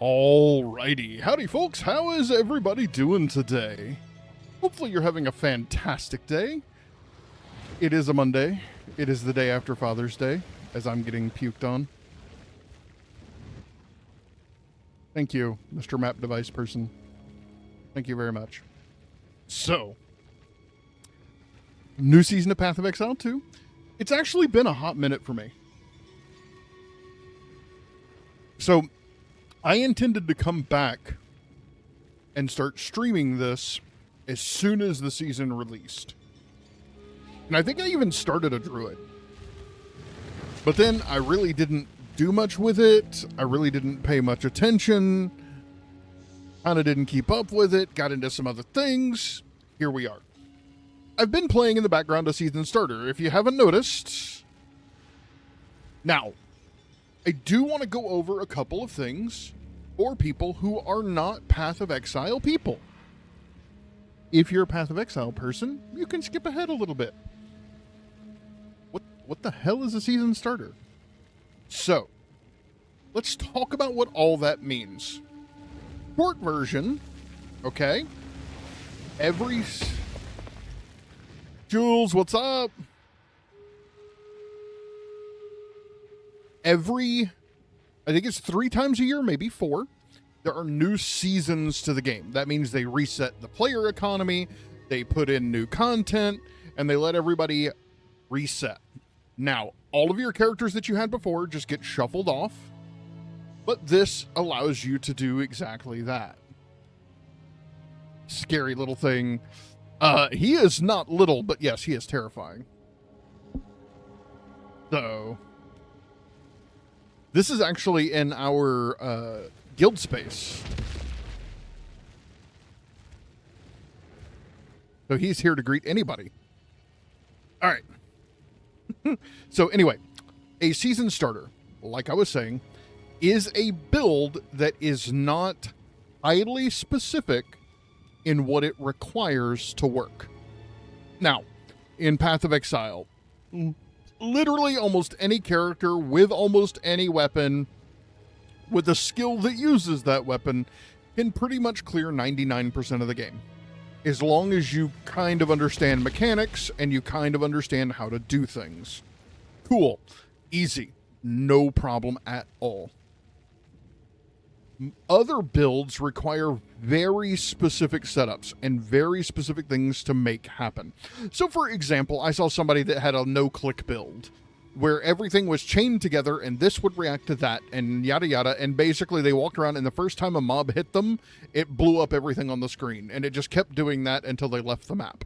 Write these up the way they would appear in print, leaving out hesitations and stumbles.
Alrighty, howdy folks, how is everybody doing today? Hopefully you're having a fantastic day. It is a Monday. It is the day after Father's Day, as I'm getting puked on. Thank you, Mr. Map Device person. Thank you very much. So, new season of Path of Exile 2. It's actually been a hot minute for me. So, I intended to come back and start streaming this as soon as the season released. And I think I even started a druid. But then I really didn't do much with it. I really didn't pay much attention. Kind of didn't keep up with it. Got into some other things. Here we are. I've been playing in the background a season starter, if you haven't noticed. Now, I do want to go over a couple of things for people who are not Path of Exile people. If you're a Path of Exile person, you can skip ahead a little bit. What the hell is a season starter? So, let's talk about what all that means. Short version, okay? Jules, what's up? I think it's 3 times a year, maybe 4, there are new seasons to the game. That means they reset the player economy, they put in new content, and they let everybody reset. Now, all of your characters that you had before just get shuffled off, but this allows you to do exactly that. Scary little thing. He is not little, but yes, he is terrifying. So, this is actually in our guild space. So he's here to greet anybody. All right. So anyway, a season starter, like I was saying, is a build that is not highly specific in what it requires to work. Now, in Path of Exile, literally almost any character with almost any weapon with a skill that uses that weapon can pretty much clear 99% of the game. As long as you kind of understand mechanics and you kind of understand how to do things. Cool. Easy. No problem at all. Other builds require very specific setups and very specific things to make happen. So for example, I saw somebody that had a no-click build where everything was chained together and this would react to that and yada yada, and basically they walked around and the first time a mob hit them, it blew up everything on the screen, and it just kept doing that until they left the map.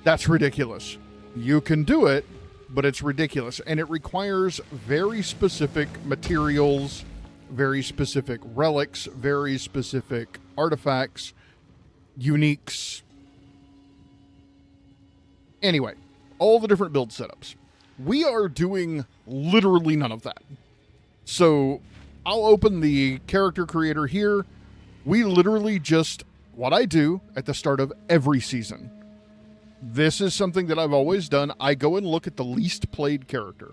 That's ridiculous. You can do it, but it's ridiculous, and it requires very specific materials, very specific relics, very specific artifacts, uniques. Anyway, all the different build setups. We are doing literally none of that. So I'll open the character creator here. We literally just, what I do at the start of every season. This is something that I've always done. I go and look at the least played character.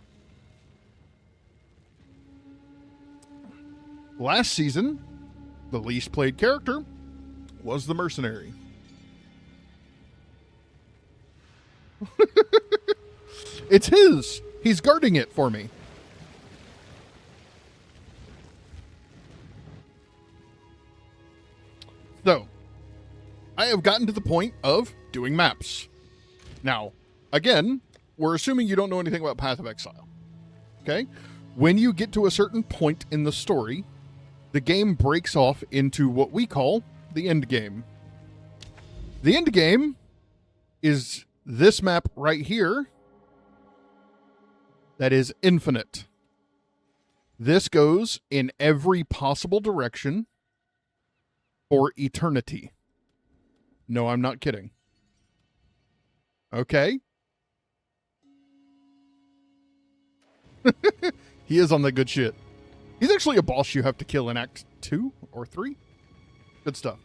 Last season, the least played character was the mercenary. It's his. He's guarding it for me. So, I have gotten to the point of doing maps. Now, again, we're assuming you don't know anything about Path of Exile. Okay? When you get to a certain point in the story, the game breaks off into what we call the end game. The end game is this map right here. That is infinite. This goes in every possible direction for eternity. No, I'm not kidding. Okay? He is on the good shit. He's actually a boss you have to kill in Act 2 or 3. Good stuff.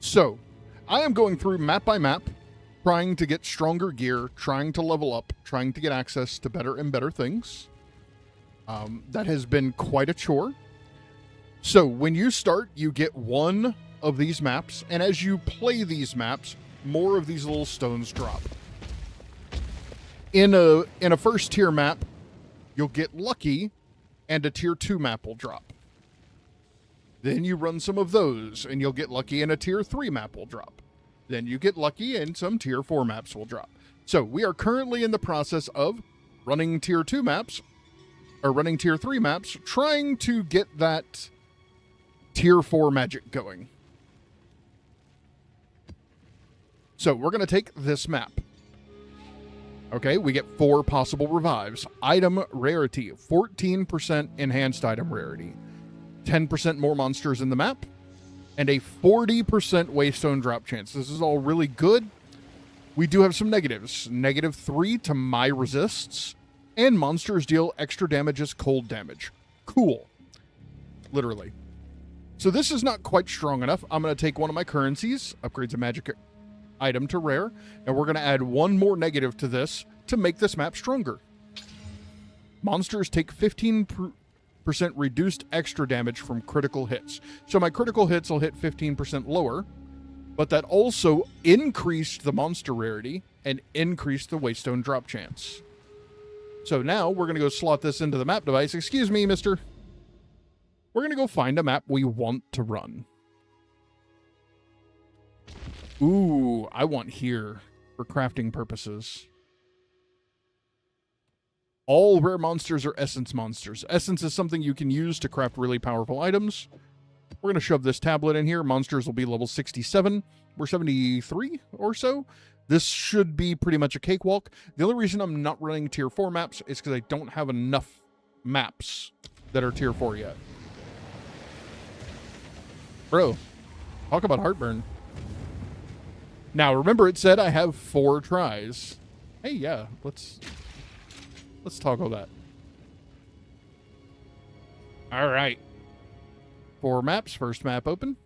So, I am going through map by map, trying to get stronger gear, trying to level up, trying to get access to better and better things. That has been quite a chore. So when you start, you get one of these maps, and as you play these maps, more of these little stones drop. In a first tier map, you'll get lucky, and a tier 2 map will drop. Then you run some of those, and you'll get lucky, and a tier 3 map will drop. Then you get lucky, and some tier 4 maps will drop. So we are currently in the process of running tier 2 maps, or running tier 3 maps, trying to get that tier 4 magic going. So we're going to take this map. Okay, we get 4 possible revives. Item rarity, 14% enhanced item rarity. 10% more monsters in the map. And a 40% waystone drop chance. This is all really good. We do have some negatives. -3 to my resists. And monsters deal extra damage as cold damage. Cool. Literally. So this is not quite strong enough. I'm going to take one of my currencies, upgrades a magic item to rare, and we're going to add one more negative to this to make this map stronger. Monsters take 15% reduced extra damage from critical hits. So my critical hits will hit 15% lower, but that also increased the monster rarity and increased the waystone drop chance. So now we're going to go slot this into the map device. Excuse me, mister. We're going to go find a map we want to run. Ooh, I want here for crafting purposes. All rare monsters are essence monsters. Essence is something you can use to craft really powerful items. We're going to shove this tablet in here. Monsters will be level 67. We're 73 or so. This should be pretty much a cakewalk. The only reason I'm not running tier 4 maps is because I don't have enough maps that are tier 4 yet. Bro, talk about heartburn. Now, remember it said I have 4 tries. Hey, yeah, let's toggle that. All right. 4 maps. First map open.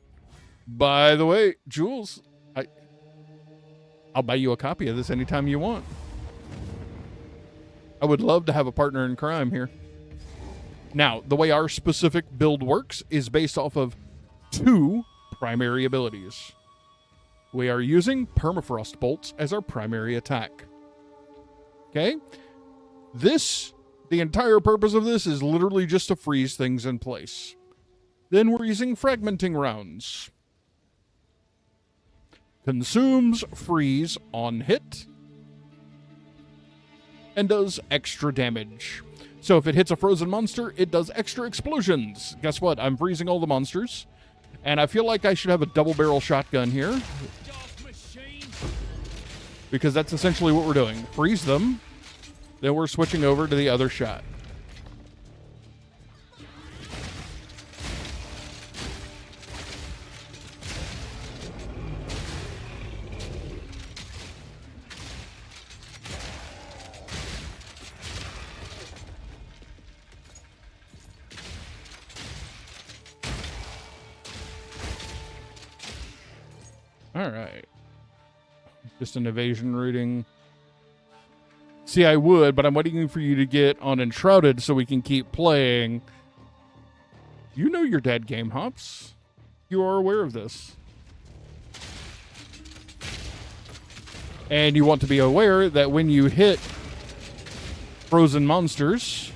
By the way, Jules, I'll buy you a copy of this anytime you want. I would love to have a partner in crime here. Now, the way our specific build works is based off of 2 primary abilities. We are using permafrost bolts as our primary attack. Okay? The entire purpose of this is literally just to freeze things in place. Then we're using fragmenting rounds. Consumes freeze on hit. And does extra damage. So if it hits a frozen monster, it does extra explosions. Guess what? I'm freezing all the monsters. And I feel like I should have a double barrel shotgun here. Because that's essentially what we're doing. Freeze them. Then we're switching over to the other shot. All right. Just an evasion routing. See, I would, but I'm waiting for you to get on Enshrouded so we can keep playing. You know your dad game hops. You are aware of this. And you want to be aware that when you hit frozen monsters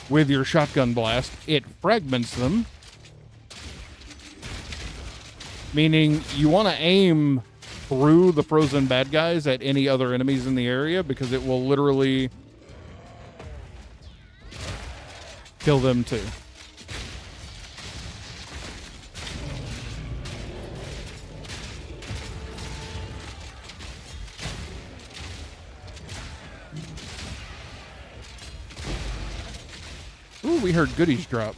with your shotgun blast, it fragments them. Meaning you want to aim through the frozen bad guys at any other enemies in the area because it will literally kill them too. Ooh, we heard goodies drop.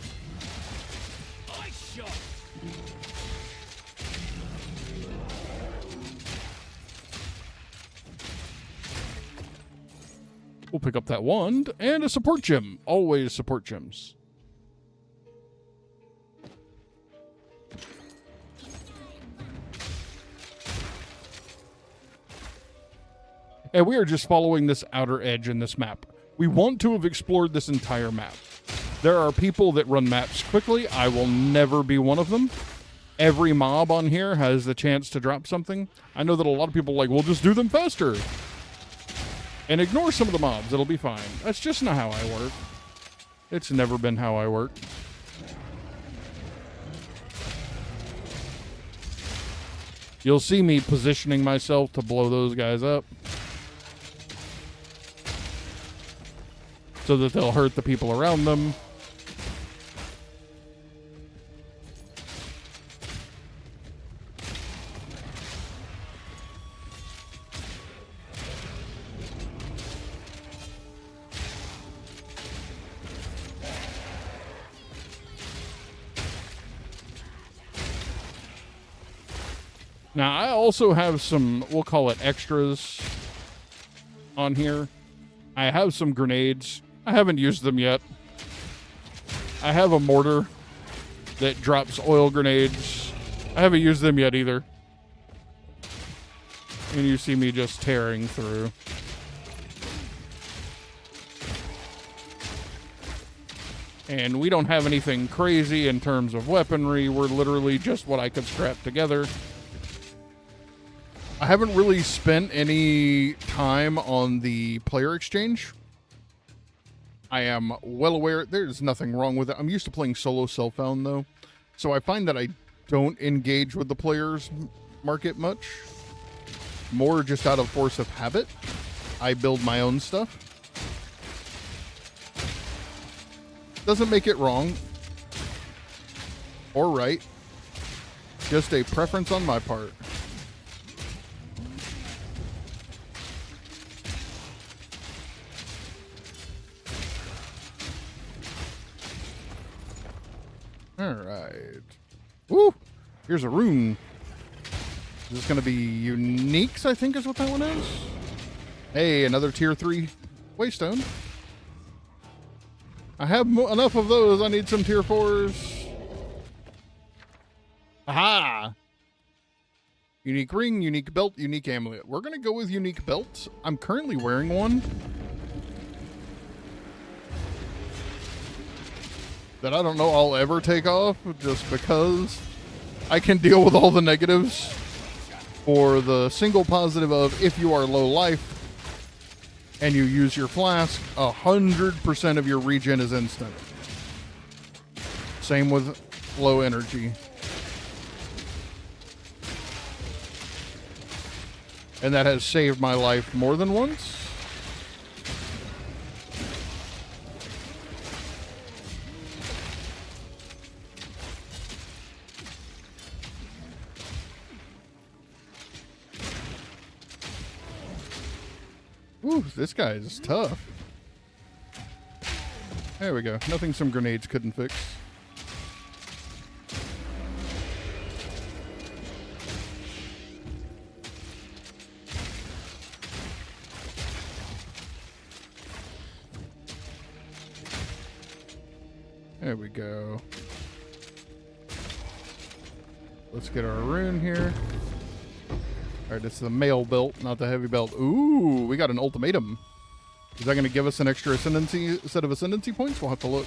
We'll pick up that wand and a support gem. Always support gems. And we are just following this outer edge in this map. We want to have explored this entire map. There are people that run maps quickly. I will never be one of them. Every mob on here has the chance to drop something. I know that a lot of people are like, we'll just do them faster. And ignore some of the mobs. It'll be fine. That's just not how I work. It's never been how I work. You'll see me positioning myself to blow those guys up, so that they'll hurt the people around them. Now, I also have some, we'll call it extras on here. I have some grenades. I haven't used them yet. I have a mortar that drops oil grenades. I haven't used them yet either. And you see me just tearing through. And we don't have anything crazy in terms of weaponry. We're literally just what I could scrap together. I haven't really spent any time on the player exchange. I am well aware there's nothing wrong with it. I'm used to playing solo self-found, though. So I find that I don't engage with the players market much. More just out of force of habit. I build my own stuff. Doesn't make it wrong or right. Just a preference on my part. All right. Woo! Here's a rune. Is this going to be uniques, I think is what that one is? Hey, another tier 3 waystone. I have enough of those. I need some tier 4s. Aha! Unique ring, unique belt, unique amulet. We're going to go with unique belt. I'm currently wearing one that I don't know I'll ever take off, just because I can deal with all the negatives. For the single positive of, if you are low life and you use your flask, 100% of your regen is instant. Same with low energy. And that has saved my life more than once. Ooh, this guy is tough. There we go. Nothing some grenades couldn't fix. There we go. Let's get our rune here. All right, it's the mail belt, not the heavy belt. Ooh, we got an ultimatum. Is that going to give us an extra ascendancy set of ascendancy points? We'll have to look.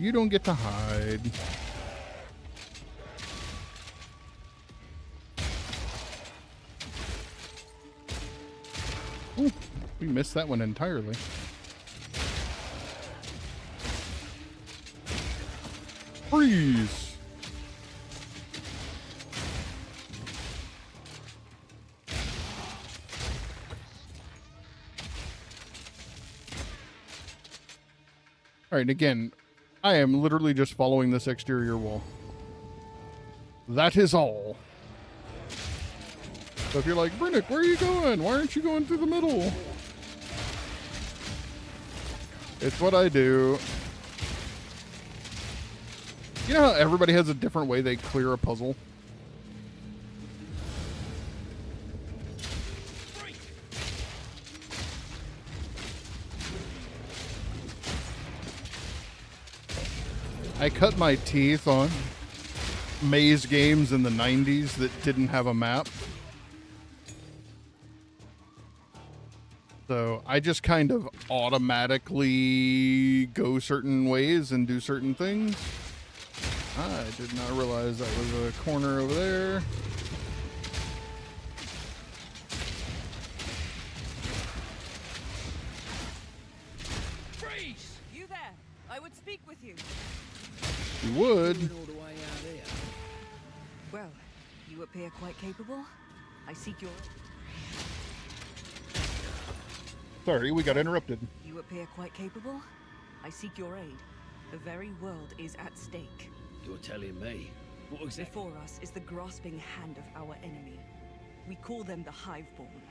You don't get to hide. Ooh, we missed that one entirely. Freeze! All right, again, I am literally just following this exterior wall. That is all. So if you're like, Brennick, where are you going? Why aren't you going through the middle? It's what I do. You know how everybody has a different way they clear a puzzle? I cut my teeth on maze games in the 90s that didn't have a map. So I just kind of automatically go certain ways and do certain things. I did not realize that was a corner over there. Freeze! You there? I would speak with you. You would. Well, you appear quite capable. I seek your... Sorry, we got interrupted. You appear quite capable. I seek your aid. The very world is at stake. You're telling me? What exactly? Before us is the grasping hand of our enemy. We call them the Hiveborn.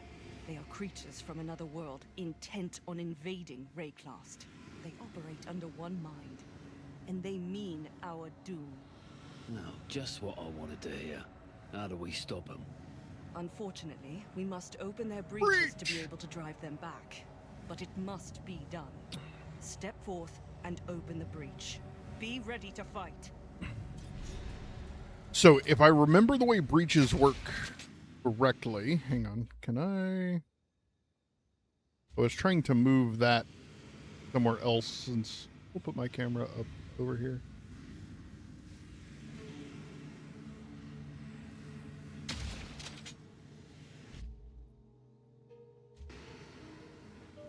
They are creatures from another world, intent on invading Rayclast. They operate under one mind, and they mean our doom. No, just what I wanted to hear. How do we stop them? Unfortunately, we must open their breaches to be able to drive them back. But it must be done. Step forth and open the breach. Be ready to fight. So if I remember the way breaches work correctly, hang on, can I was trying to move that somewhere else since we'll put my camera up over here.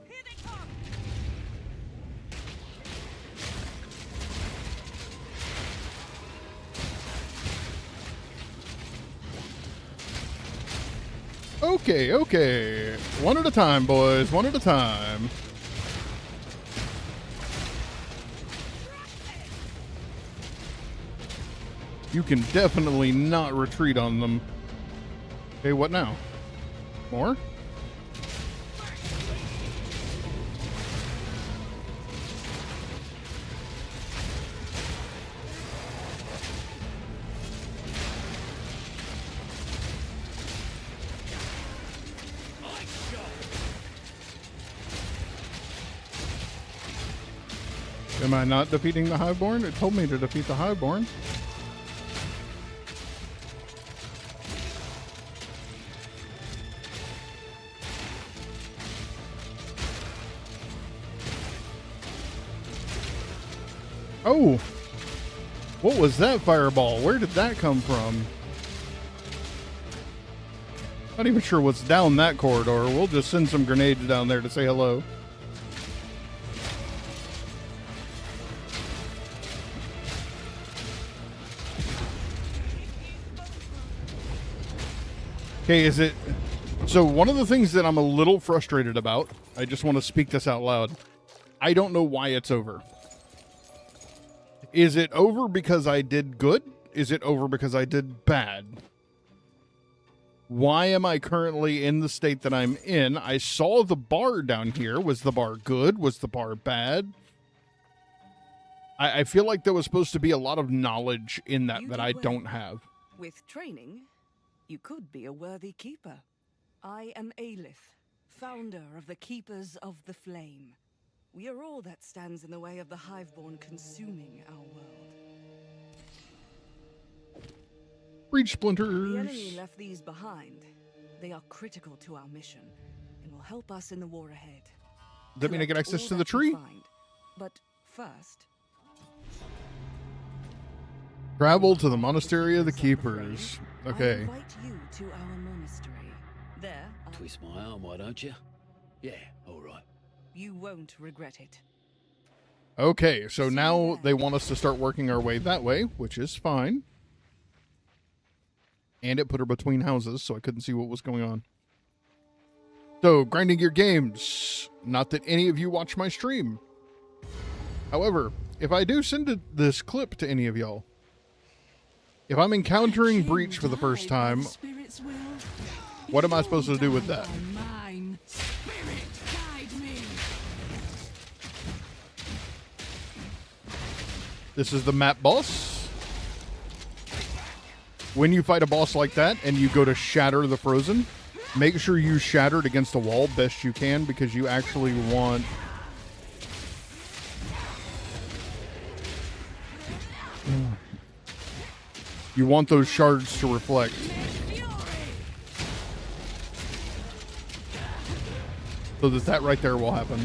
Here they come! Okay, okay. One at a time, boys. One at a time. You can definitely not retreat on them. Okay, what now? More? Am I not defeating the Hiveborn? It told me to defeat the Hiveborn. Oh! What was that fireball? Where did that come from? Not even sure what's down that corridor. We'll just send some grenades down there to say hello. Okay, is it... So one of the things that I'm a little frustrated about, I just want to speak this out loud. I don't know why it's over. Is it over because I did good? Is it over because I did bad? Why am I currently in the state that I'm in? I saw the bar down here. Was the bar good? Was the bar bad? I feel like there was supposed to be a lot of knowledge in that I don't have. With training, you could be a worthy keeper. I am Aelith, founder of the Keepers of the Flame. We are all that stands in the way of the Hiveborn consuming our world. Breach splinters. The enemy left these behind. They are critical to our mission and will help us in the war ahead. Does that mean I get access to the tree? But first... Travel to the Monastery of the Keepers. Okay. I invite you to our monastery. There, Twist my arm, why don't you? Yeah, all right. You won't regret it. Okay, so now they want us to start working our way that way, which is fine. And it put her between houses, so I couldn't see what was going on. So, grinding your games. Not that any of you watch my stream. However, if I do send this clip to any of y'all, if I'm encountering Breach for the first time, what am I supposed to do with that? This is the map boss. When you fight a boss like that and you go to shatter the frozen, make sure you shatter it against a wall best you can, because you actually want You want those shards to reflect. So that right there will happen.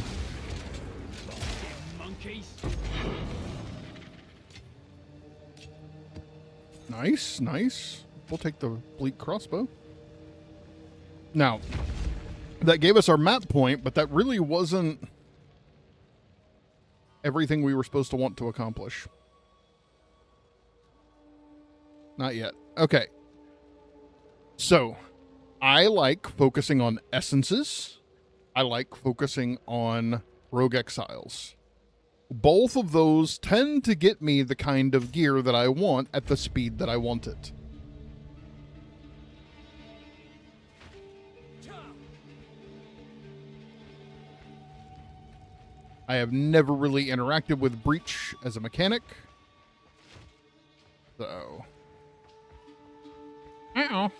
Nice, nice. We'll take the bleak crossbow. Now, that gave us our map point, but that really wasn't everything we were supposed to want to accomplish. Not yet. Okay. So, I like focusing on essences. I like focusing on rogue exiles. Both of those tend to get me the kind of gear that I want at the speed that I want it. I have never really interacted with Breach as a mechanic. So. Uh-oh.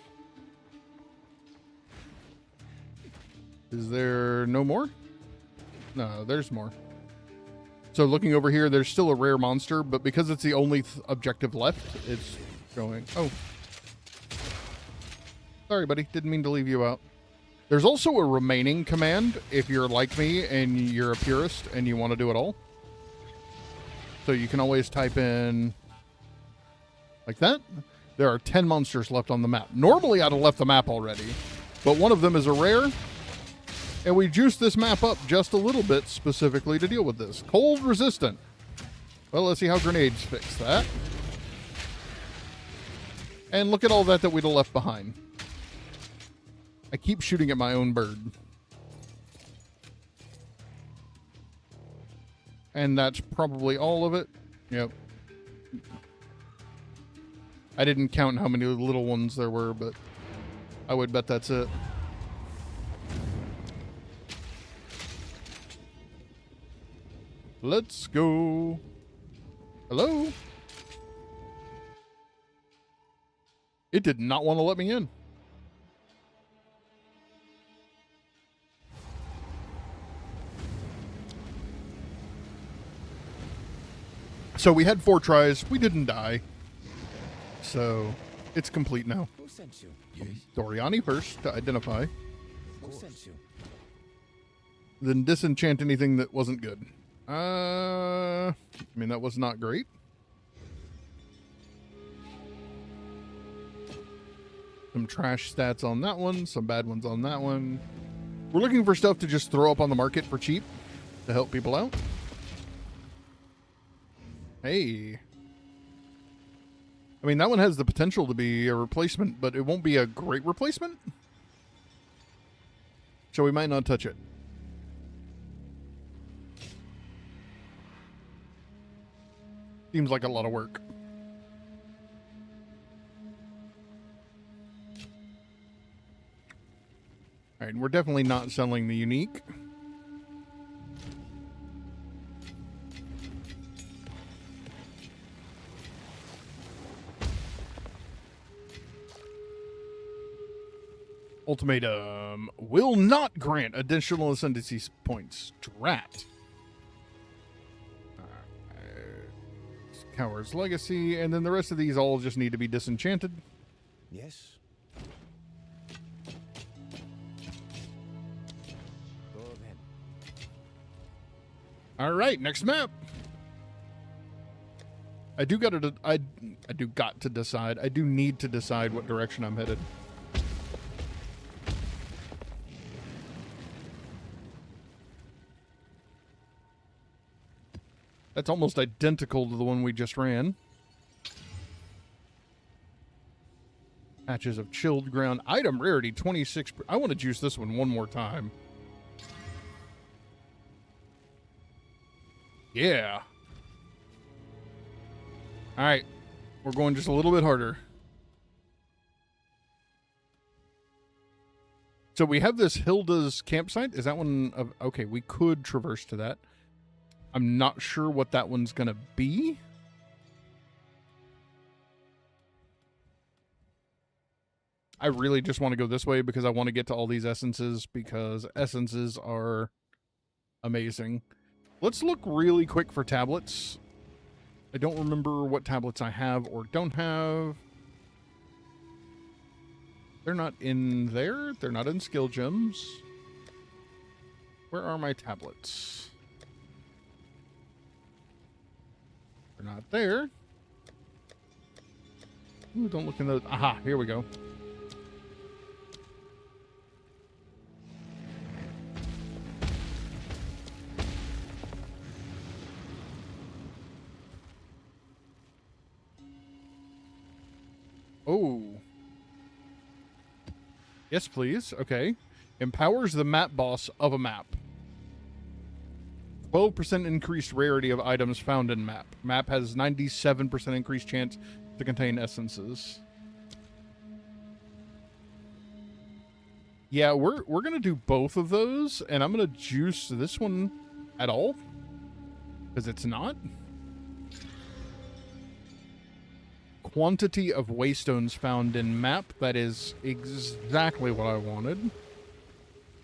Is there no more? No, there's more. So looking over here, there's still a rare monster, but because it's the only objective left, it's going... Oh. Sorry, buddy. Didn't mean to leave you out. There's also a remaining command if you're like me and you're a purist and you want to do it all. So you can always type in like that. There are 10 monsters left on the map. Normally I'd have left the map already, but one of them is a rare. And we juiced this map up just a little bit specifically to deal with this. Cold resistant. Well, let's see how grenades fix that. And look at all that we'd have left behind. I keep shooting at my own bird. And that's probably all of it. Yep. I didn't count how many little ones there were, but I would bet that's it. Let's go. Hello? It did not want to let me in. So we had 4 tries. We didn't die. So it's complete now. Who sent you? Doriani first to identify. Who sent you? Then disenchant anything that wasn't good. I mean, that was not great. Some trash stats on that one. Some bad ones on that one. We're looking for stuff to just throw up on the market for cheap to help people out. Hey. I mean, that one has the potential to be a replacement, but it won't be a great replacement. So we might not touch it. Seems like a lot of work. All right, we're definitely not selling the unique. Ultimatum will not grant additional ascendancy points. Drat. Coward's Legacy, and then the rest of these all just need to be disenchanted. Yes. Go ahead. All right, next map. I do got to decide. I do need to decide what direction I'm headed. That's almost identical to the one we just ran. Patches of chilled ground. Item rarity 26. I want to juice this one more time. Yeah. All right. We're going just a little bit harder. So we have this Hilda's campsite. Is that one of... Okay, we could traverse to that. I'm not sure what that one's going to be. I really just want to go this way because I want to get to all these essences because essences are amazing. Let's look really quick for tablets. I don't remember what tablets I have or don't have. They're not in there. They're not in skill gems. Where are my tablets? They're not there. Ooh, don't look in those. Aha, here we go. Oh. Yes, please. Okay. Empowers the map boss of a map. 12% increased rarity of items found in map. Map has 97% increased chance to contain essences. Yeah, we're going to do both of those, and I'm going to juice this one at all, because it's not. Quantity of waystones found in map. That is exactly what I wanted.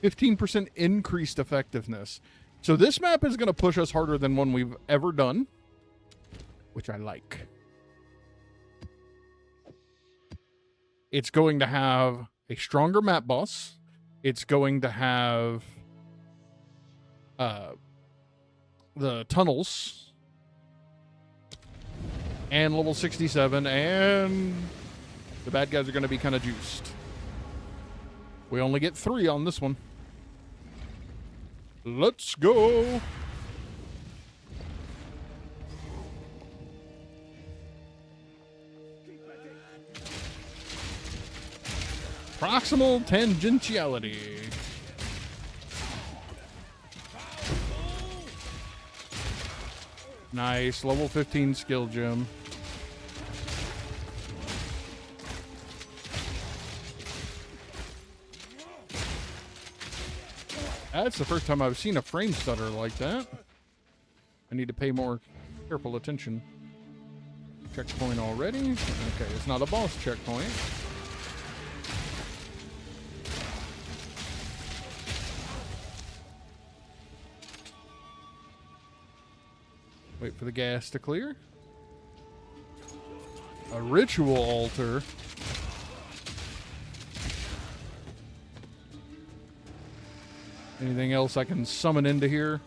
15% increased effectiveness. So this map is going to push us harder than one we've ever done, which I like. It's going to have a stronger map boss. It's going to have the tunnels and level 67, and the bad guys are going to be kind of juiced. We only get 3 on this one. Let's go. Proximal tangentiality. Nice. Level 15 skill gem. That's the first time I've seen a frame stutter like that. I need to pay more careful attention. Checkpoint already? Okay, it's not a boss checkpoint. Wait for the gas to clear. A ritual altar. Anything else I can summon into here?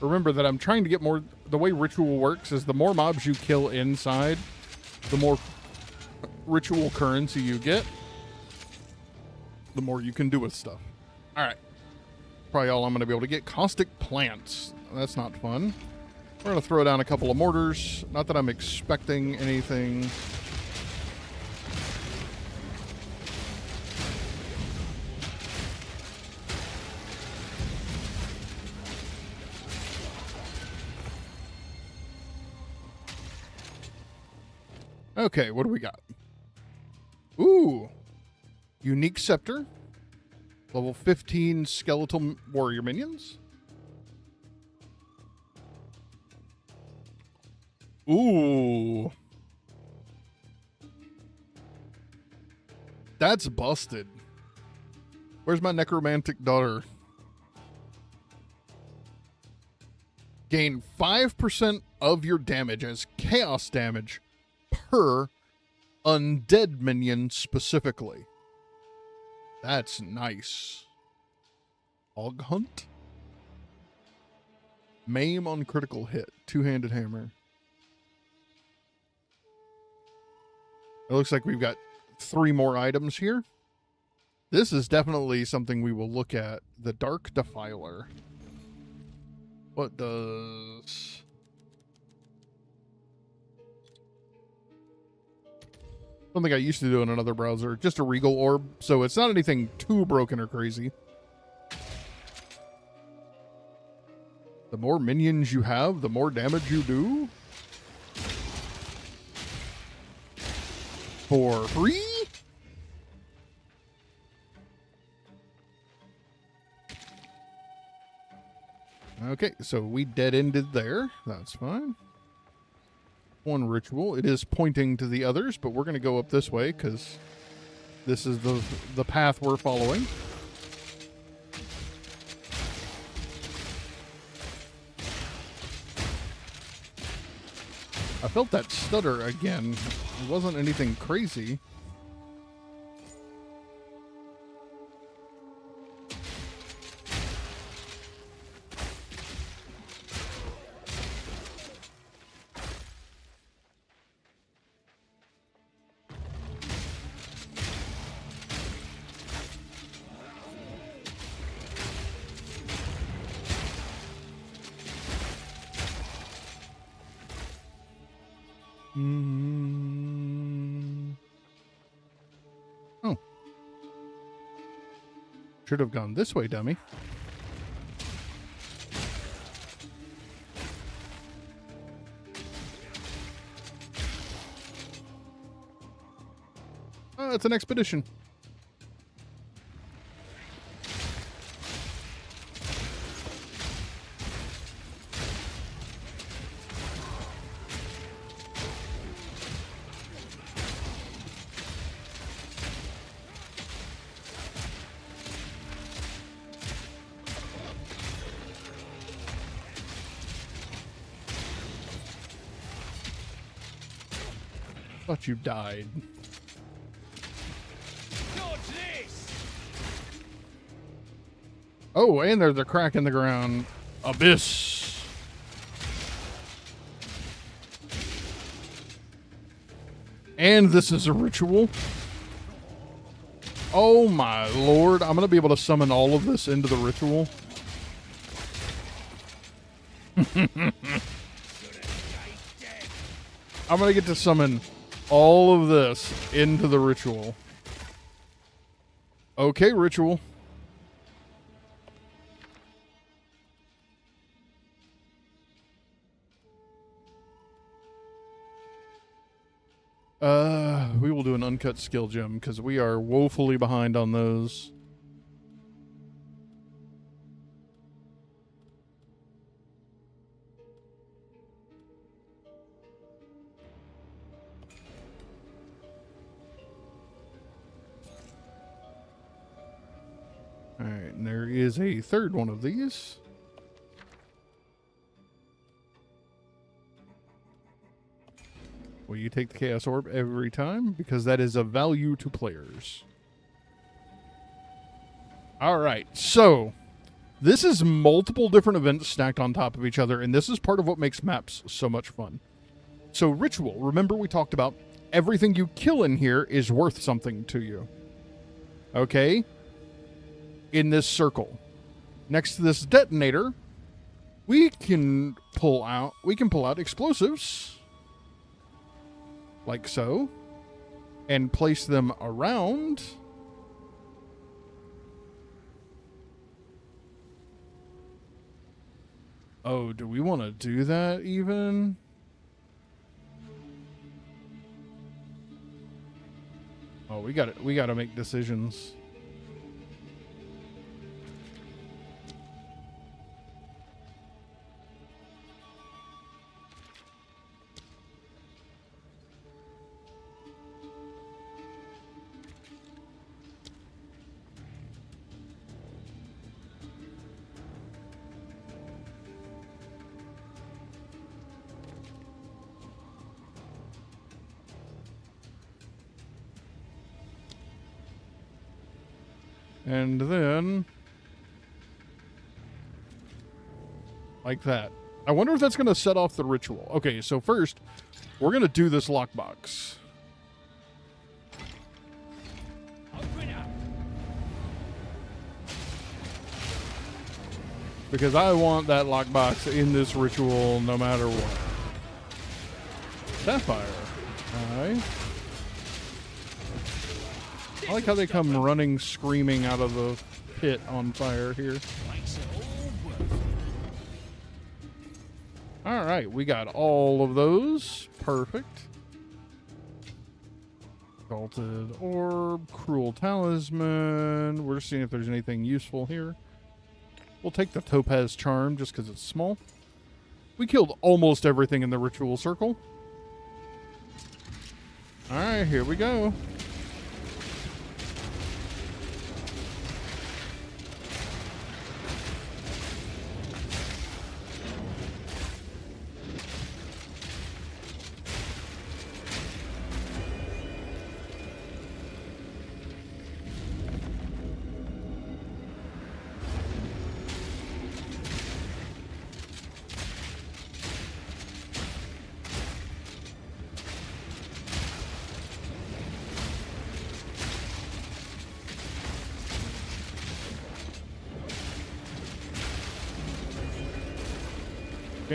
Remember that I'm trying to get more... The way ritual works is the more mobs you kill inside, the more ritual currency you get, the more you can do with stuff. Alright. Probably all I'm going to be able to get. Caustic plants. That's not fun. We're going to throw down a couple of mortars. Not that I'm expecting anything... Okay, what do we got? Ooh. Unique scepter. Level 15 skeletal warrior minions. Ooh. That's busted. Where's my necromantic daughter? Gain 5% of your damage as chaos damage per undead minion specifically. That's nice. Hog hunt. Maim on critical hit. Two-handed hammer. It looks like we've got 3 more items here. This is definitely something we will look at. The Dark Defiler. What does... Something I used to do in another browser. Just a regal orb. So it's not anything too broken or crazy. The more minions you have, the more damage you do. For free? Okay, so we dead-ended there. That's fine. One ritual. It is pointing to the others, but we're going to go up this way because this is the path we're following. I felt that stutter again. It wasn't anything crazy. Oh. Should have gone this way, dummy. Oh, it's an expedition. Thought you died. Oh, and there's a crack in the ground. Abyss. And this is a ritual. Oh my lord. I'm going to be able to summon all of this into the ritual. I'm going to get to summon all of this into the ritual. Okay, ritual. We will do an uncut skill gem because we are woefully behind on those. All right, and there is a third one of these. Will you take the Chaos Orb every time? Because that is of value to players. All right, so this is multiple different events stacked on top of each other, and this is part of what makes maps so much fun. So ritual, remember we talked about everything you kill in here is worth something to you. Okay? In this circle. Next to this detonator, we can pull out explosives. Like so. And place them around. Oh, do we want to do that even? Oh, we got to make decisions. And then, like that. I wonder if that's going to set off the ritual. Okay, so first, we're going to do this lockbox. Because I want that lockbox in this ritual no matter what. Sapphire. Alright. I like how they come running, screaming out of the pit on fire here. Alright, we got all of those. Perfect. Exalted Orb, Cruel Talisman. We're just seeing if there's anything useful here. We'll take the Topaz Charm just because it's small. We killed almost everything in the ritual circle. Alright, here we go.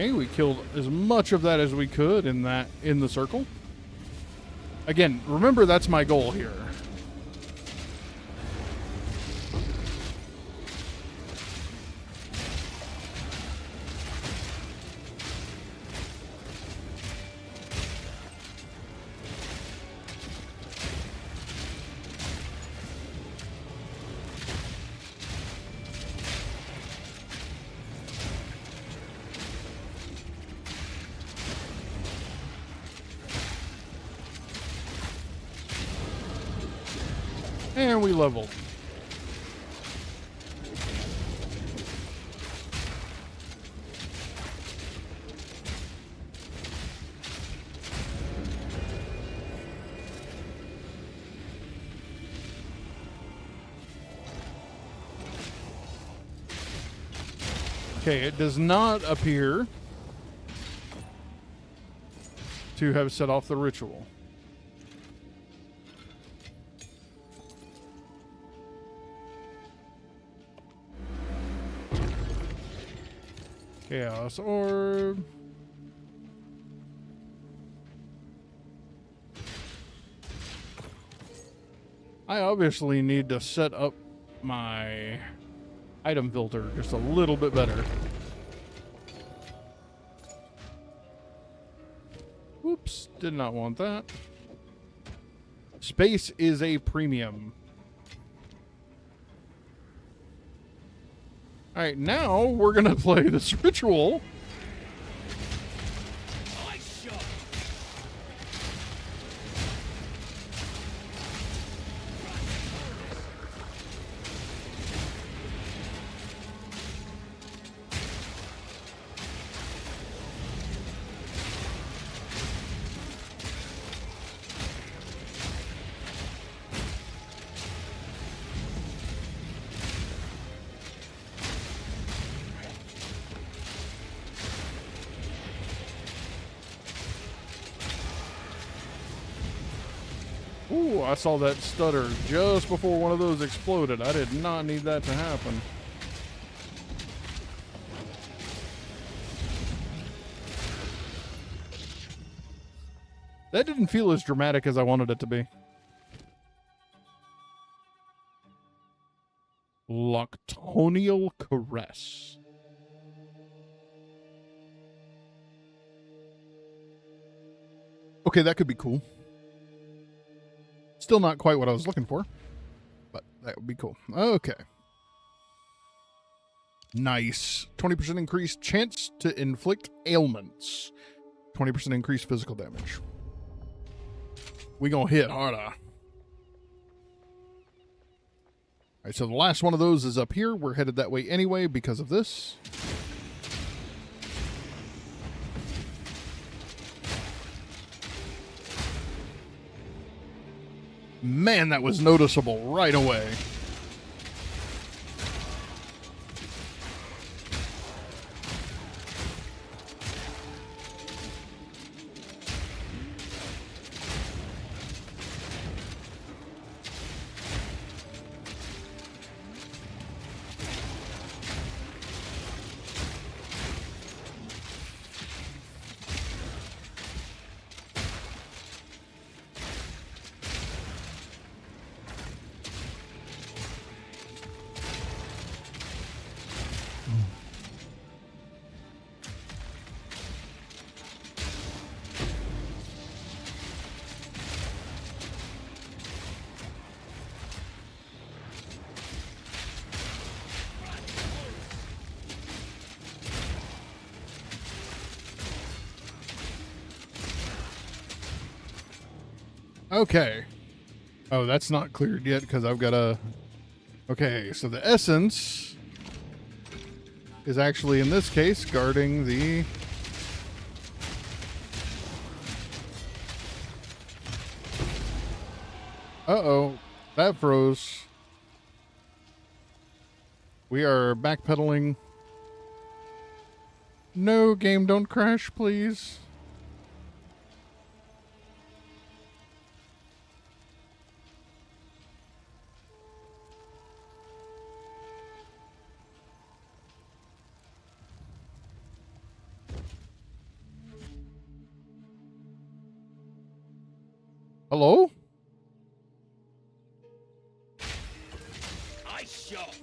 Okay, we killed as much of that as we could in the circle. Again, remember that's my goal here. And we leveled. Okay, it does not appear to have set off the ritual. Chaos Orb. I obviously need to set up my item filter just a little bit better. Oops, did not want that. Space is a premium. All right, now we're gonna play this ritual. Ooh, I saw that stutter just before one of those exploded. I did not need that to happen. That didn't feel as dramatic as I wanted it to be. Loctonial Caress. Okay, that could be cool. Still not quite what I was looking for, but that would be cool. Okay. Nice. 20% increased chance to inflict ailments. 20% increased physical damage. We gonna hit harder. All right, so the last one of those is up here. We're headed that way anyway because of this. Man, that was noticeable right away. Okay. Oh, that's not cleared yet because I've got a... Okay, so the essence is actually, in this case, guarding the... Uh-oh. That froze. We are backpedaling. No, game, don't crash, please. Hello? I shot.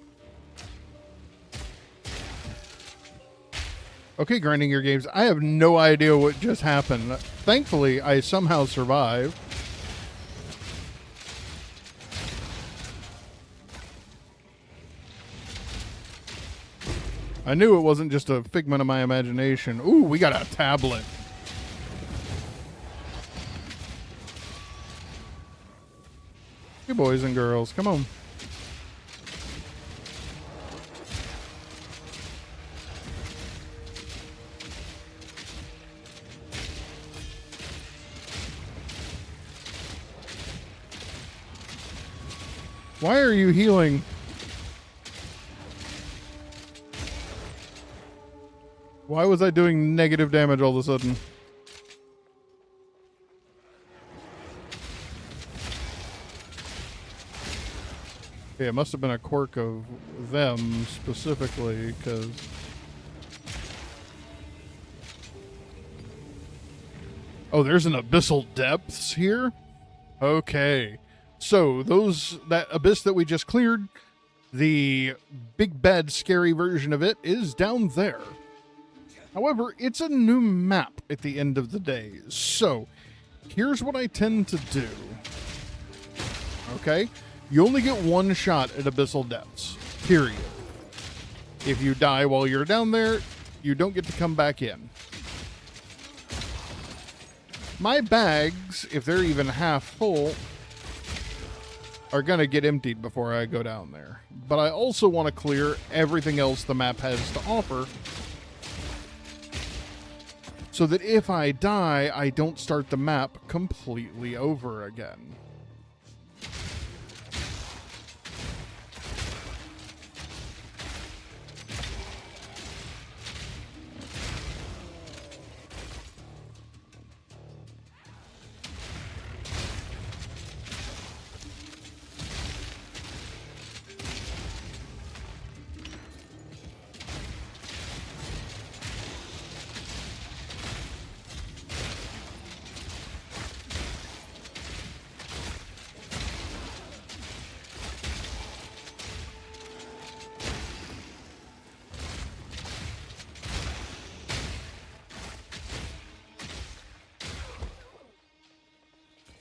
Okay, grinding your games. I have no idea what just happened. Thankfully, I somehow survived. I knew it wasn't just a figment of my imagination. Ooh, we got a tablet. You boys and girls, come on. Why are you healing? Why was I doing negative damage all of a sudden? Yeah, it must have been a quirk of them specifically, because... Oh, there's an abyssal depths here? Okay. So, that abyss that we just cleared, the big bad scary version of it is down there. However, it's a new map at the end of the day. So, here's what I tend to do. Okay? You only get one shot at abyssal depths. Period. If you die while you're down there, you don't get to come back in. My bags, if they're even half full, are going to get emptied before I go down there. But I also want to clear everything else the map has to offer, so that if I die, I don't start the map completely over again.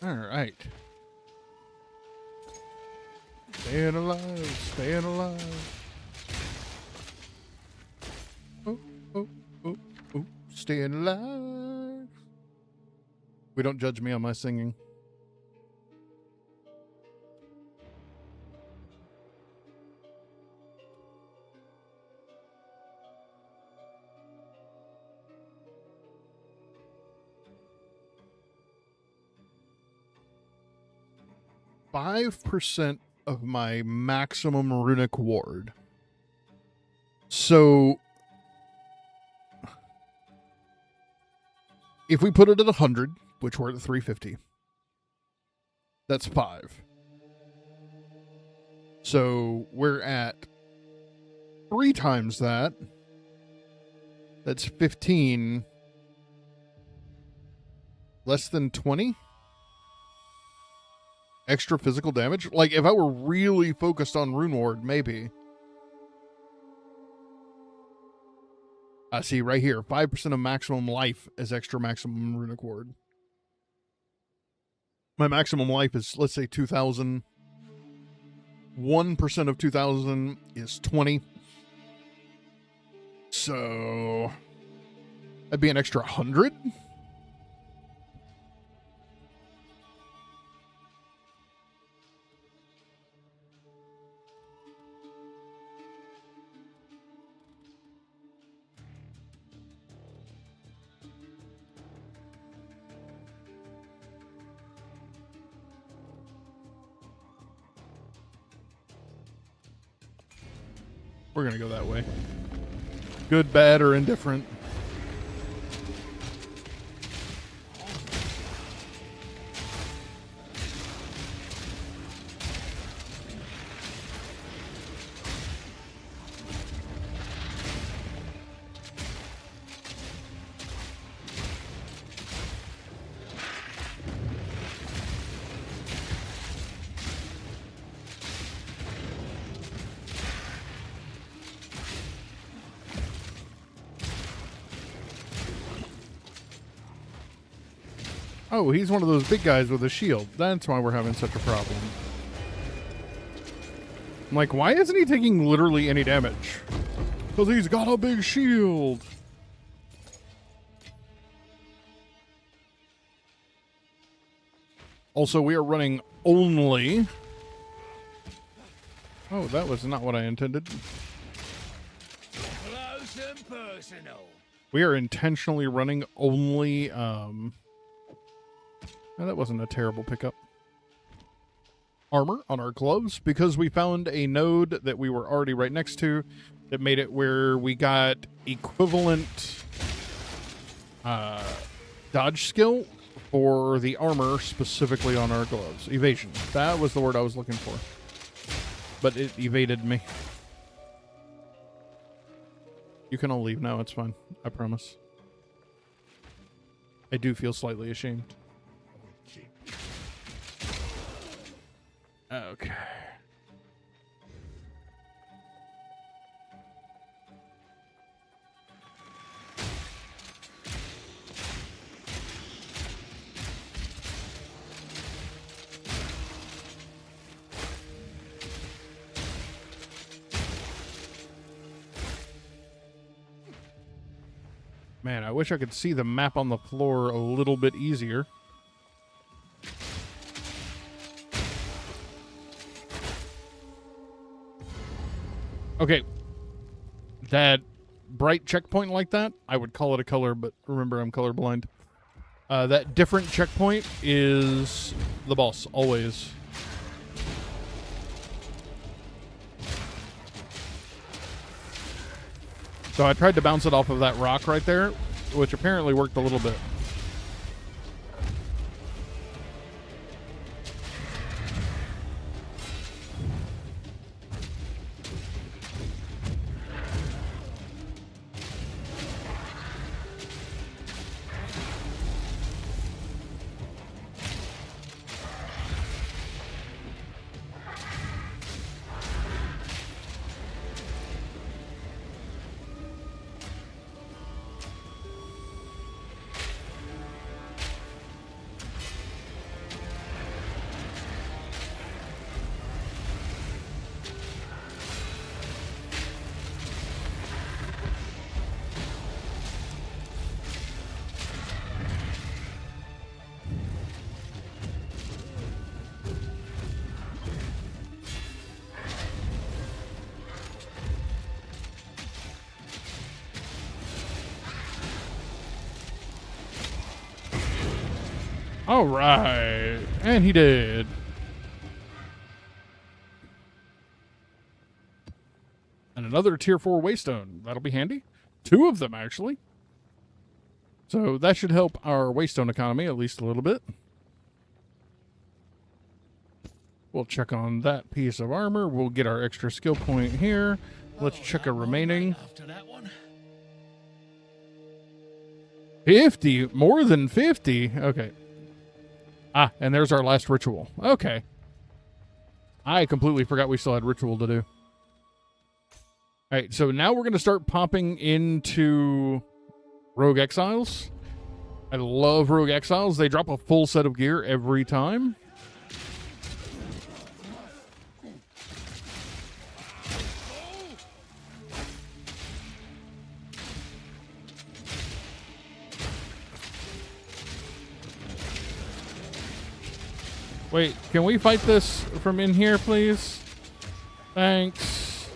All right. Staying alive, staying alive. Oh, oh, oh, oh, staying alive. We don't judge me on my singing. %5 of my maximum runic ward. So if we put it at 100, which we're at 350, that's 5. So we're at 3 times that. That's 15. Less than 20? Extra physical damage? Like, if I were really focused on Rune Ward, maybe. I see right here, 5% of maximum life is extra maximum Runic Ward. My maximum life is, let's say, 2,000. 1% of 2,000 is 20. So, that'd be an extra 100? We're going to go that way. Good, bad, or indifferent. Oh, he's one of those big guys with a shield. That's why we're having such a problem. I'm like, why isn't he taking literally any damage? Because he's got a big shield. Also, we are running only... Oh, that was not what I intended. Close and personal. We are intentionally running only... No, that wasn't a terrible pickup. Armor on our gloves, because we found a node that we were already right next to that made it where we got equivalent dodge skill for the armor specifically on our gloves. Evasion. That was the word I was looking for. But it evaded me. You can all leave now. It's fine. I promise. I do feel slightly ashamed. Okay. Man, I wish I could see the map on the floor a little bit easier. Okay. That bright checkpoint like that, I would call it a color, but remember I'm colorblind. That different checkpoint is the boss, always. So I tried to bounce it off of that rock right there, which apparently worked a little bit. All right. And he did. And another tier 4 waystone. That'll be handy. 2 of them, actually. So that should help our waystone economy at least a little bit. We'll check on that piece of armor. We'll get our extra skill point here. Let's check our remaining. After that one. 50. More than 50. Okay. Ah, and there's our last ritual. Okay. I completely forgot we still had ritual to do. All right, so now we're going to start popping into Rogue Exiles. I love Rogue Exiles. They drop a full set of gear every time. Wait, can we fight this from in here, please? Thanks.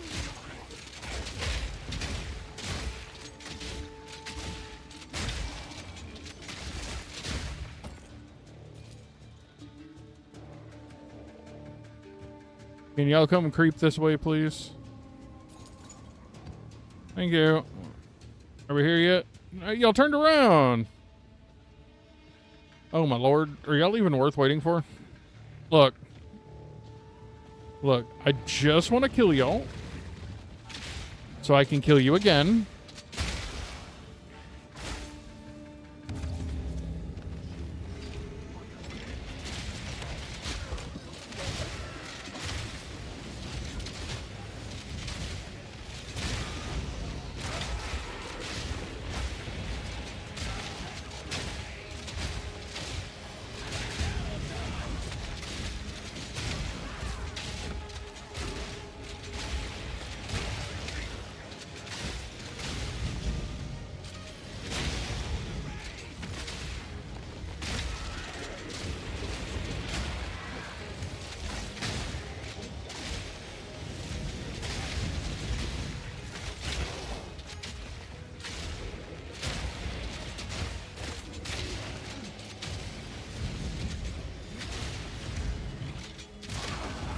Can y'all come creep this way, please? Thank you. Are we here yet? Y'all turned around. Oh, my lord. Are y'all even worth waiting for? Look. Look, I just want to kill y'all. So I can kill you again.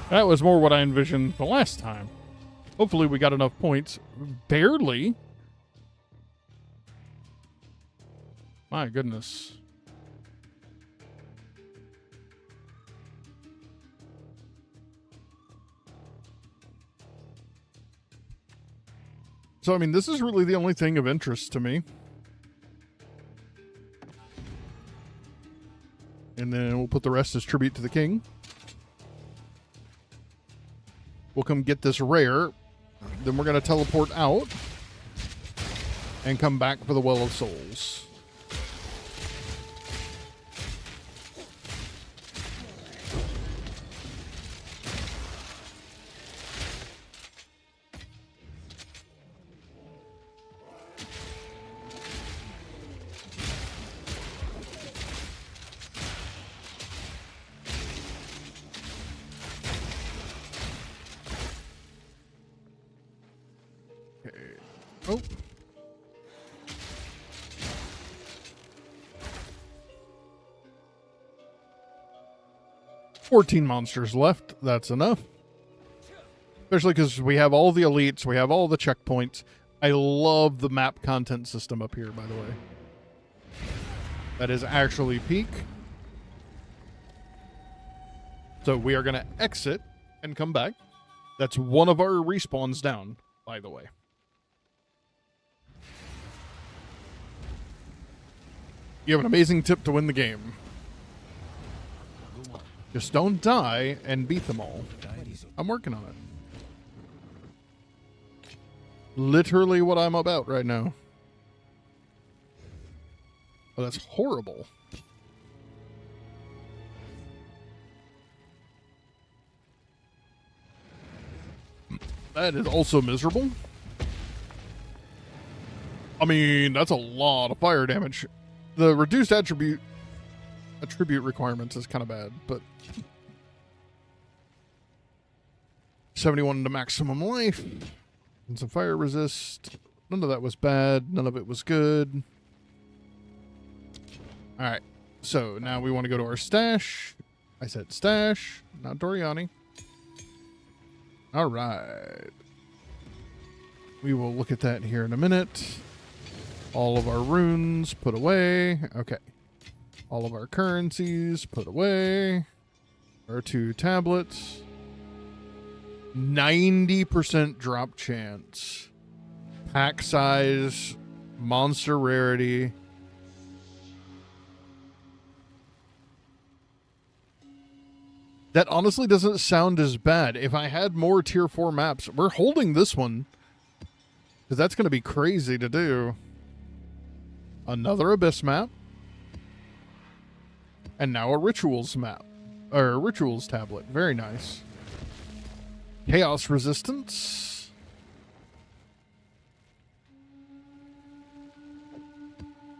That was more what I envisioned the last time. Hopefully we got enough points. Barely. My goodness. So, I mean, this is really the only thing of interest to me. And then we'll put the rest as tribute to the king. We'll come get this rare. Then we're going to teleport out. And come back for the Well of Souls. Oh. "14 monsters left. That's enough. Especially because we have all the elites. We have all the checkpoints. I love the map content system up here, by the way. That is actually peak. So we are going to exit and come back. That's one of our respawns down, by the way. You have an amazing tip to win the game. Just don't die and beat them all. I'm working on it. Literally what I'm about right now. Oh, that's horrible. That is also miserable. I mean, that's a lot of fire damage. The reduced attribute requirements is kind of bad, but 71 to maximum life and some fire resist. None of that was bad. None of it was good. All right. So now we want to go to our stash. I said stash, not Doriani. All right. We will look at that here in a minute. All of our runes put away. Okay. All of our currencies put away. Our 2 tablets. 90% drop chance. Pack size. Monster rarity. That honestly doesn't sound as bad. If I had more tier 4 maps, we're holding this one. Because that's going to be crazy to do. Another Abyss map. And now a Rituals map. Or a Rituals tablet. Very nice. Chaos Resistance.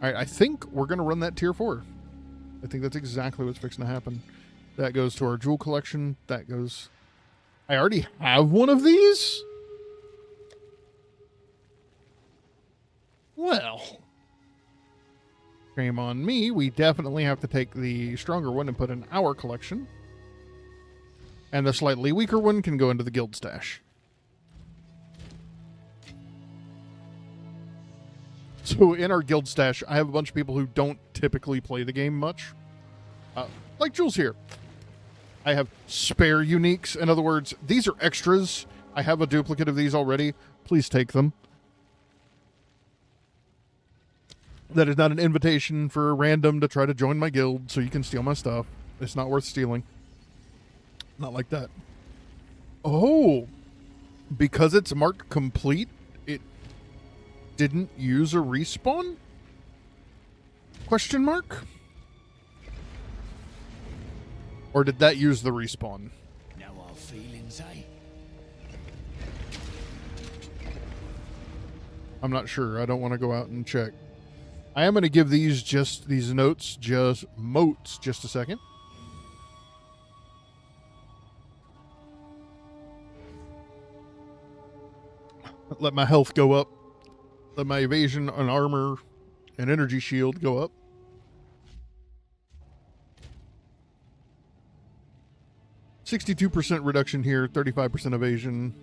Alright, I think we're going to run that tier 4. I think that's exactly what's fixing to happen. That goes to our jewel collection. That goes... I already have one of these? Well... Shame on me. We definitely have to take the stronger one and put in our collection. And the slightly weaker one can go into the guild stash. So in our guild stash, I have a bunch of people who don't typically play the game much. Like Jules here. I have spare uniques. In other words, these are extras. I have a duplicate of these already. Please take them. That is not an invitation for a random to try to join my guild so you can steal my stuff. It's not worth stealing. Not like that. Oh, because it's marked complete, it didn't use a respawn? Question mark? Or did that use the respawn? Now our feelings, eh? I'm not sure. I don't want to go out and check. I am going to give these notes motes just a second. Let my health go up. Let my evasion and armor and energy shield go up. 62% reduction here, 35% evasion.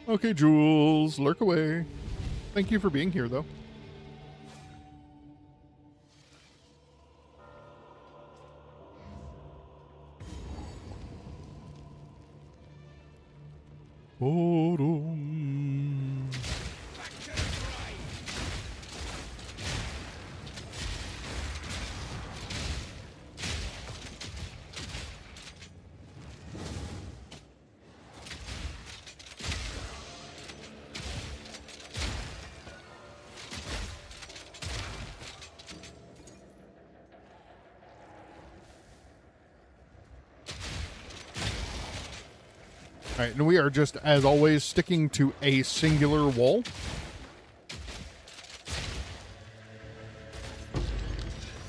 Okay, Jules, lurk away. Thank you for being here, though. All right, and we are just, as always, sticking to a singular wall.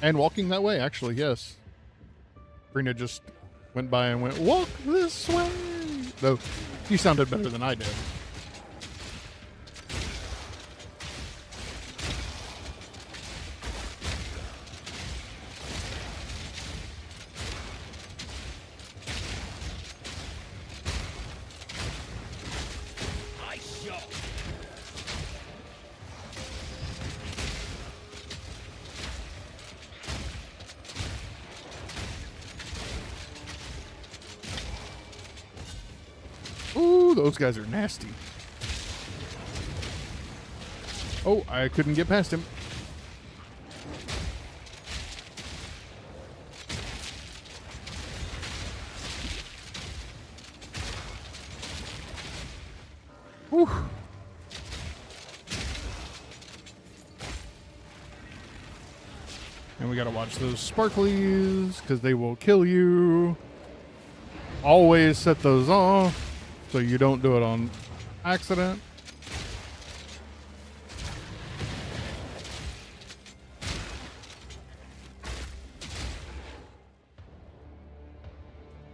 And walking that way, actually, yes. Brina just went by and went, walk this way. Though, you sounded better than I did. Ooh, those guys are nasty. Oh, I couldn't get past him. Whew. And we gotta watch those sparklies, because they will kill you. Always set those off, so you don't do it on accident.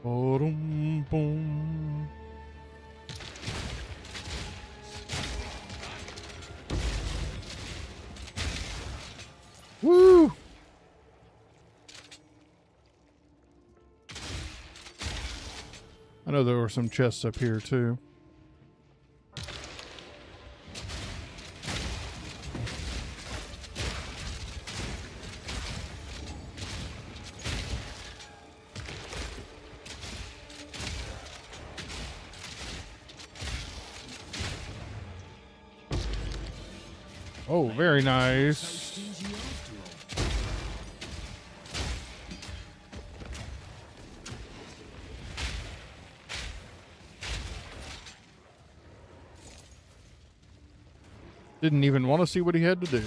Boom, boom. Woo! I know there were some chests up here too. Oh, very nice. Didn't even want to see what he had to do.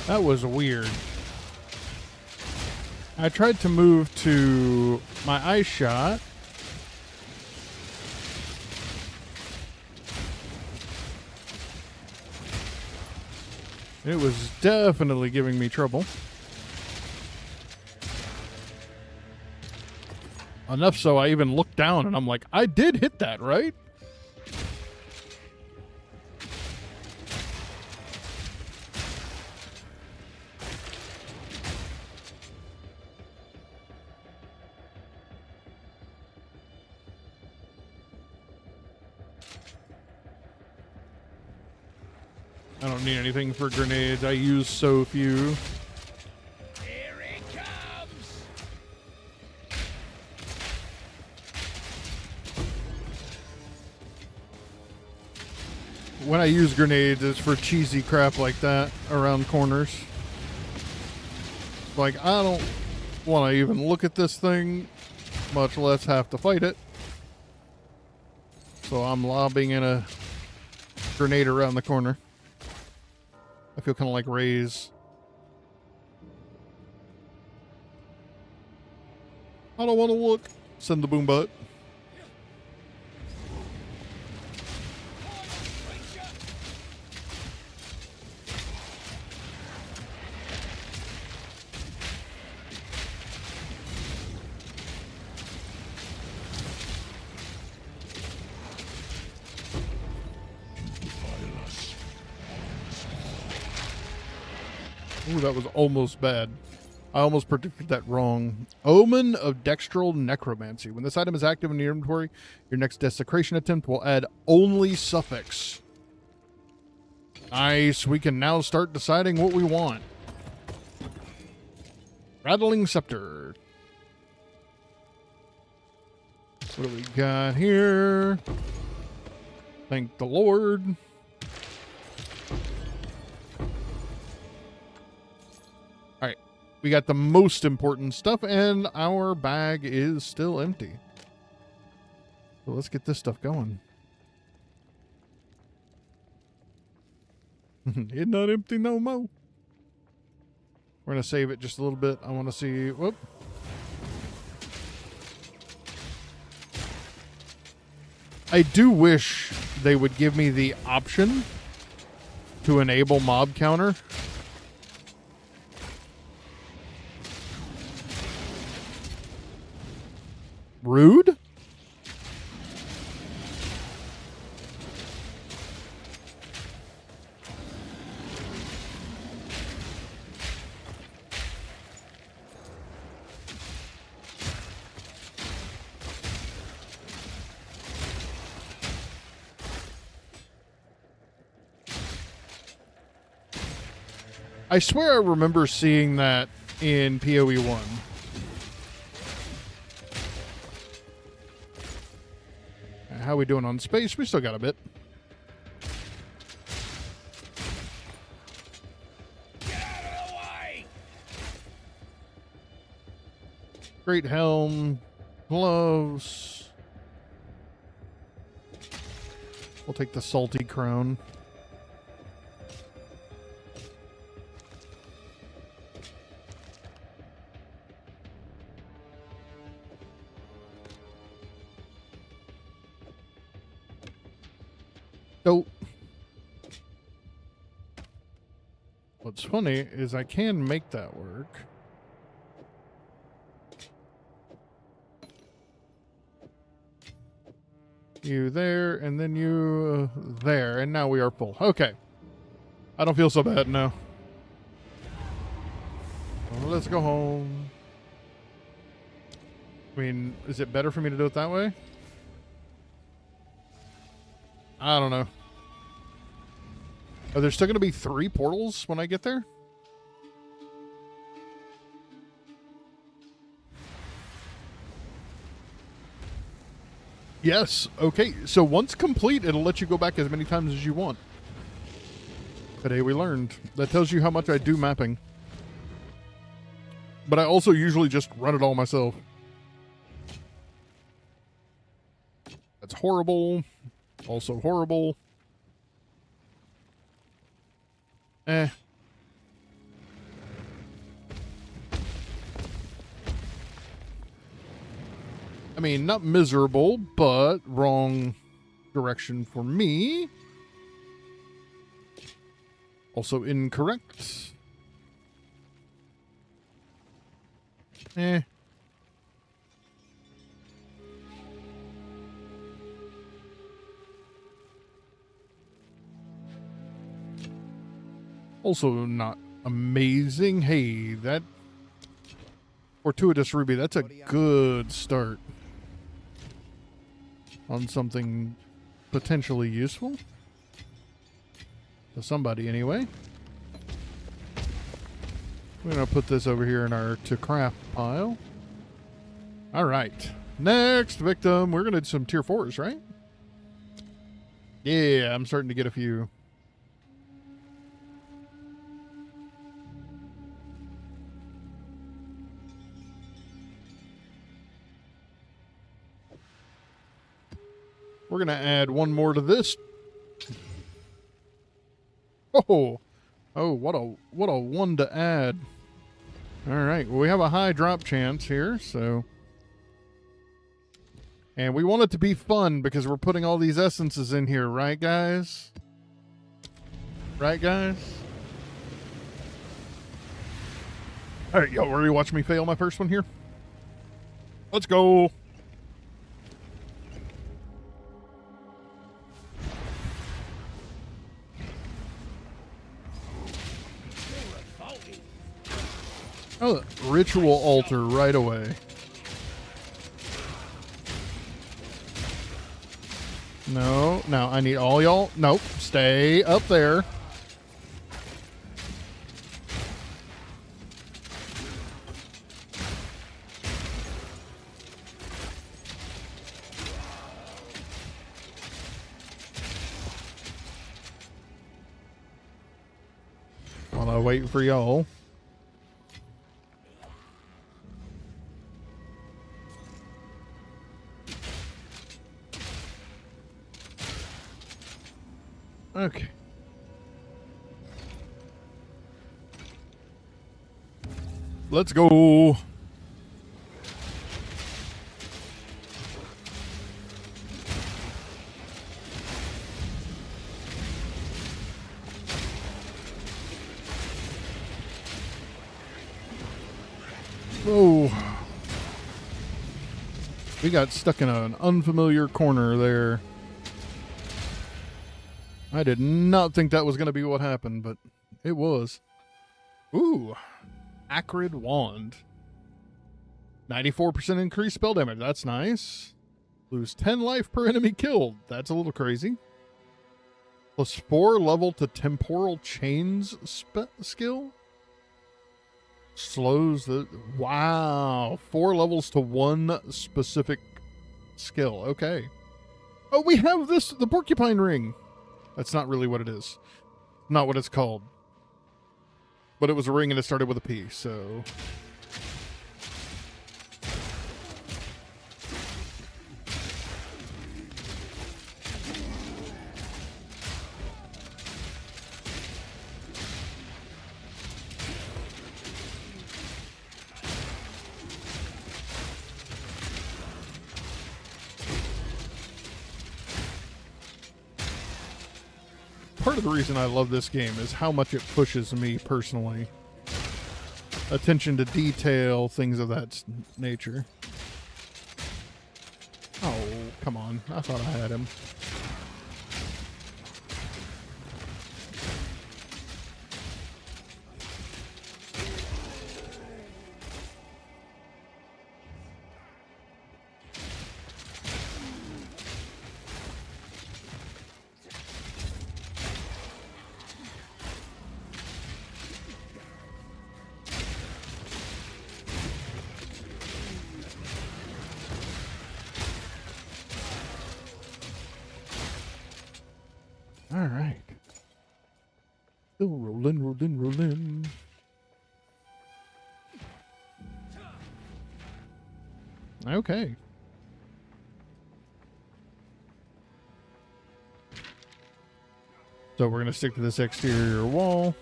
That was weird. I tried to move to my ice shot. It was definitely giving me trouble. Enough so I even looked down and I'm like, I did hit that, right? I don't need anything for grenades. I use so few. Here it comes! When I use grenades, it's for cheesy crap like that around corners. Like, I don't want to even look at this thing, much less have to fight it. So I'm lobbing in a grenade around the corner. I feel kind of like Ray's. I don't want to look. Send the boom butt. Ooh, that was almost bad. I almost predicted that wrong. Omen of Dextral Necromancy. When this item is active in your inventory, your next desecration attempt will add only suffix. Nice. We can now start deciding what we want. Rattling Scepter. What do we got here? Thank the Lord. All right. We got the most important stuff, and our bag is still empty. So let's get this stuff going. It's not empty no more. We're going to save it just a little bit. I want to see... Whoop. I do wish they would give me the option to enable mob counter. Rude? I swear I remember seeing that in PoE 1. How we doing on space? We still got a bit. Get out of the way! Great helm. Gloves. We'll take the salty crown. So, what's funny is I can make that work. You there, and then you there, and now we are full. Okay. I don't feel so bad now. Well, let's go home. I mean, is it better for me to do it that way? I don't know. Are there still going to be 3 portals when I get there? Yes. Okay. So once complete, it'll let you go back as many times as you want. Today we learned. That tells you how much I do mapping. But I also usually just run it all myself. That's horrible. Also horrible. I mean, not miserable, but wrong direction for me. Also incorrect. Also not amazing. Hey, that Fortuitous Ruby, that's a good start on something potentially useful. To somebody, anyway. We're going to put this over here in our to craft pile. All right. Next victim. We're going to do some tier 4s, right? Yeah, I'm starting to get a few. We're going to add one more to this. Oh, what a one to add. All right, well, we have a high drop chance here, so. And we want it to be fun because we're putting all these essences in here, right, guys? Right, guys? All right, y'all ready to watch me fail my first one here? Let's go. Oh, ritual altar right away. No, no, I need all y'all. Nope, stay up there. While I wait for y'all. Okay. Let's go. Oh. We got stuck in an unfamiliar corner there. I did not think that was going to be what happened, but it was. Ooh. Acrid Wand. 94% increased spell damage. That's nice. Lose 10 life per enemy killed. That's a little crazy. Plus 4 level to temporal chains skill. Slows the... Wow. 4 levels to 1 specific skill. Okay. Oh, we have this, the porcupine ring. That's not really what it is. Not what it's called. But it was a ring and it started with a P, so... Part of the reason I love this game is how much it pushes me personally. Attention to detail, things of that nature. Oh, come on. I thought I had him. All right. Still rolling. Okay. So we're going to stick to this exterior wall.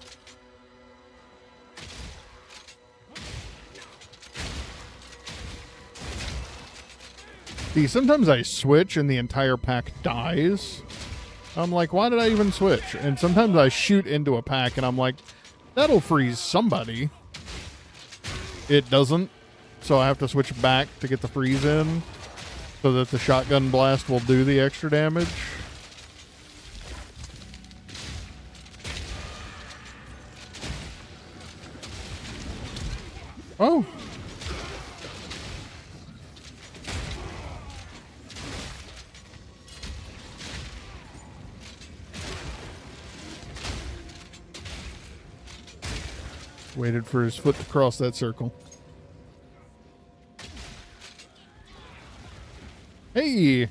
See, sometimes I switch and the entire pack dies. I'm like, why did I even switch? And sometimes I shoot into a pack and I'm like, that'll freeze somebody. It doesn't. So I have to switch back to get the freeze in so that the shotgun blast will do the extra damage. Oh. Waited for his foot to cross that circle. Hey!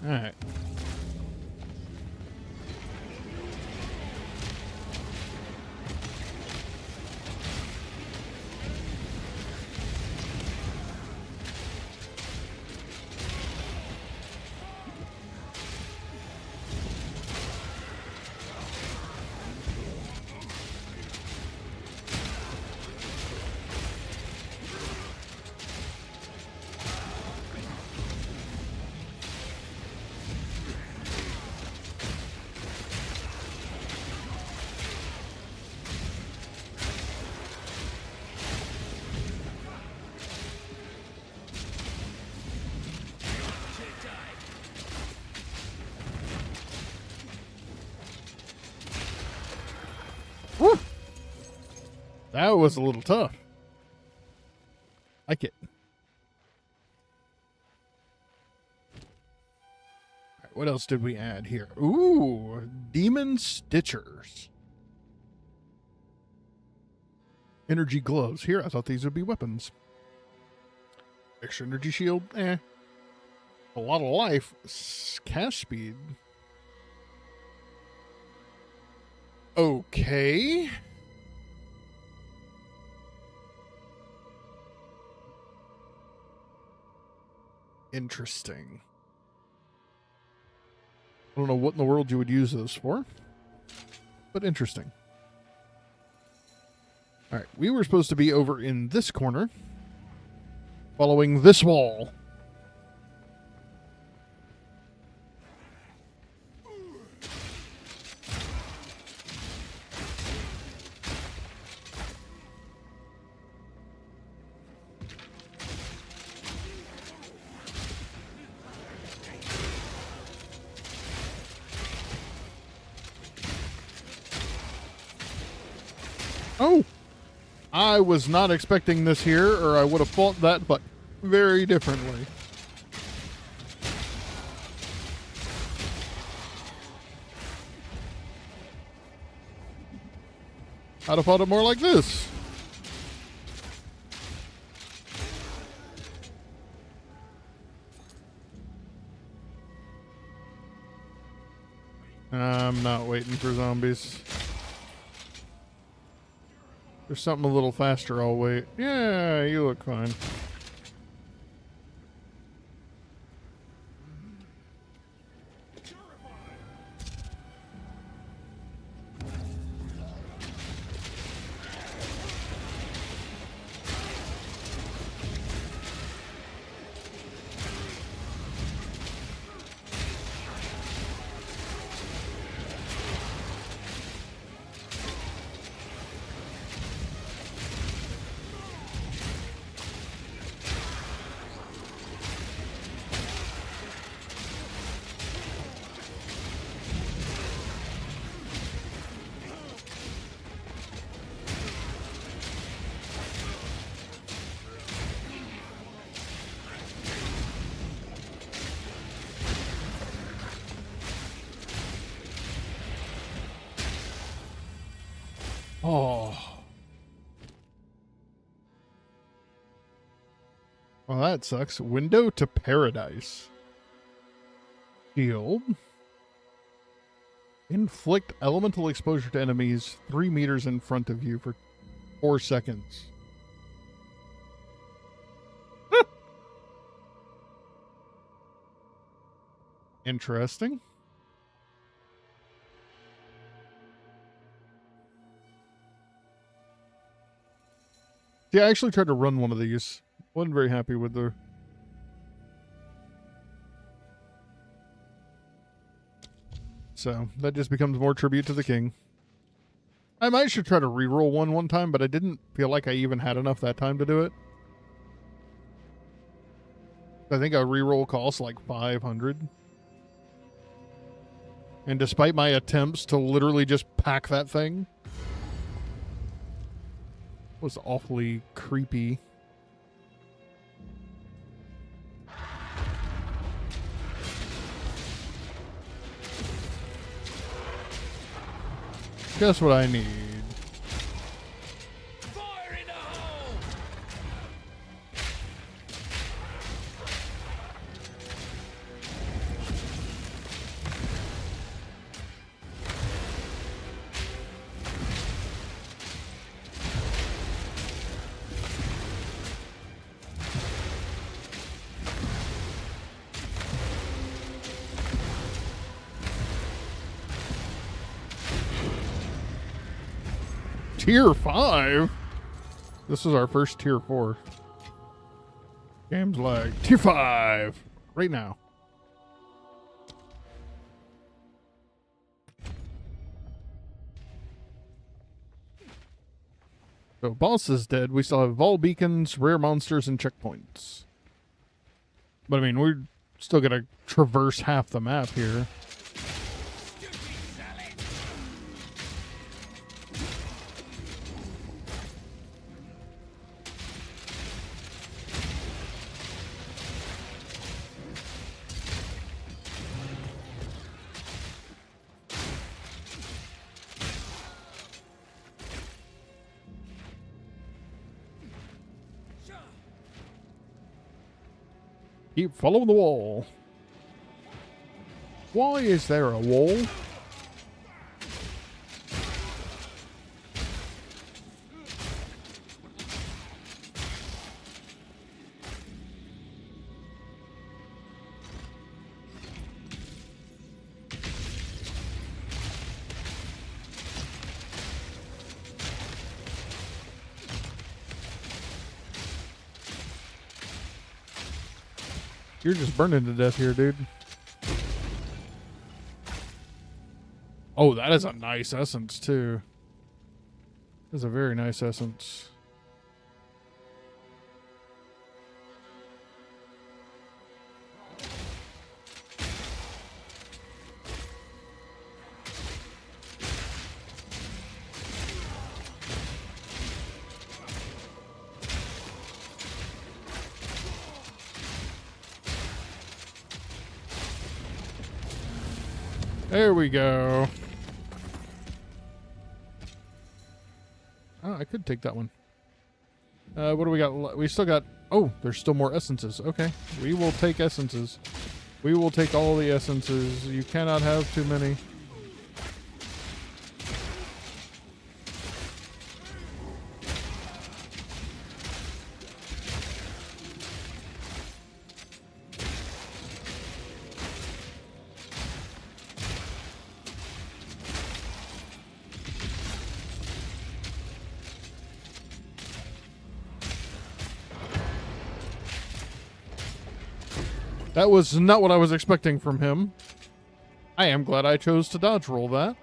All right. Woo! That was a little tough. Like it. All right, what else did we add here? Ooh, Demon Stitchers. Energy gloves. Here, I thought these would be weapons. Extra energy shield. A lot of life. Cast speed. Okay. Interesting. I don't know what in the world you would use those for, but interesting. All right, we were supposed to be over in this corner, following this wall. Oh, I was not expecting this here, or I would have fought that, but very differently. I'd have fought it more like this. I'm not waiting for zombies. There's something a little faster, I'll wait. Yeah, you look fine. Oh. Well, that sucks. Window to Paradise. Shield. Inflict elemental exposure to enemies 3 meters in front of you for 4 seconds. Interesting. Yeah, I actually tried to run one of these. Wasn't very happy with the... So, that just becomes more tribute to the king. I might should try to reroll one time, but I didn't feel like I even had enough that time to do it. I think a reroll costs like 500. And despite my attempts to literally just pack that thing, was awfully creepy. Guess what I need? Fire in the hole! Tier 5? This is our first tier 4. Game's lag. Tier 5! Right now. So, boss is dead. We still have vol beacons, rare monsters, and checkpoints. But, I mean, we're still gonna traverse half the map here. Keep following the wall. Why is there a wall? You're just burning to death here, dude. Oh, that is a nice essence, too. That's a very nice essence. There we go. Oh, I could take that one. What do we got? We still got... Oh, there's still more essences. Okay. We will take essences. We will take all the essences. You cannot have too many. That was not what I was expecting from him. I am glad I chose to dodge roll that.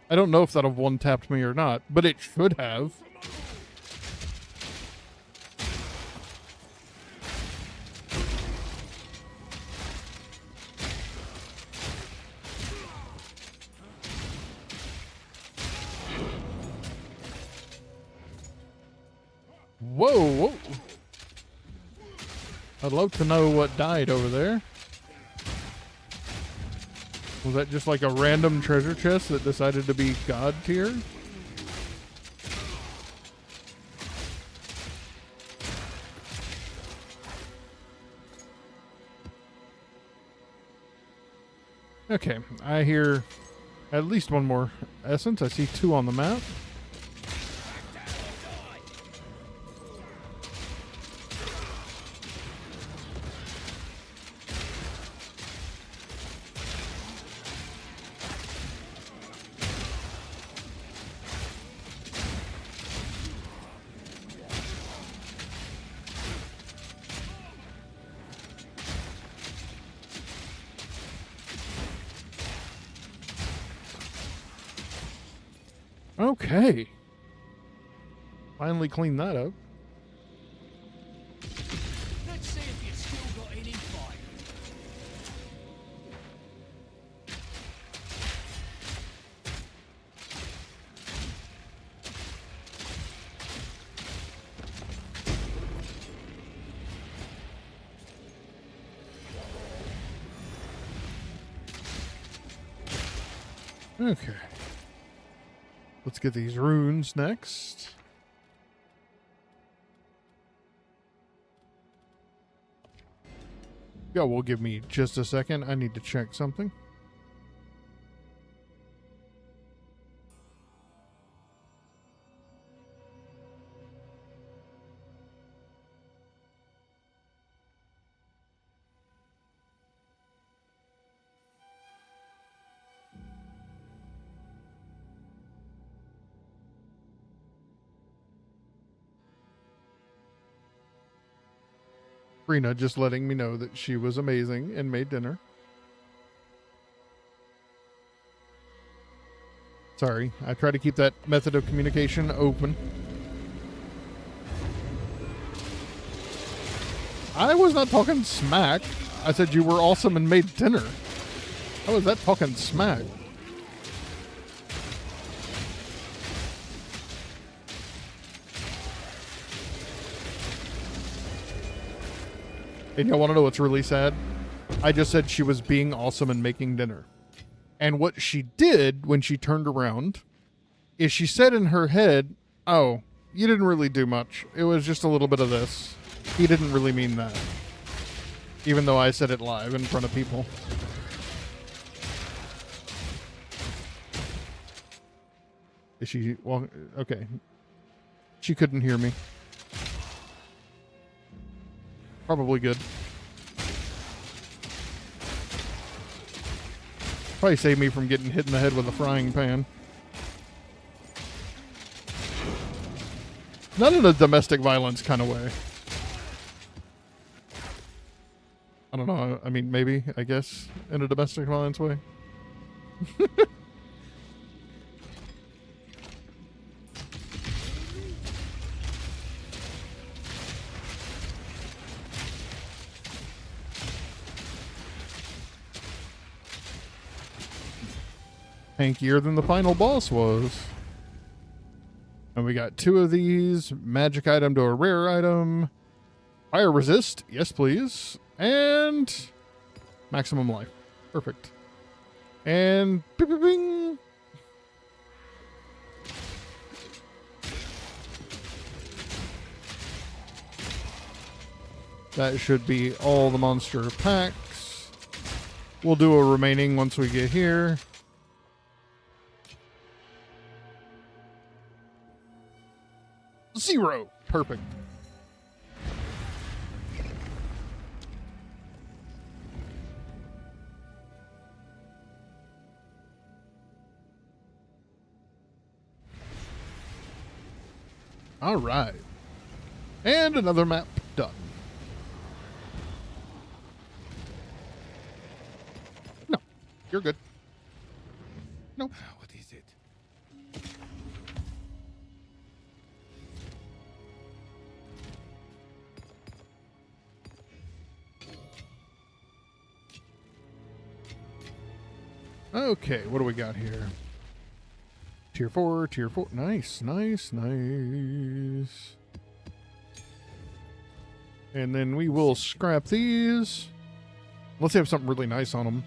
I don't know if that have one-tapped me or not, but it should have. Whoa, whoa. I'd love to know what died over there. Was that just like a random treasure chest that decided to be God tier? Okay, I hear at least one more essence. I see 2 on the map. Okay. Finally cleaned that up. Let's see if you still got any fight. Okay. Let's get these runes next. Yeah, will give me just a second. I need to check something. Rena just letting me know that she was amazing and made dinner. Sorry, I try to keep that method of communication open. I was not talking smack. I said you were awesome and made dinner. How was that talking smack? And y'all want to know what's really sad? I just said she was being awesome and making dinner. And what she did when she turned around is she said in her head, oh, you didn't really do much. It was just a little bit of this. He didn't really mean that. Even though I said it live in front of people. Is she walking? Okay. She couldn't hear me. Probably good. Probably saved me from getting hit in the head with a frying pan. Not in a domestic violence kind of way. I don't know. I mean, maybe, I guess, in a domestic violence way. Tankier than the final boss was. And we got 2 of these. Magic item to a rare item. Fire resist. Yes, please. And maximum life. Perfect. And bing, bing, bing. That should be all the monster packs. We'll do a remaining once we get here. Zero. Perfect. All right. And another map done. No, you're good. No. What is it? Okay, what do we got here? Tier 4, tier 4. Nice, nice, nice. And then we will scrap these. Let's have something really nice on them.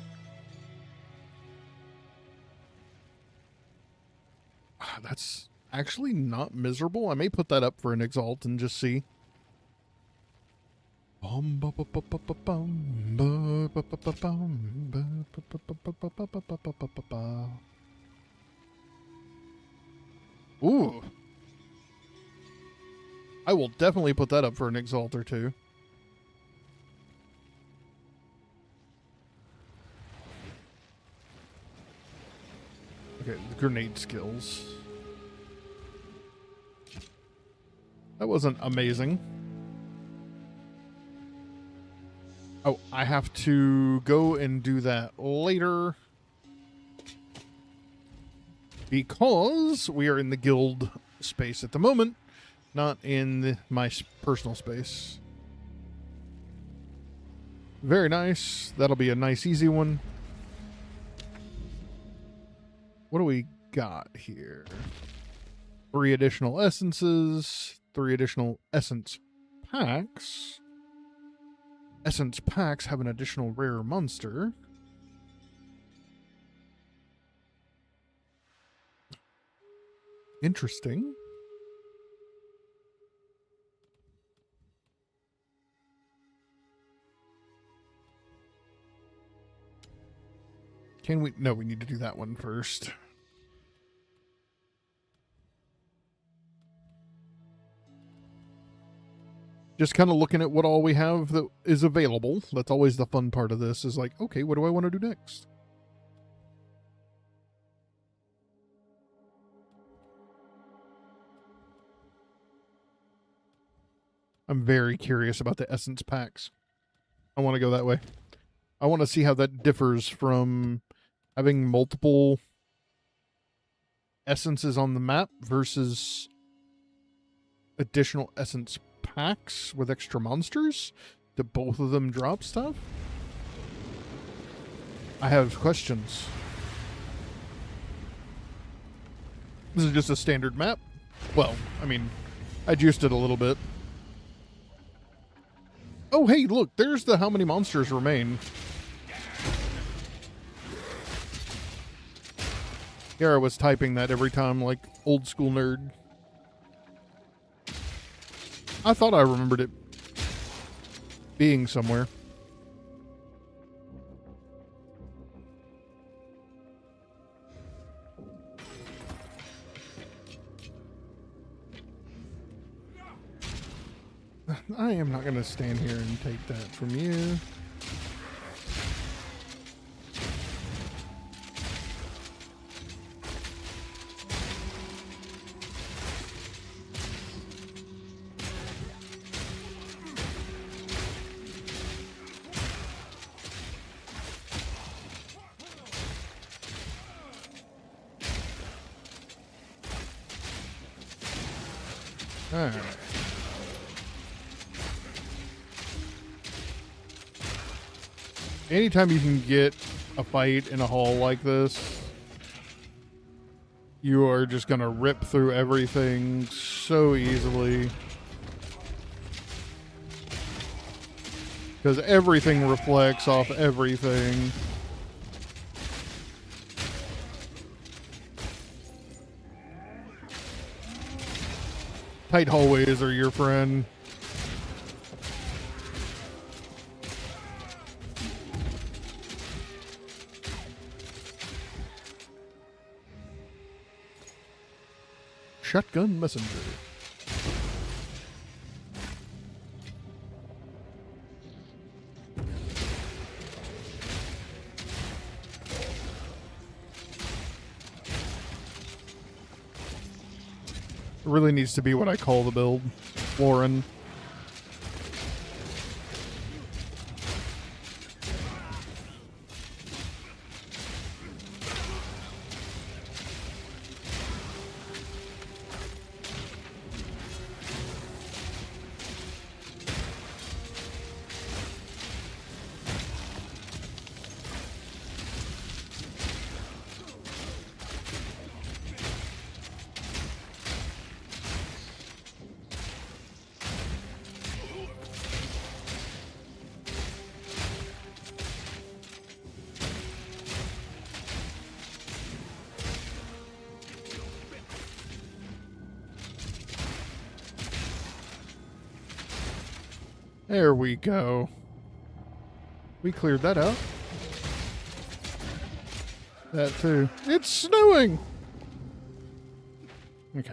That's actually not miserable. I may put that up for an exalt and just see. Ooh. I will definitely put that up for an exalt or two. Okay, the grenade skills. That wasn't amazing. Oh, I have to go and do that later. Because we are in the guild space at the moment, not in my personal space. Very nice. That'll be a nice, easy one. What do we got here? 3 additional essences, 3 additional essence packs. Essence packs have an additional rare monster. Interesting. Can we? No, we need to do that one first. Just kind of looking at what all we have that is available. That's always the fun part of this, is like, okay, what do I want to do next? I'm very curious about the essence packs. I want to go that way. I want to see how that differs from having multiple essences on the map versus additional essence packs with extra monsters. Do both of them drop stuff? I have questions. This is just a standard map. Well, I mean, I juiced it a little bit. Oh, hey, look, there's the how many monsters remain. Here I was typing that every time, like old school nerd. I thought I remembered it being somewhere. I am not going to stand here and take that from you. All right. Anytime you can get a fight in a hall like this, you are just going to rip through everything so easily. Because everything reflects off everything. Tight hallways are your friend. Shotgun messenger. It really needs to be what I call the build, Lauren. There we go. We cleared that out. That too. It's snowing! Okay.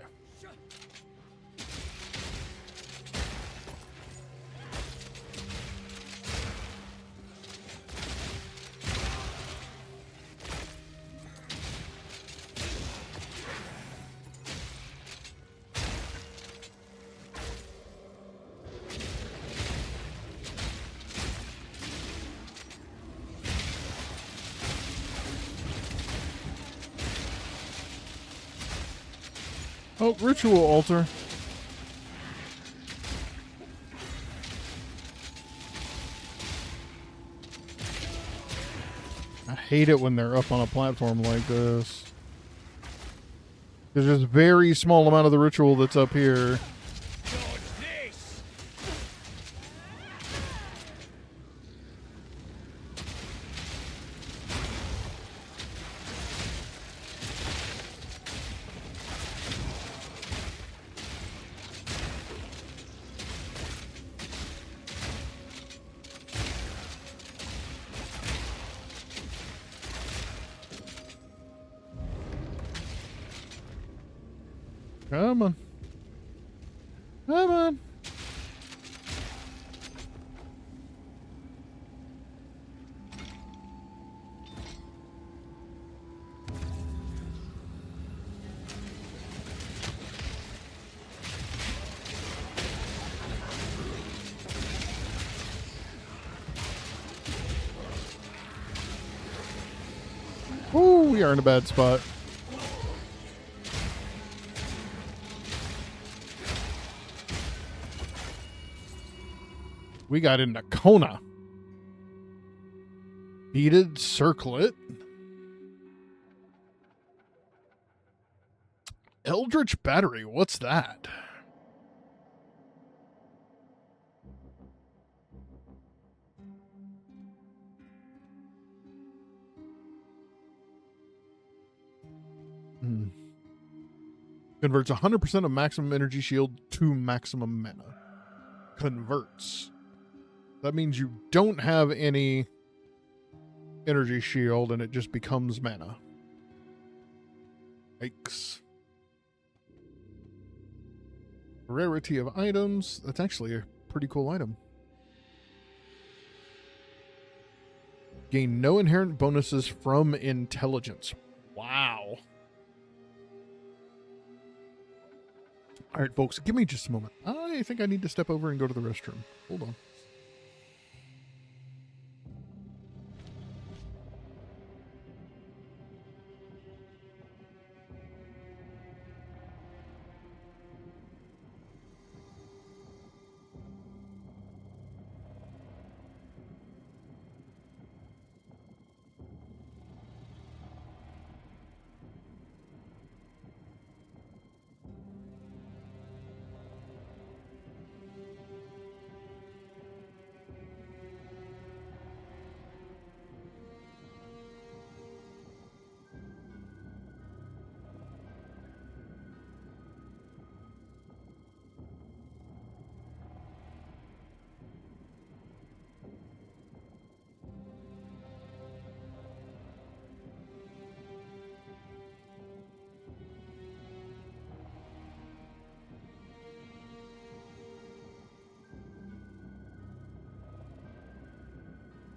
Oh, ritual altar. I hate it when they're up on a platform like this. There's just a very small amount of the ritual that's up here. Come on. Come on. Ooh, we are in a bad spot. We got into Kona. Beaded circlet. Eldritch battery. What's that? Converts 100% of maximum energy shield to maximum mana. Converts. That means you don't have any energy shield and it just becomes mana. Yikes. Rarity of items. That's actually a pretty cool item. Gain no inherent bonuses from intelligence. Wow. All right, folks, give me just a moment. I think I need to step over and go to the restroom. Hold on.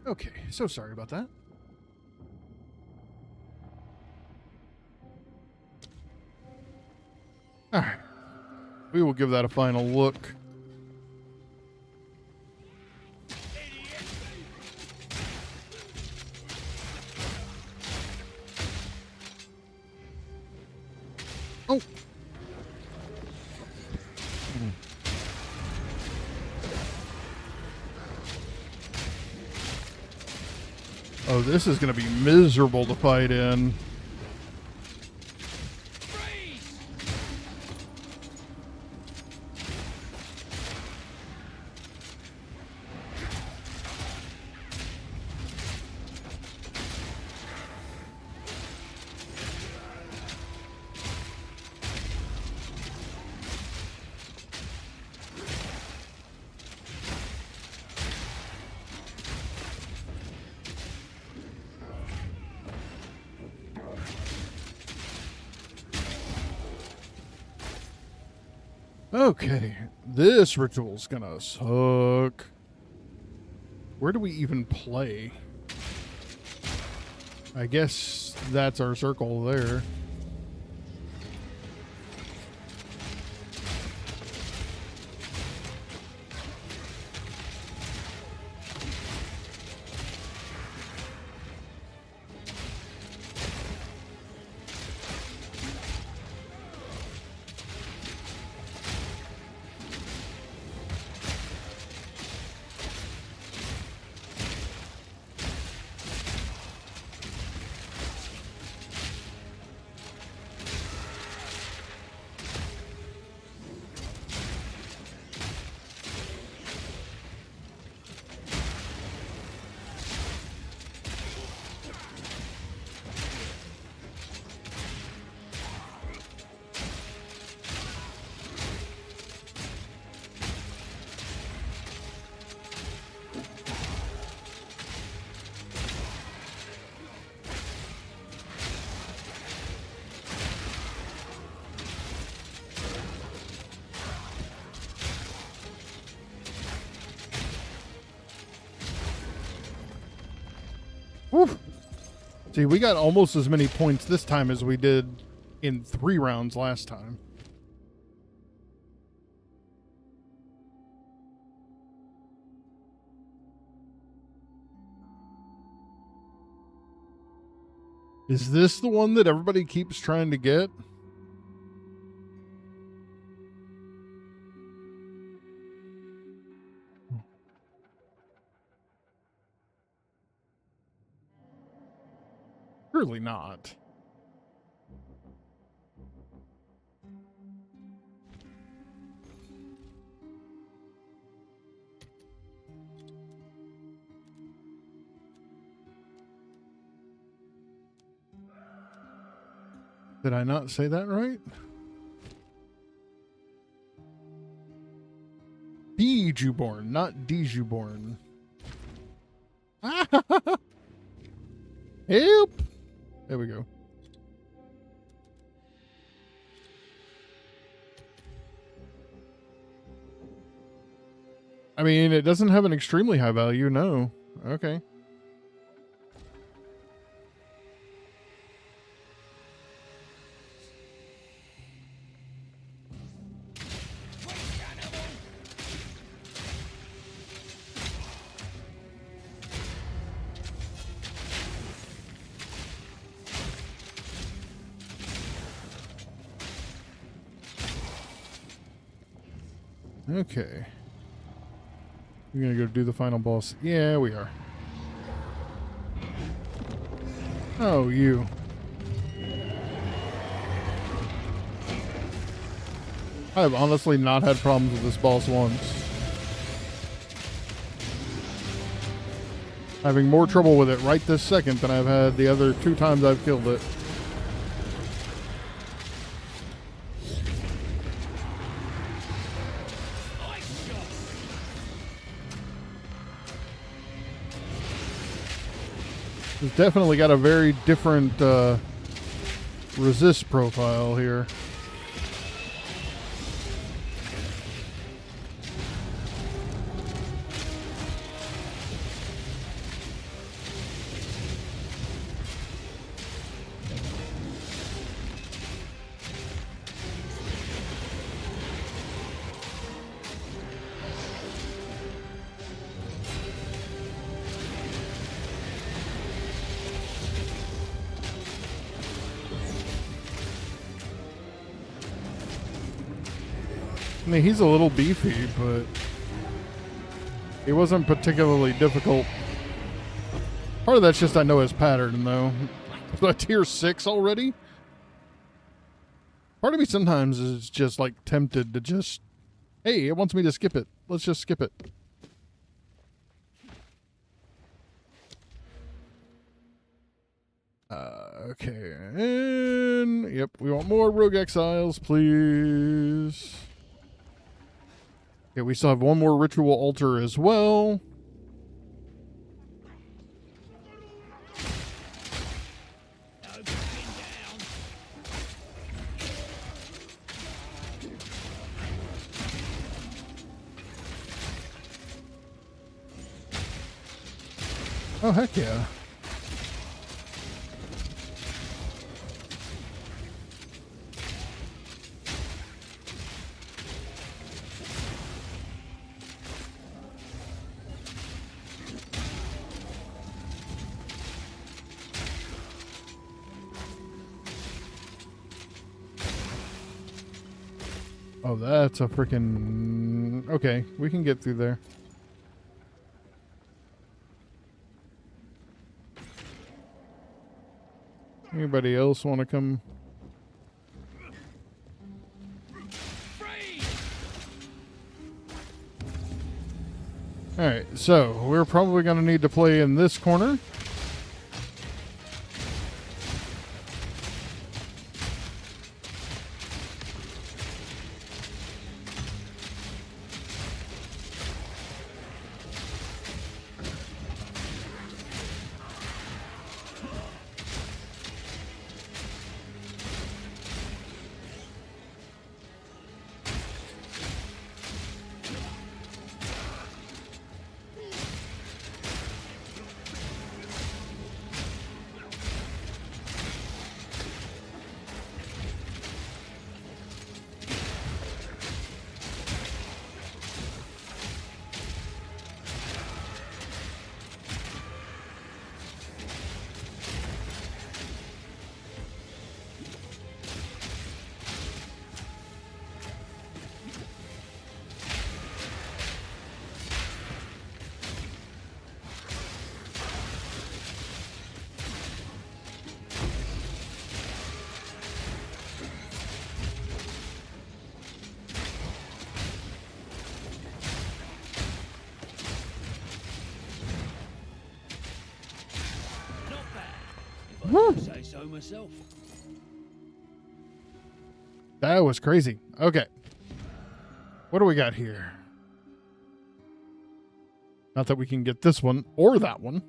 Okay, so sorry about that. All right. We will give that a final look. Oh. Oh, this is going to be miserable to fight in. Okay, this ritual's gonna suck. Where do we even play? I guess that's our circle there. Whew. See, we got almost as many points this time as we did in 3 rounds last time. Is this the one that everybody keeps trying to get? Surely not. Did I not say that right? Bejuborn, not Dejuborn. Help! There we go. I mean, it doesn't have an extremely high value, no. Okay. Okay. We're gonna go do the final boss. Yeah, we are. Oh, you. I have honestly not had problems with this boss once. Having more trouble with it right this second than I've had the other 2 times I've killed it. It's definitely got a very different resist profile here. I mean, he's a little beefy, but he wasn't particularly difficult. Part of that's just I know his pattern, though. But tier 6 already? Part of me sometimes is just, like, tempted to just... Hey, it wants me to skip it. Let's just skip it. Okay. And... Yep, we want more Rogue Exiles, please. Okay, we still have one more ritual altar as well. Oh, heck yeah. Oh, that's a freaking... Okay, we can get through there. Anybody else want to come? Alright, so we're probably going to need to play in this corner. I say so myself. That was crazy. Okay. What do we got here? Not that we can get this one or that one.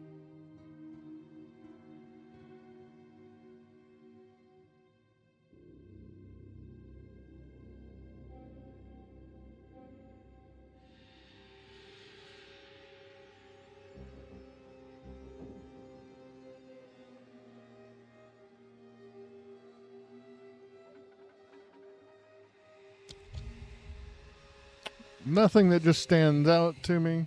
Nothing that just stands out to me.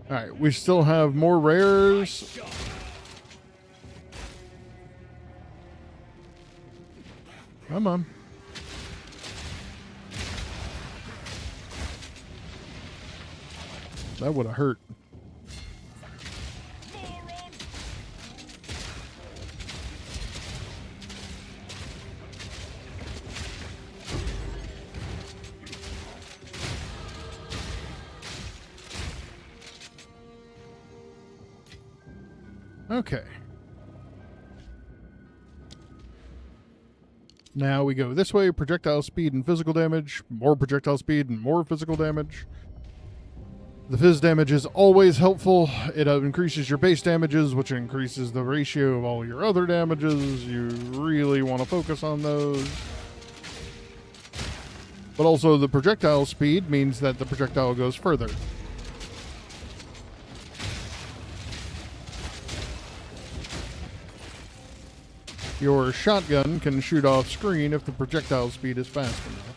All right, we still have more rares. Come on. That would have hurt. Okay. Now we go this way, projectile speed and physical damage, more projectile speed and more physical damage. The phys damage is always helpful. It increases your base damages, which increases the ratio of all your other damages. You really want to focus on those. But also the projectile speed means that the projectile goes further. Your shotgun can shoot off screen if the projectile speed is fast enough.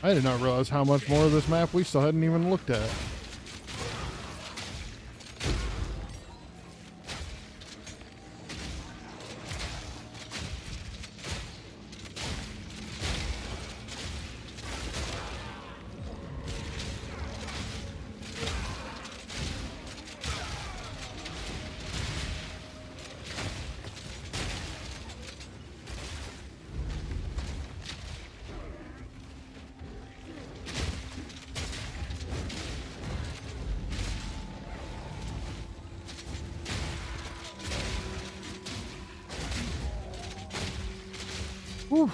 I did not realize how much more of this map we still hadn't even looked at. Whew.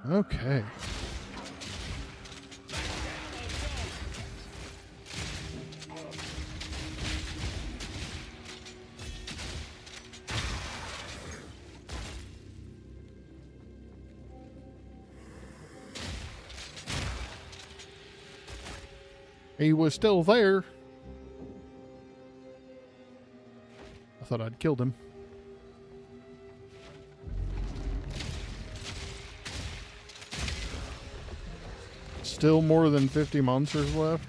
Okay. He was still there. I thought I'd killed him. Still more than 50 monsters left.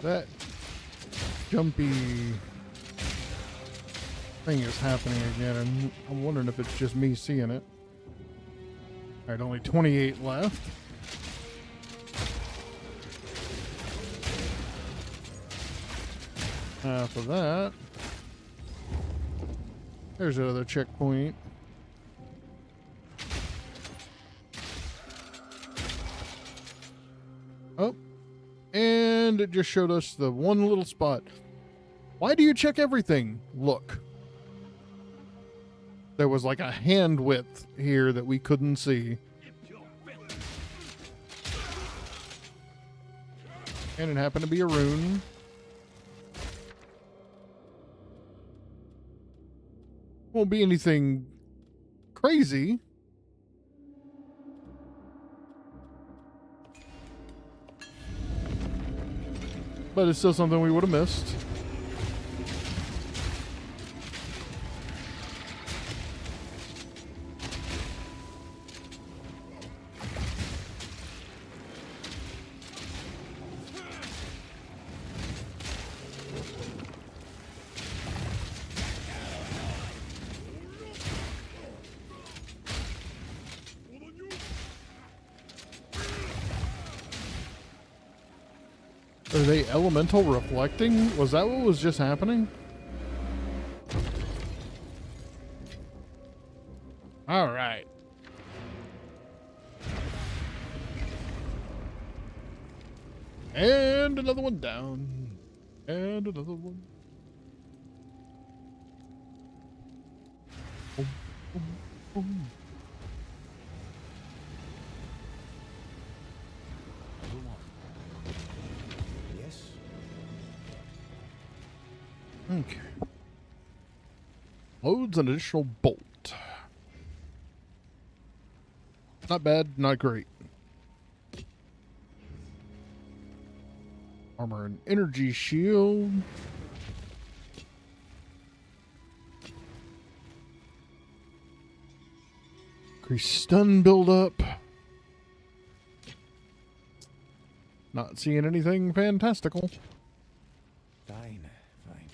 That jumpy thing is happening again, and I'm wondering if it's just me seeing it. Alright, only 28 left. Half of that. There's another checkpoint. Oh, and it just showed us the one little spot. Why do you check everything? Look. There was like a hand width here that we couldn't see. And it happened to be a rune. Won't be anything crazy. But it's still something we would have missed. Are they elemental reflecting? Was that what was just happening? All right. And another one down. And another one. Boom, boom, boom. Yes. Okay. Loads an additional bolt. Not bad, not great. Armor and energy shield. Increase stun buildup. Not seeing anything fantastical. Fine, fine.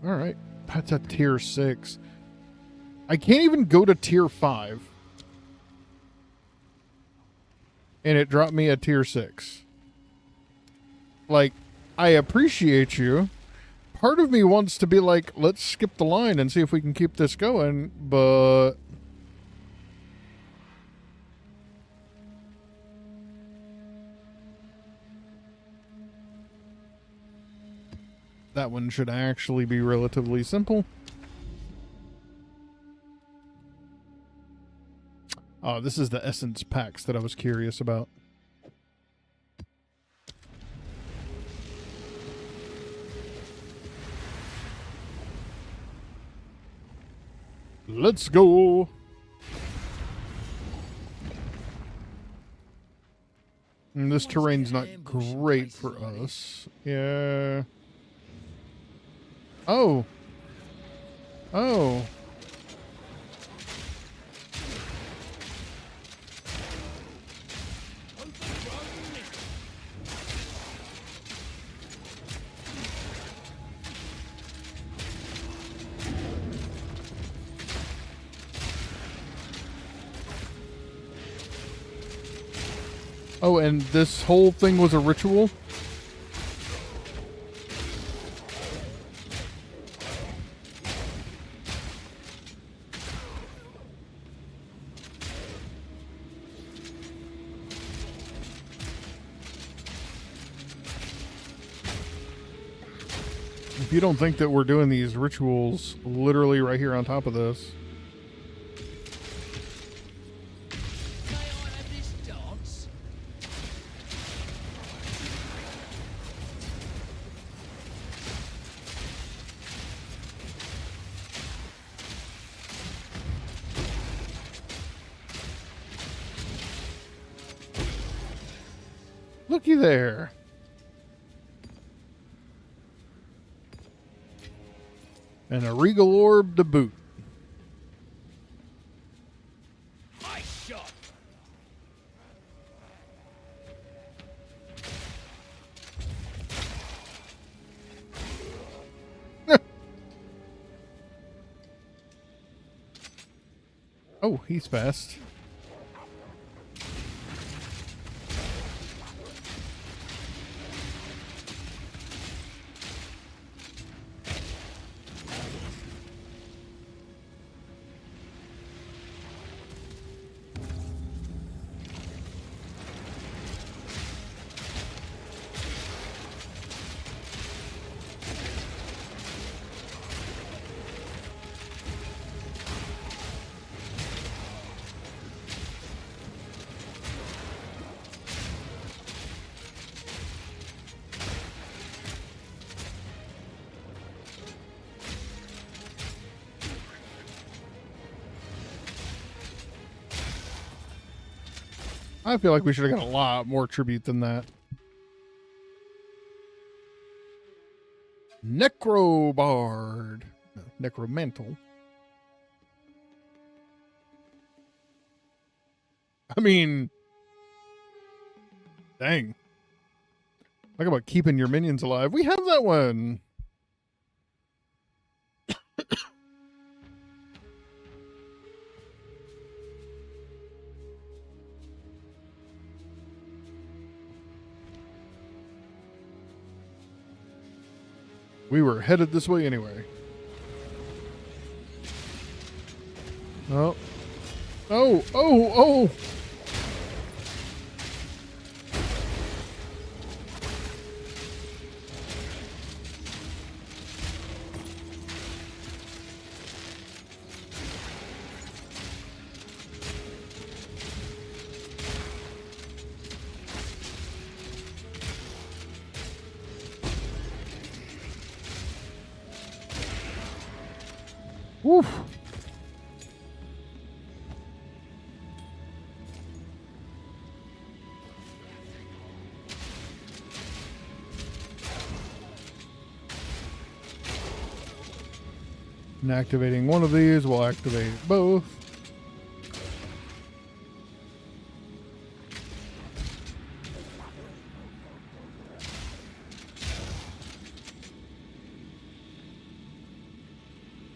All right, that's a tier 6. I can't even go to tier 5. And it dropped me a tier 6. Like, I appreciate you. Part of me wants to be like, let's skip the line and see if we can keep this going, but that one should actually be relatively simple. Oh, this is the essence packs that I was curious about. Let's go. And this terrain's not great for us. Yeah. Oh. Oh. Oh, and this whole thing was a ritual? If you don't think that we're doing these rituals literally right here on top of this. Looky there. And a regal orb to boot. Oh, he's fast. I feel like we should have got a lot more tribute than that. Necrobard. No, Necromantle. I mean, dang. Talk about keeping your minions alive. We have that one. We were headed this way anyway. Oh. Oh, oh, oh. Woof. And activating one of these will activate both.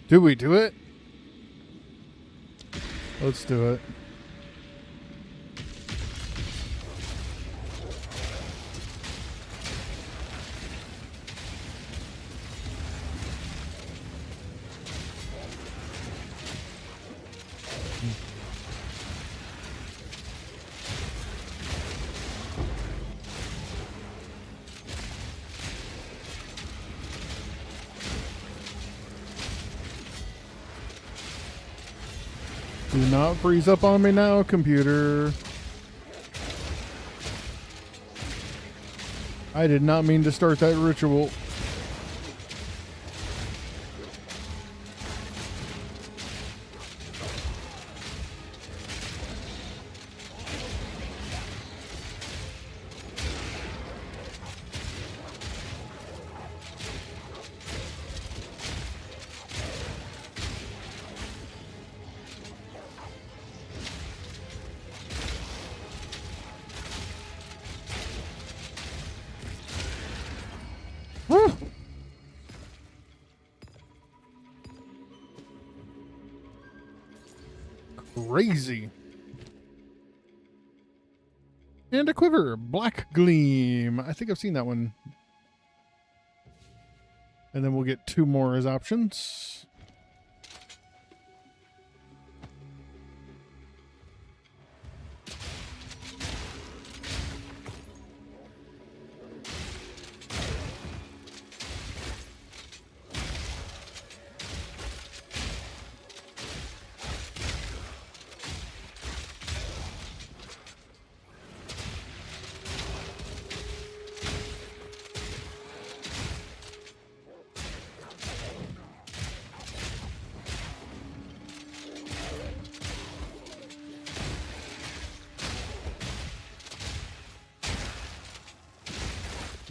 Did we do it? Let's do it. Do not freeze up on me now, computer. I did not mean to start that ritual. Woo! Crazy. And a quiver, Black Gleam. I think I've seen that one. And then we'll get 2 more as options.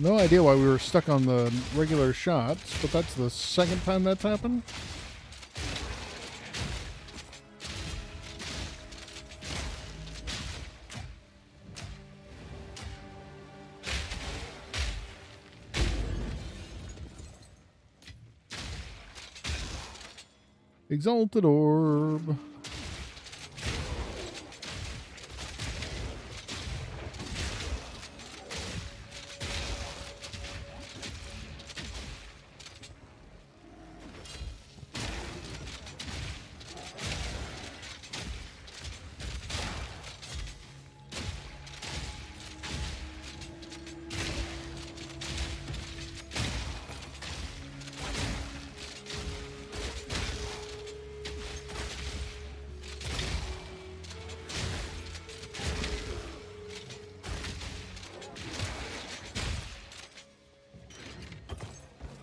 No idea why we were stuck on the regular shots, but that's the second time that's happened. Exalted Orb.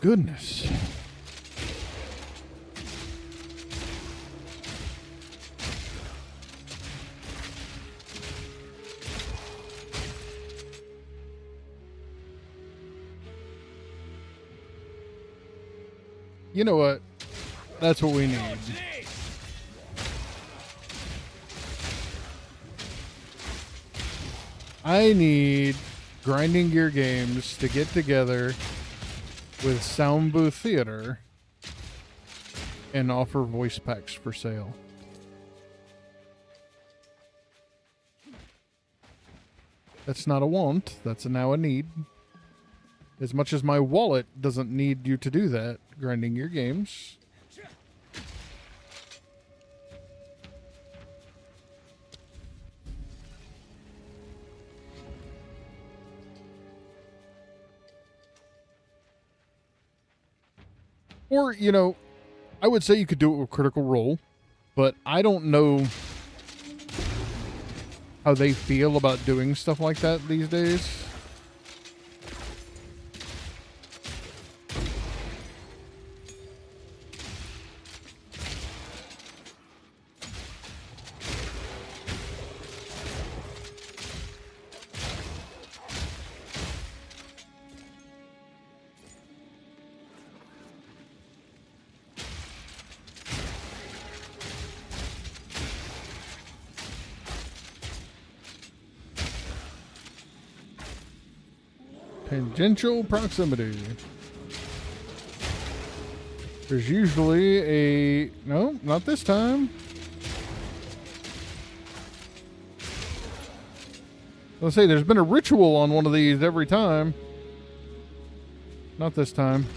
goodness. You know what? That's what we need. I need Grinding Gear Games to get together with Sound Booth Theater and offer voice packs for sale. That's not a want, that's now a need. As much as my wallet doesn't need you to do that, Grinding Gear Games. Or, you know, I would say you could do it with Critical Role, but I don't know how they feel about doing stuff like that these days. Tangential proximity. There's usually a... No, not this time. Let's say there's been a ritual on one of these every time. Not this time.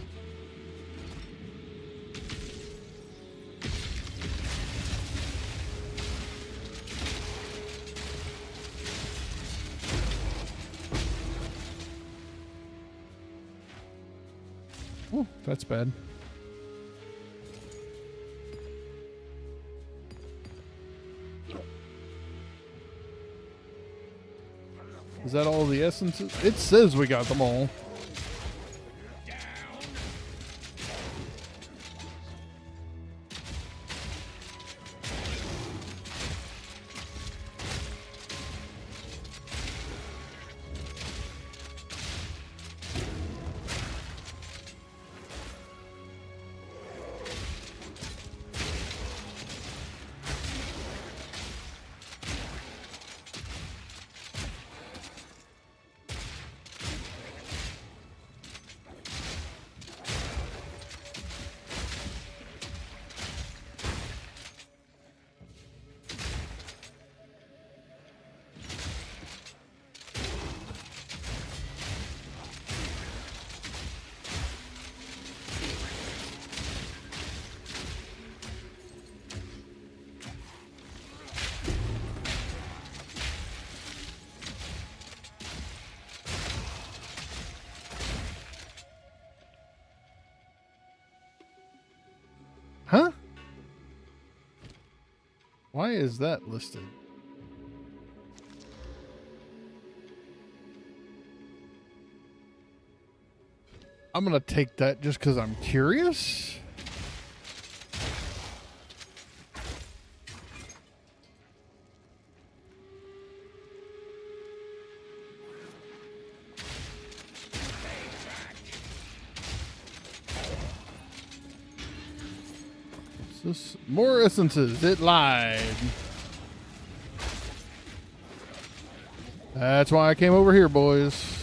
Oh, that's bad. Is that all the essences? It says we got them all. Huh? Why is that listed? I'm gonna take that just because I'm curious. More essences. It lied. That's why I came over here, boys.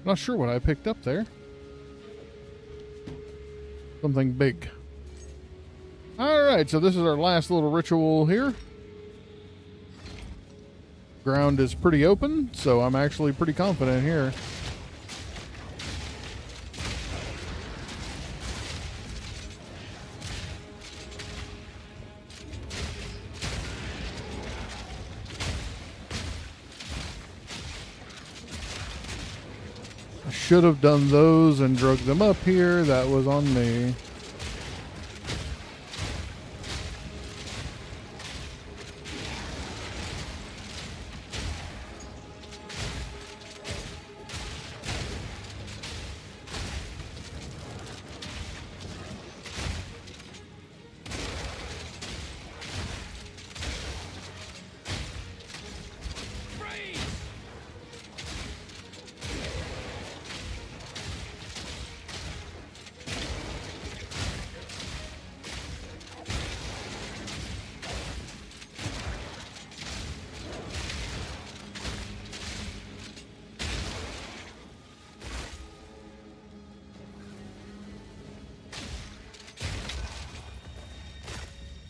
Not sure what I picked up there. something big. Alright, so this is our last little ritual here. Ground is pretty open, so I'm actually pretty confident here. I should have done those and drug them up here. That was on me.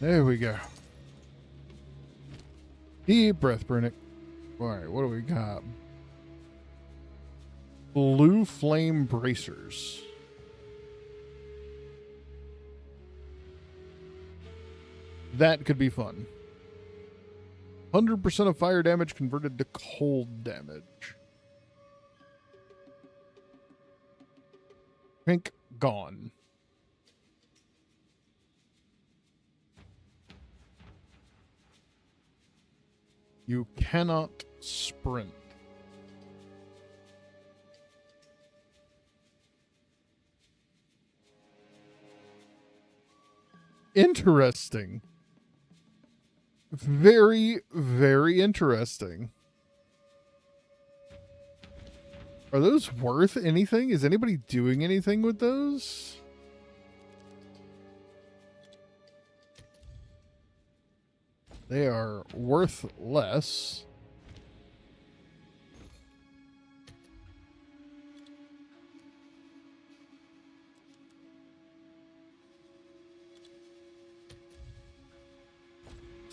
There we go. Deep breath, Brunick. Alright, what do we got? Blue flame bracers. That could be fun. 100% of fire damage converted to cold damage. Pink gone. You cannot sprint. Interesting. Very, very interesting. Are those worth anything? Is anybody doing anything with those? They are worth less.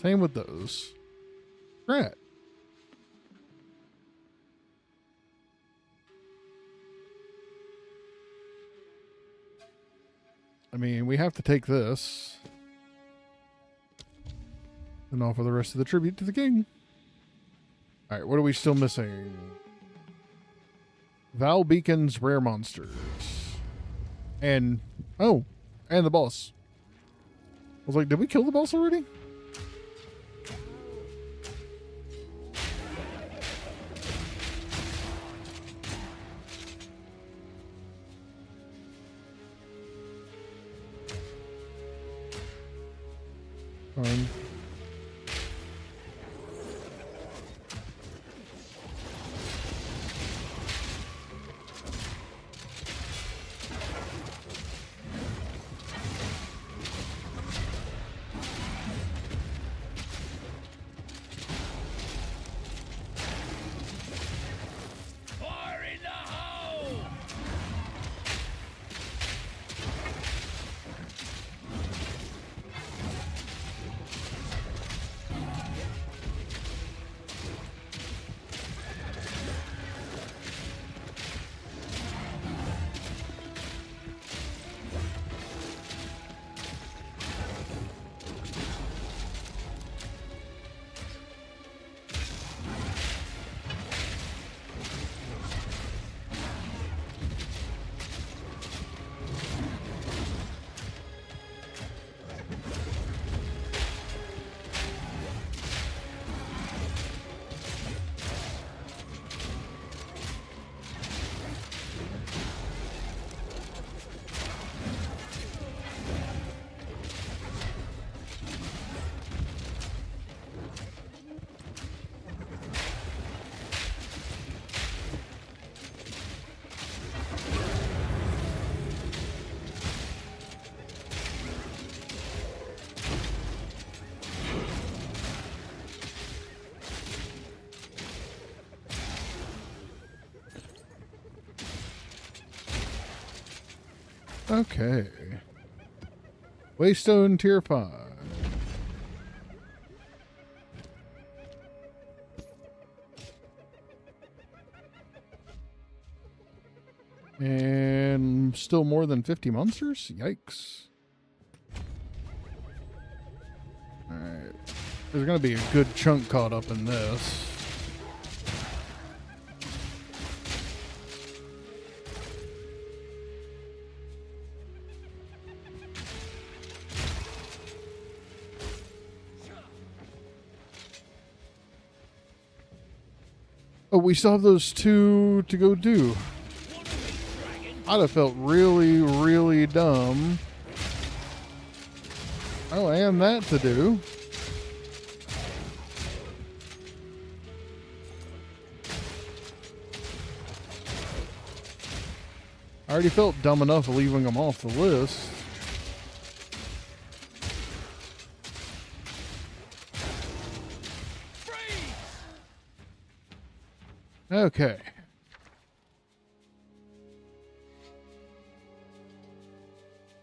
Same with those. Right. I mean, we have to take this and offer the rest of the tribute to the king. All right, what are we still missing? Val Beacon's rare monsters. And, oh, and the boss. I was like, did we kill the boss already? Fine. Fire in the hole! Okay. Waystone tier 5. And still more than 50 monsters? Yikes. Alright. There's going to be a good chunk caught up in this. Oh, we still have those 2 to go do. I'd have felt really, really dumb. Oh, and that to do. I already felt dumb enough leaving them off the list. Okay.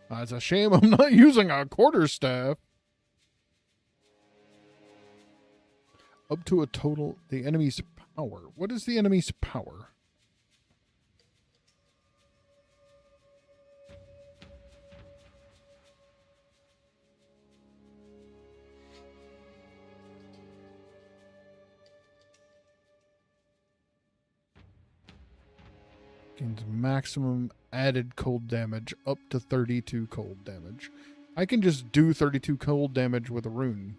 It's a shame I'm not using a quarterstaff. Up to a total, the enemy's power. What is the enemy's power? Gains maximum added cold damage up to 32 cold damage. I can just do 32 cold damage with a rune.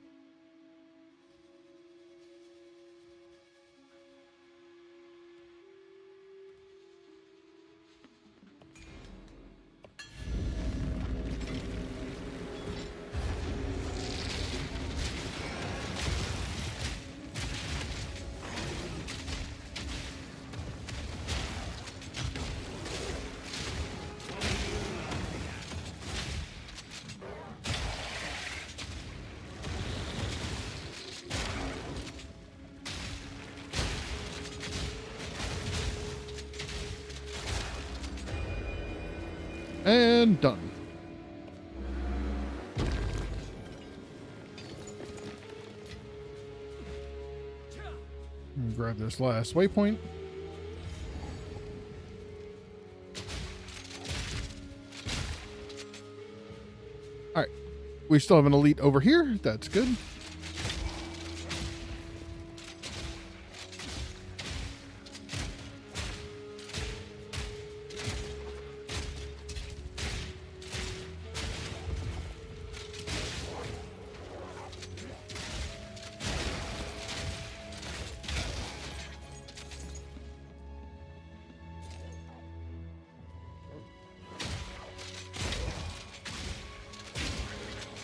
And done. Grab this last waypoint. Alright. We still have an elite over here. That's good.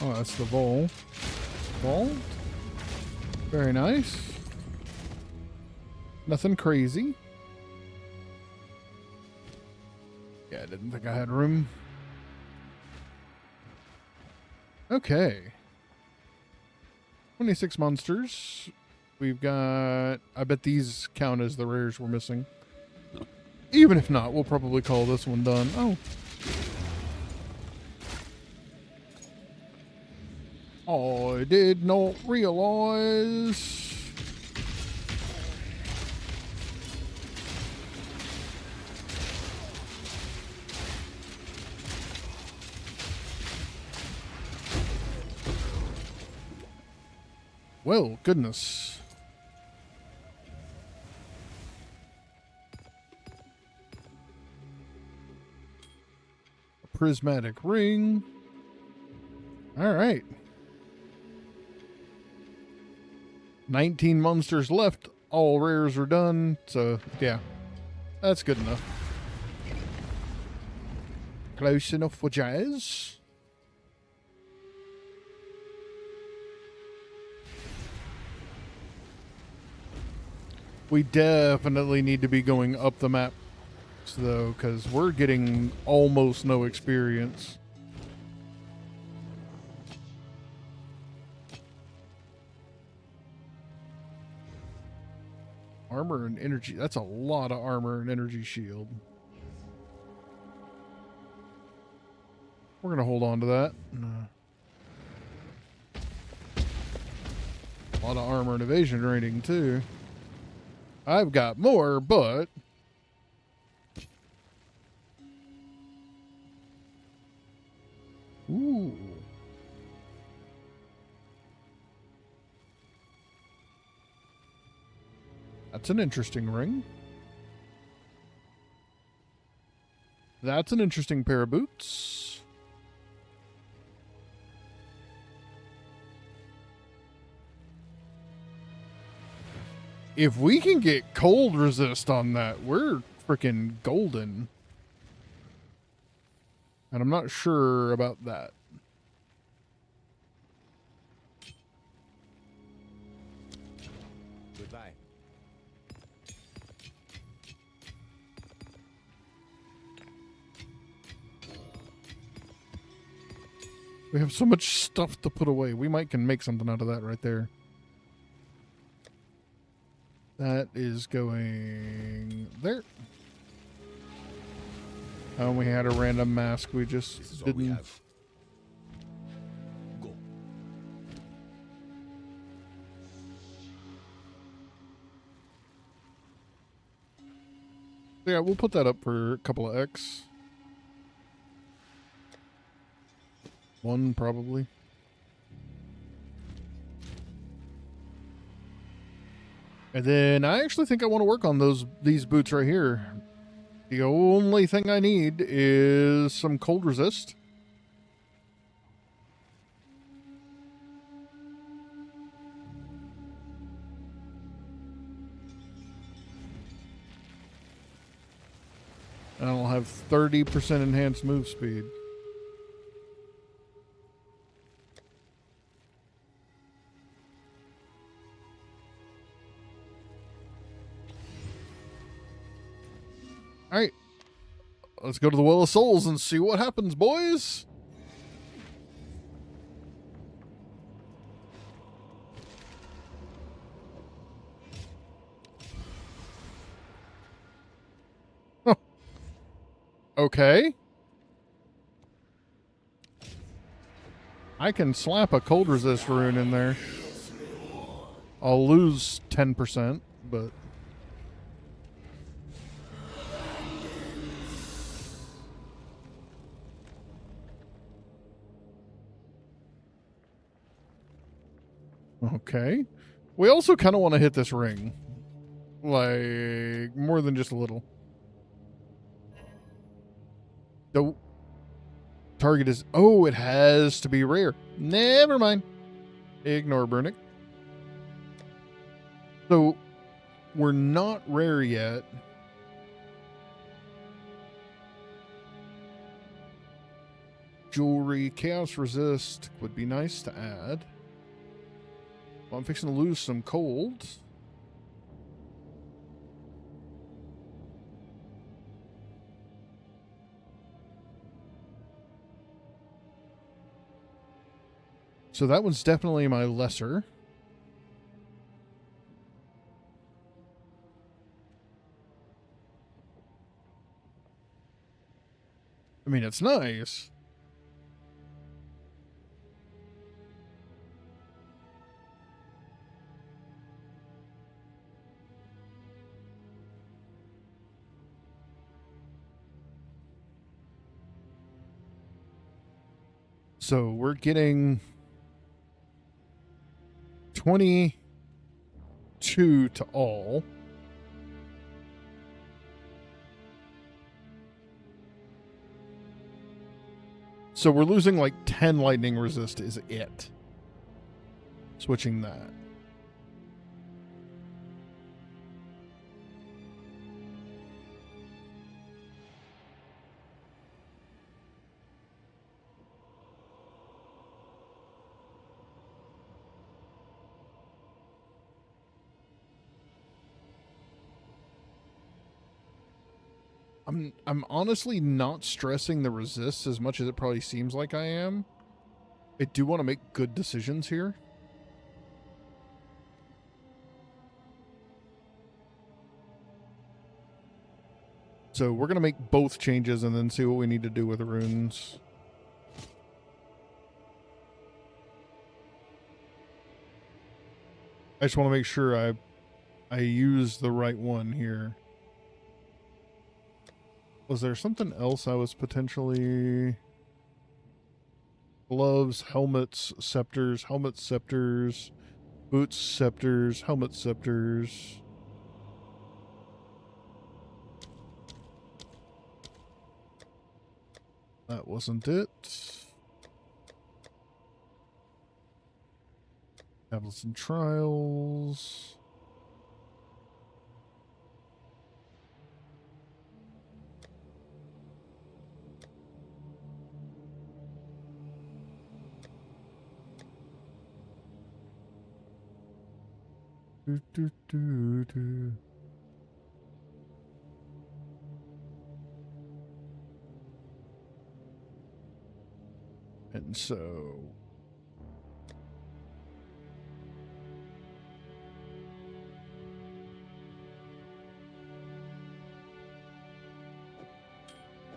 Oh, that's the vault. Vault? Very nice. Nothing crazy. Yeah, I didn't think I had room. Okay. 26 monsters. We've got... I bet these count as the rares we're missing. Even if not, we'll probably call this one done. Oh. I did not realize. Well, goodness. A prismatic ring. All right. 19 monsters left. All rares are done. So, yeah. That's good enough. Close enough for jazz. We definitely need to be going up the map, though, because we're getting almost no experience. Armor and energy. That's a lot of armor and energy shield. We're going to hold on to that. A lot of armor and evasion rating, too. I've got more, but... Ooh. That's an interesting ring. That's an interesting pair of boots. If we can get cold resist on that, we're freaking golden. And I'm not sure about that. Goodbye. We have so much stuff to put away. We might can make something out of that right there. That is going there. Oh, we had a random mask. We just This is all we didn't. have. Go. Yeah, we'll put that up for a couple of X. One probably. And then I actually think I want to work on these boots right here. The only thing I need is some cold resist. And I'll have 30% enhanced move speed. All right, let's go to the Well of Souls and see what happens, boys. Huh. Okay. I can slap a cold resist rune in there. I'll lose 10%, but... Okay. We also kind of want to hit this ring. Like, more than just a little. The target is... Oh, it has to be rare. Never mind. Ignore Burnick. So, we're not rare yet. Jewelry, Chaos Resist would be nice to add. Well, I'm fixing to lose some cold. So that one's definitely my lesser. I mean, it's nice. So we're getting 22 to all. So we're losing like 10 lightning resist is it. Switching that. I'm honestly not stressing the resists as much as it probably seems like I am. I do want to make good decisions here. So we're going to make both changes and then see what we need to do with the runes. I just want to make sure I use the right one here. Was there something else I was potentially... Gloves, helmets, scepters, boots, scepters, helmet, scepters. That wasn't it. Tablets and trials. Do, do, do, do. And so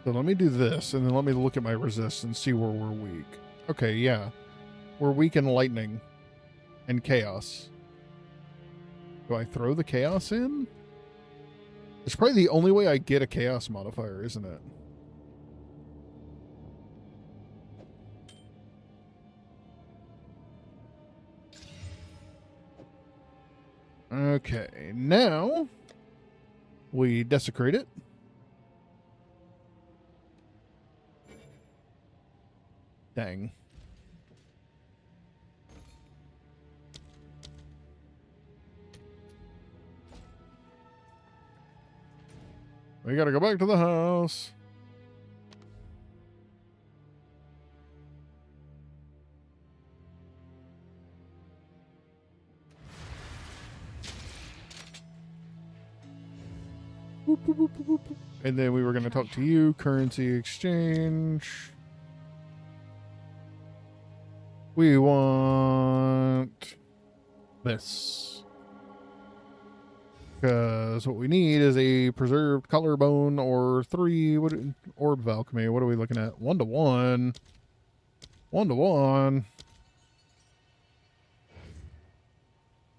let me do this, and then let me look at my resist and see where we're weak. Okay, yeah. We're weak in lightning and chaos. Do I throw the chaos in? It's probably the only way I get a chaos modifier, isn't it? Okay, now we desecrate it. Dang. We gotta go back to the house. Boop, boop, boop, boop, boop. And then we were gonna talk to you. Currency exchange. We want this. Because what we need is a preserved collarbone or 3 orb of alchemy. What are we looking at? 1 to 1. 1 to 1.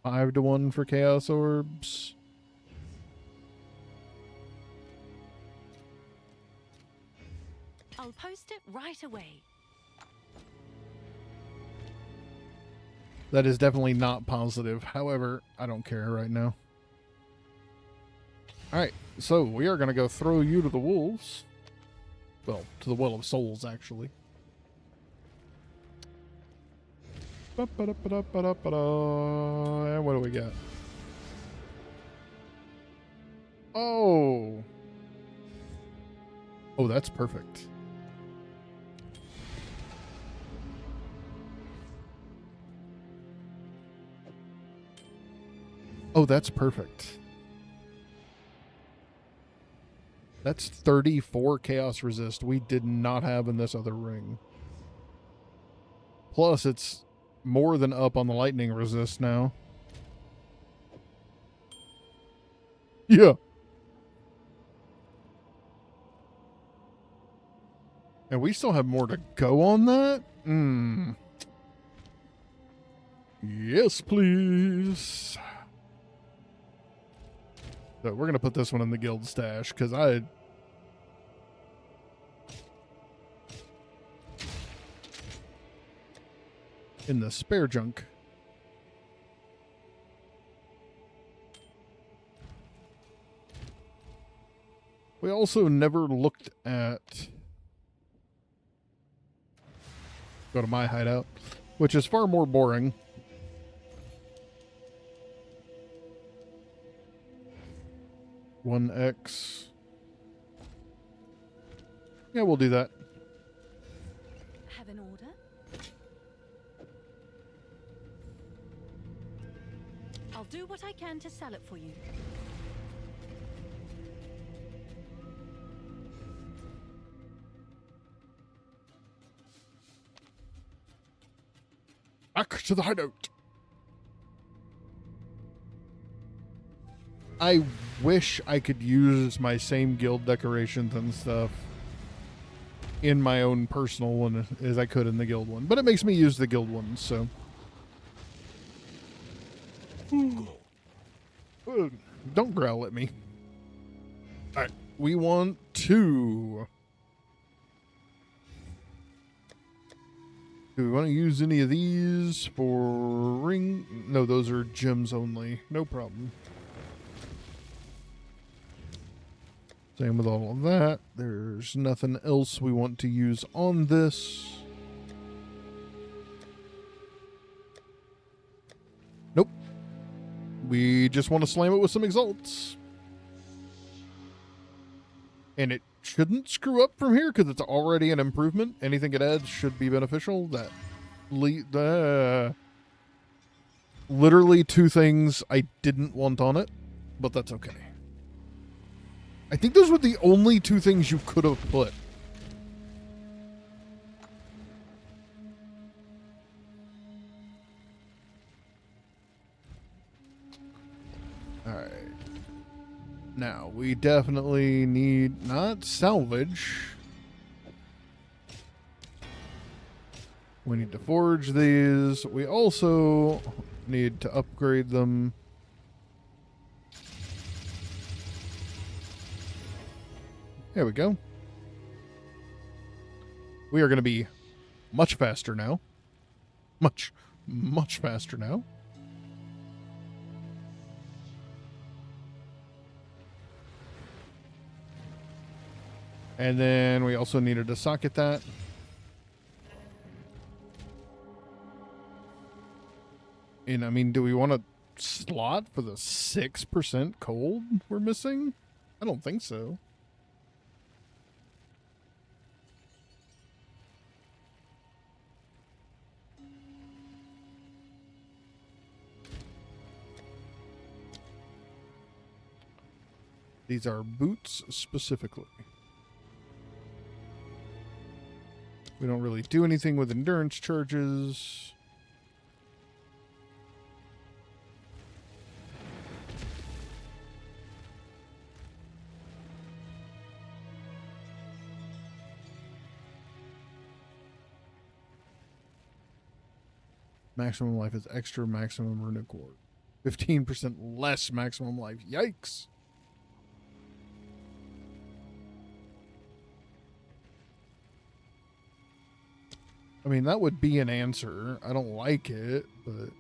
5 to 1 for chaos orbs. I'll post it right away. That is definitely not positive. However, I don't care right now. Alright, so we are going to go throw you to the wolves. Well, to the Well of Souls, actually. Ba-ba-da-ba-da-ba-da-ba-da. And what do we got? Oh! Oh, that's perfect. Oh, that's perfect. That's 34 chaos resist we did not have in this other ring. Plus, it's more than up on the lightning resist now. Yeah. And we still have more to go on that? Yes, please. So we're going to put this one in the guild stash, because in the spare junk. We also never looked at... Go to my hideout, which is far more boring. One X. Yeah, we'll do that. Have an order? I'll do what I can to sell it for you. Back to the hideout. I wish I could use my same guild decorations and stuff in my own personal one as I could in the guild one. But it makes me use the guild one, so. Don't growl at me. Alright, we want 2. Do we want to use any of these for ring? No, those are gems only. No problem. Same with all of that. There's nothing else we want to use on this. Nope. We just want to slam it with some exalts. And it shouldn't screw up from here because it's already an improvement. Anything it adds should be beneficial. That literally 2 things I didn't want on it, but that's okay. I think those were the only 2 things you could have put. Alright. Now, we definitely need not salvage. We need to forge these. We also need to upgrade them. There we go. We are going to be much faster now. Much faster now. And then we also needed to socket that. And I mean, do we want a slot for the 6% cold we're missing? I don't think so. These are boots specifically. We don't really do anything with endurance charges. Maximum life is extra maximum runic ward. 15% less maximum life. Yikes. I mean, that would be an answer. I don't like it, but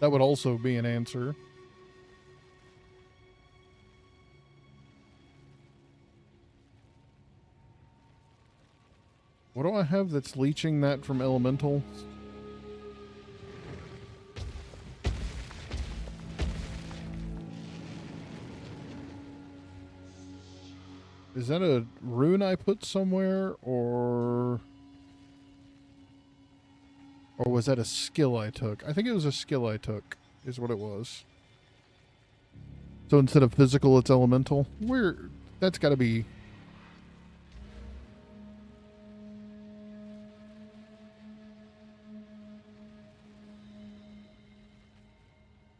that would also be an answer. What do I have that's leeching that from elemental? Is that a rune I put somewhere, or was that a skill I took? I think it was a skill I took, is what it was. So instead of physical, it's elemental. That's got to be...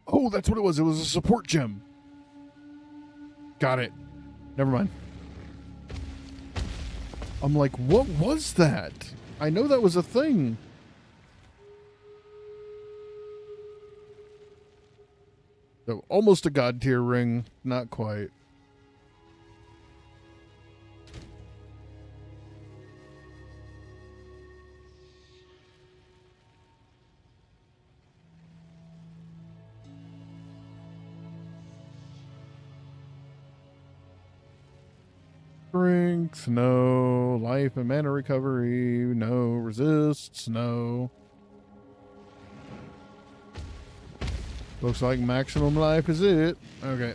Oh, that's what it was. It was a support gem. Got it. Never mind. I'm like, what was that? I know that was a thing. So almost a god tier ring, not quite. Strength, no. Life and mana recovery, no. Resists, no. Looks like maximum life is it. Okay.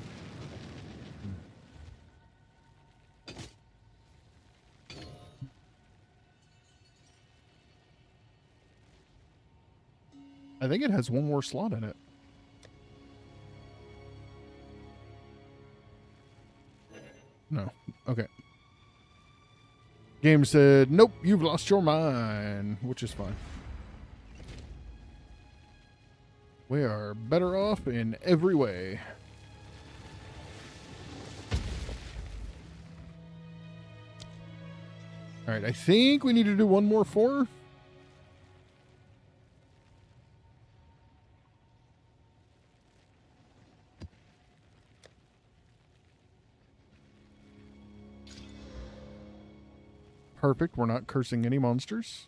I think it has one more slot in it. No. Okay. Game said, nope, you've lost your mind, which is fine. We are better off in every way. All right, I think we need to do one more 4. Perfect. We're not cursing any monsters.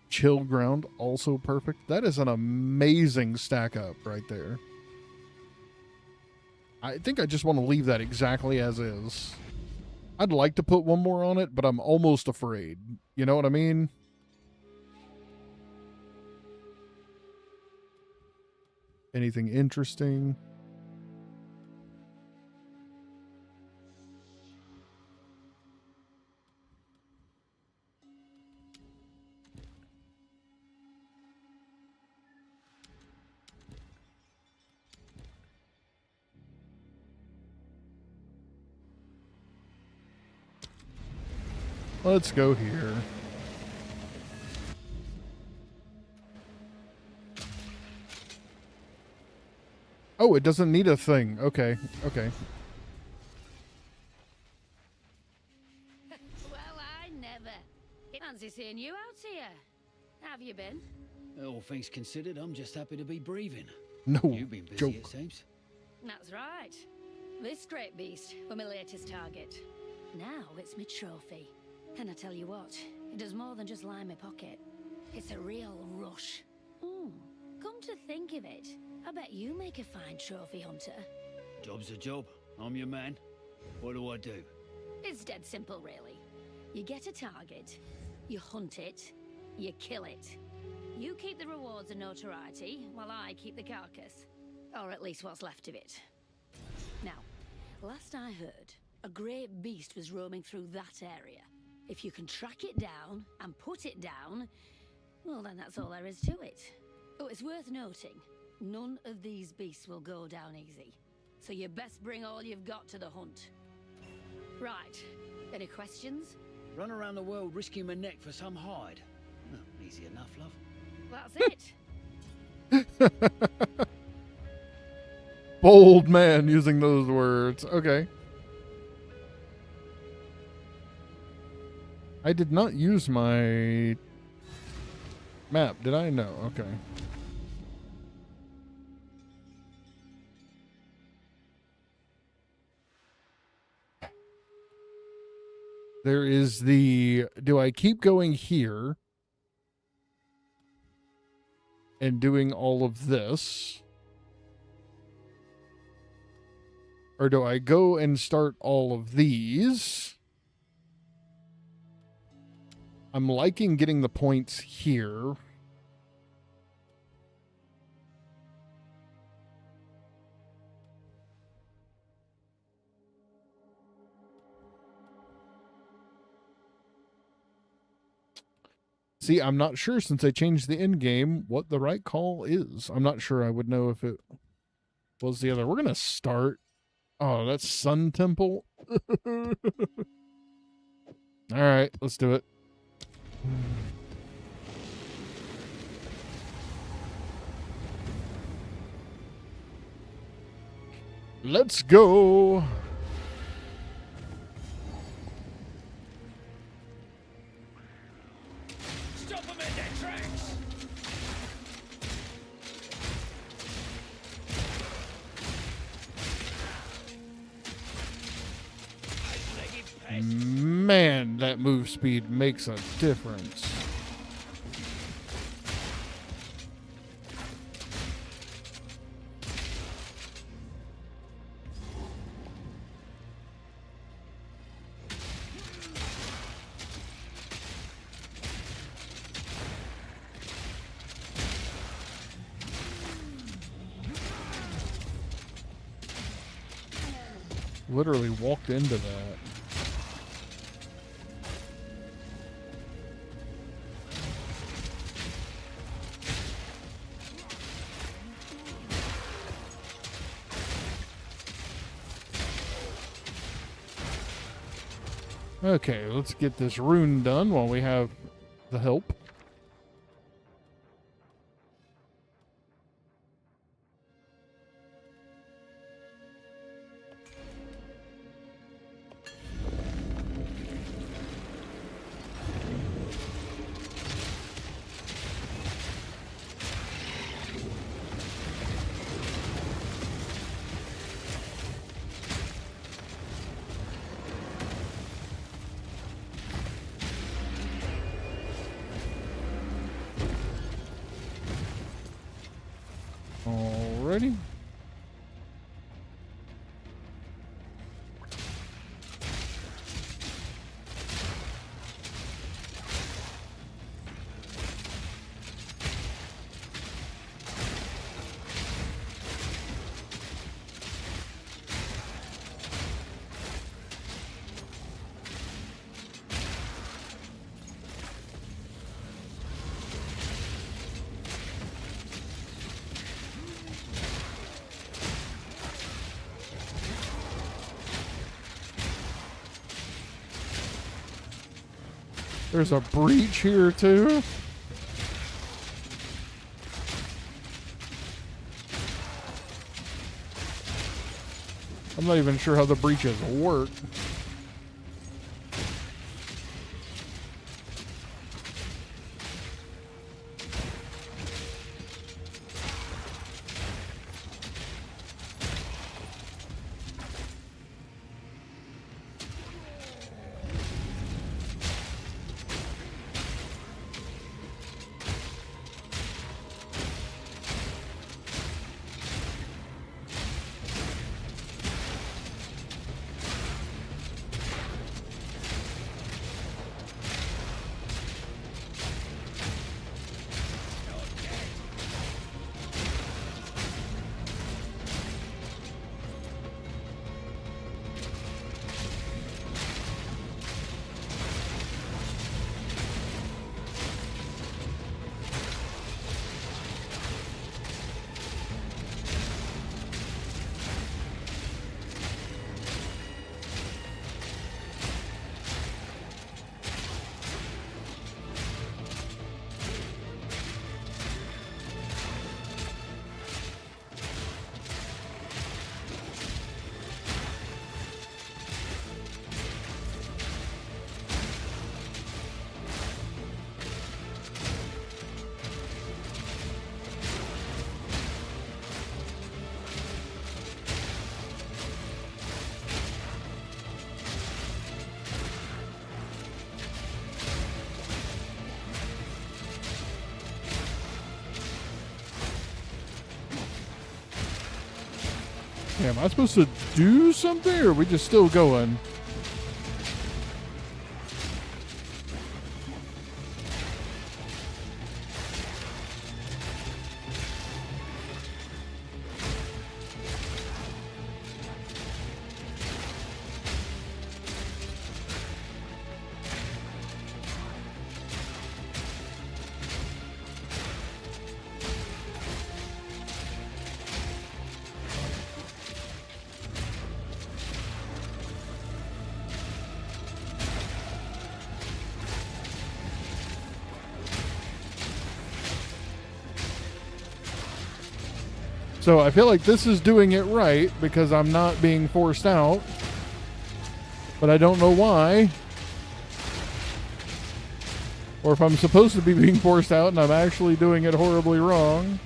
Chill ground, also perfect. That is an amazing stack up right there. I think I just want to leave that exactly as is. I'd like to put one more on it, but I'm almost afraid. You know what I mean? Anything interesting? Let's go here. Oh, it doesn't need a thing. Okay, okay. Well, I never. Fancy seeing you out here. How have you been? All things considered, I'm just happy to be breathing. No You've been busy, joke. it seems. That's right. This great beast was my latest target. Now it's my trophy. And I tell you what, it does more than just line my pocket. It's a real rush. Come to think of it, I bet you make a fine trophy hunter. Job's a job. I'm your man. What do I do? It's dead simple, really. You get a target, you hunt it, you kill it. You keep the rewards and notoriety, while I keep the carcass. Or at least what's left of it. Now, last I heard, a great beast was roaming through that area. If you can track it down and put it down, well, then that's all there is to it. Oh, it's worth noting, none of these beasts will go down easy. So you best bring all you've got to the hunt. Right, any questions? Run around the world risking my neck for some hide. Oh, easy enough, love. That's it. Bold man using those words. Okay. I did not use my map, did I? No. Okay. There is the... Do I keep going here and doing all of this? Or do I go and start all of these? I'm liking getting the points here. See, I'm not sure since I changed the end game what the right call is. I'm not sure I would know if it was the other. We're going to start. Oh, that's Sun Temple. All right, let's do it. Let's go. Stop them in their tracks! Man, that move speed makes a difference. Literally walked into that. Okay, let's get this rune done while we have the help. Alrighty. There's a breach here too. I'm not even sure how the breaches work. Yeah, am I supposed to do something, or are we just still going? So I feel like this is doing it right because I'm not being forced out, but I don't know why. Or if I'm supposed to be being forced out and I'm actually doing it horribly wrong.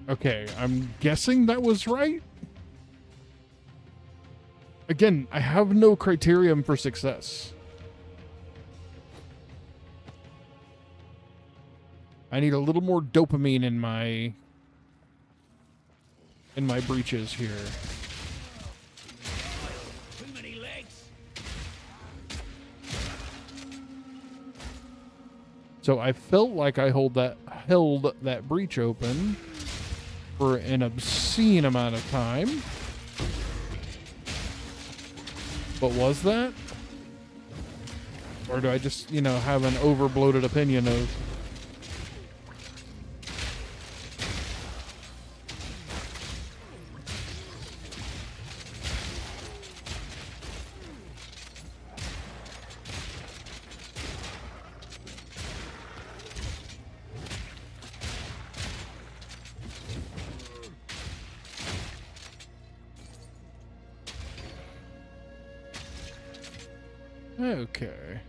Okay, I'm guessing that was right. Again, I have no criterion for success. I need a little more dopamine in my breaches here. Too many legs. So I felt like I held that breach open for an obscene amount of time. But was that? Or do I just, have an overbloated opinion of... Okay.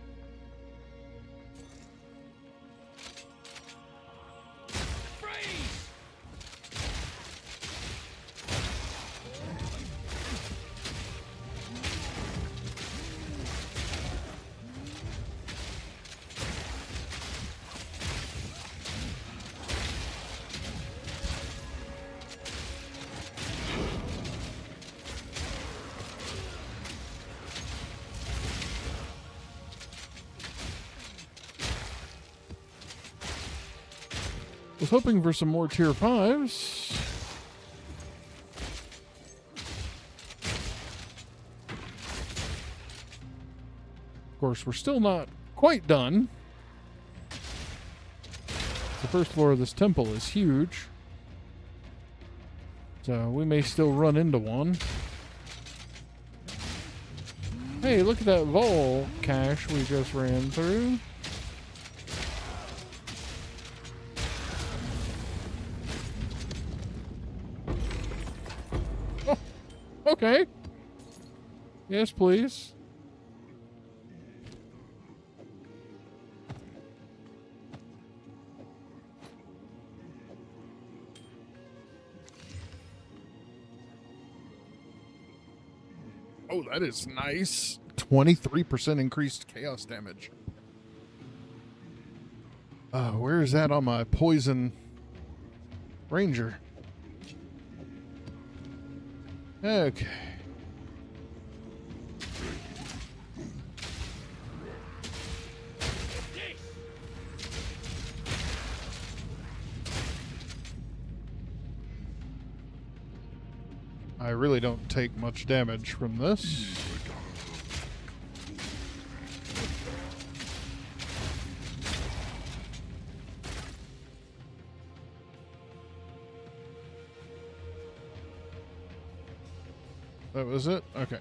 Was hoping for some more tier 5s. Of course, we're still not quite done. The first floor of this temple is huge, so we may still run into one. Hey, look at that vol cache we just ran through. Okay. Yes, please. Oh, that is nice. 23% increased chaos damage. Where is that on my poison ranger? Okay. I really don't take much damage from this. That was it? Okay.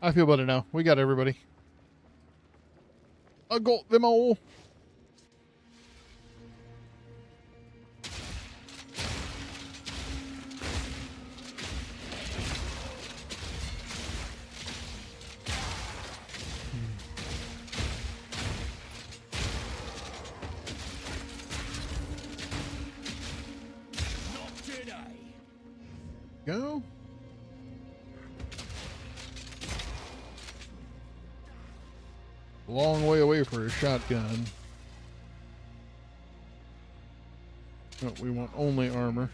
I feel better now. We got everybody. I got them all. Go. Long way away for a shotgun. Oh, we want only armor.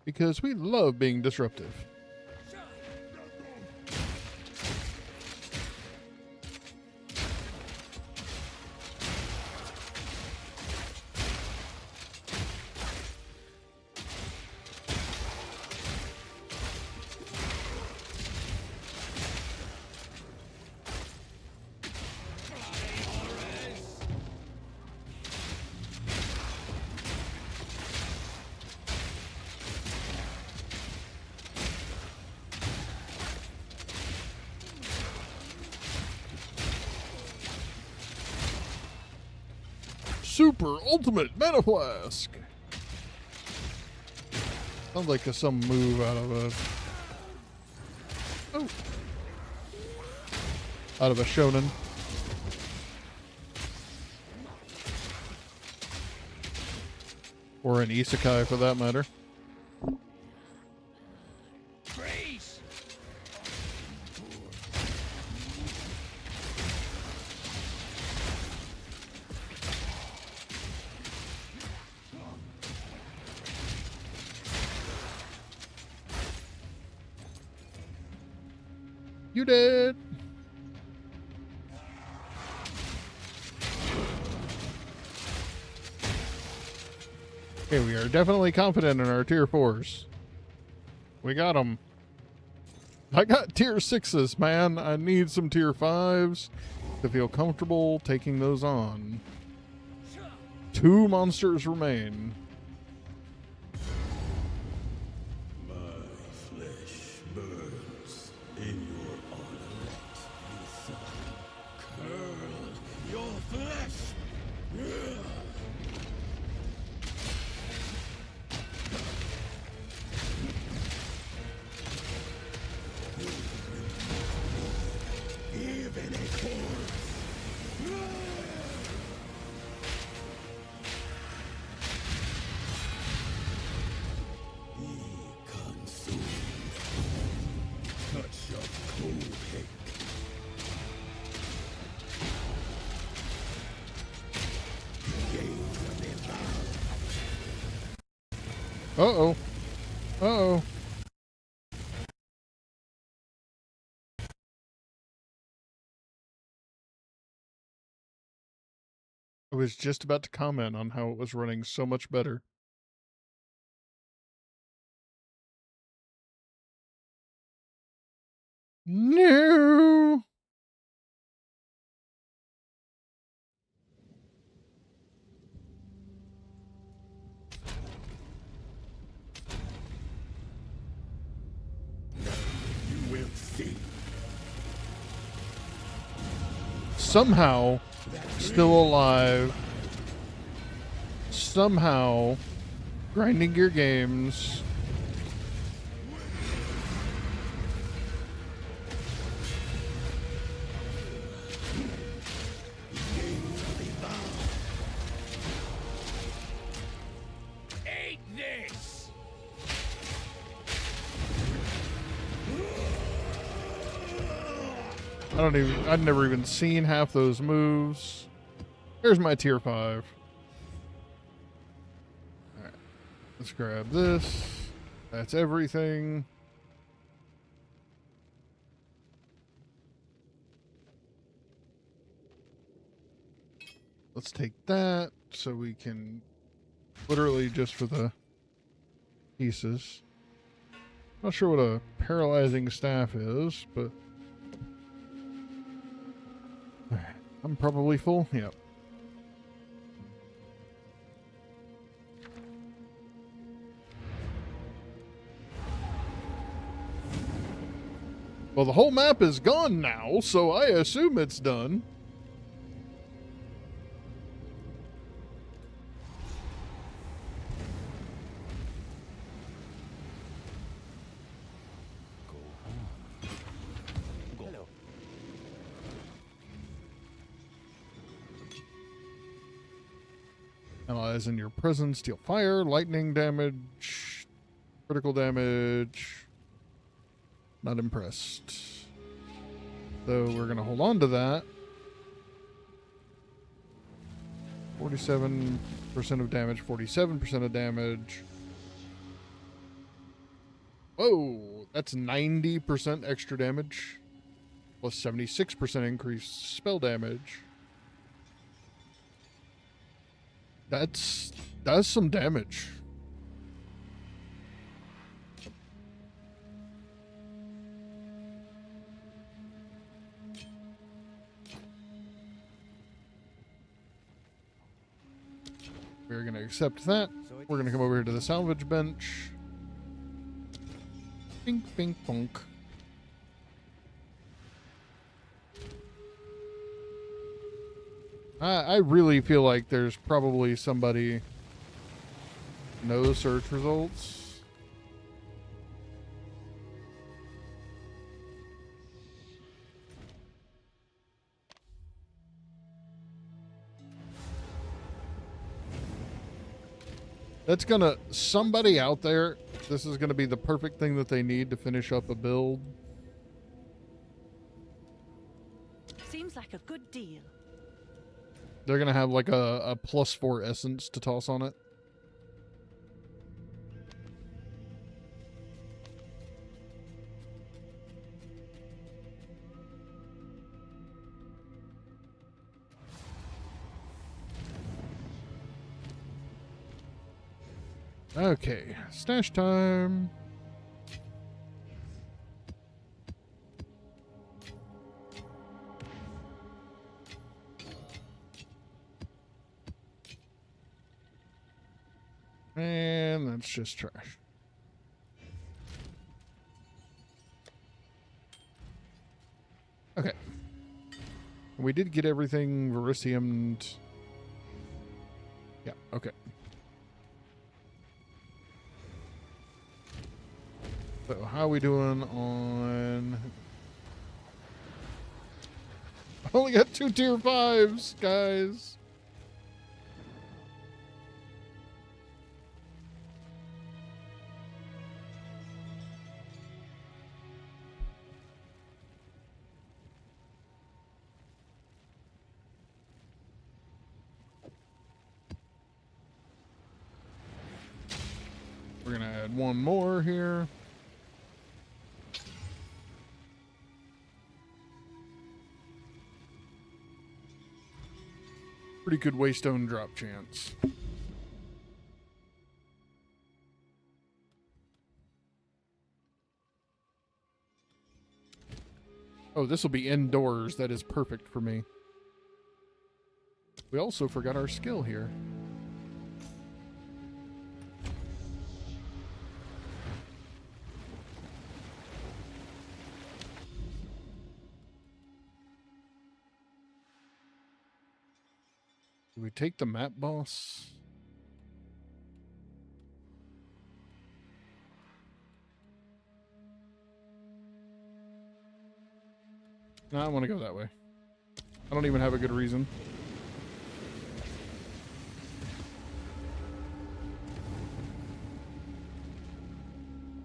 Because we love being disruptive. Super Ultimate Mana Flask. Sounds like some move out of a shonen. Or an isekai for that matter. You did. Okay, we are definitely confident in our tier 4s. We got them. I got tier 6s, man. I need some tier 5s to feel comfortable taking those on. 2 monsters remain. My flesh burns in your honor. You curl your flesh. Even a corpse. Be consumed. Touch of cold hate. Gaze of devour. Uh-oh. Uh-oh. I was just about to comment on how it was running so much better. No. You will see. Somehow, still alive. Somehow, grinding gear games. Eat this. I'd never even seen half those moves. Here's my tier 5. Alright. Let's grab this. That's everything. Let's take that so we can literally just for the pieces. Not sure what a paralyzing staff is, but I'm probably full. Yep. Well, the whole map is gone now, so I assume it's done. Hello. Allies in your presence deal fire, lightning damage, critical damage. Not impressed. So we're going to hold on to that. 47% of damage, 47% of damage. Whoa, that's 90% extra damage. Plus 76% increased spell damage. That's some damage. We're going to accept that. We're going to come over here to the salvage bench. Bink, bink, bonk. I really feel like there's probably somebody no search results. That's gonna, somebody out there, this is gonna be the perfect thing that they need to finish up a build. Seems like a good deal. They're gonna have like a +4 essence to toss on it. Okay, stash time. And that's just trash. Okay. We did get everything Verisium. Yeah, okay. So how are we doing on... I only got 2 tier 5s, guys. We're gonna add 1 more here. Pretty good waystone drop chance. Oh, this will be indoors. That is perfect for me. We also forgot our skill here. Do we take the map boss? No, I want to go that way. I don't even have a good reason.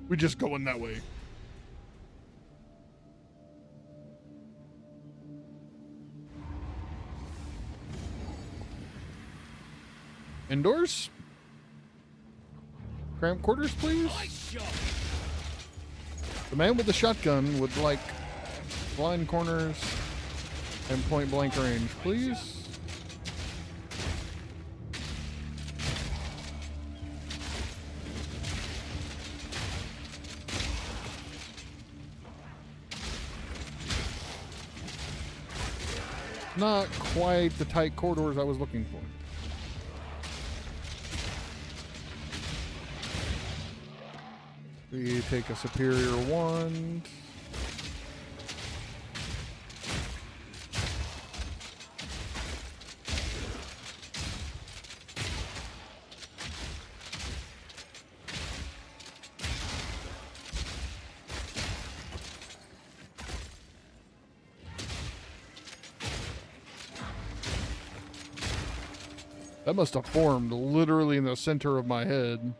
We just going that way. Indoors? Cramped quarters, please? The man with the shotgun would like blind corners and point blank range, please. Not quite the tight corridors I was looking for. We take a superior wand. That must have formed literally in the center of my head.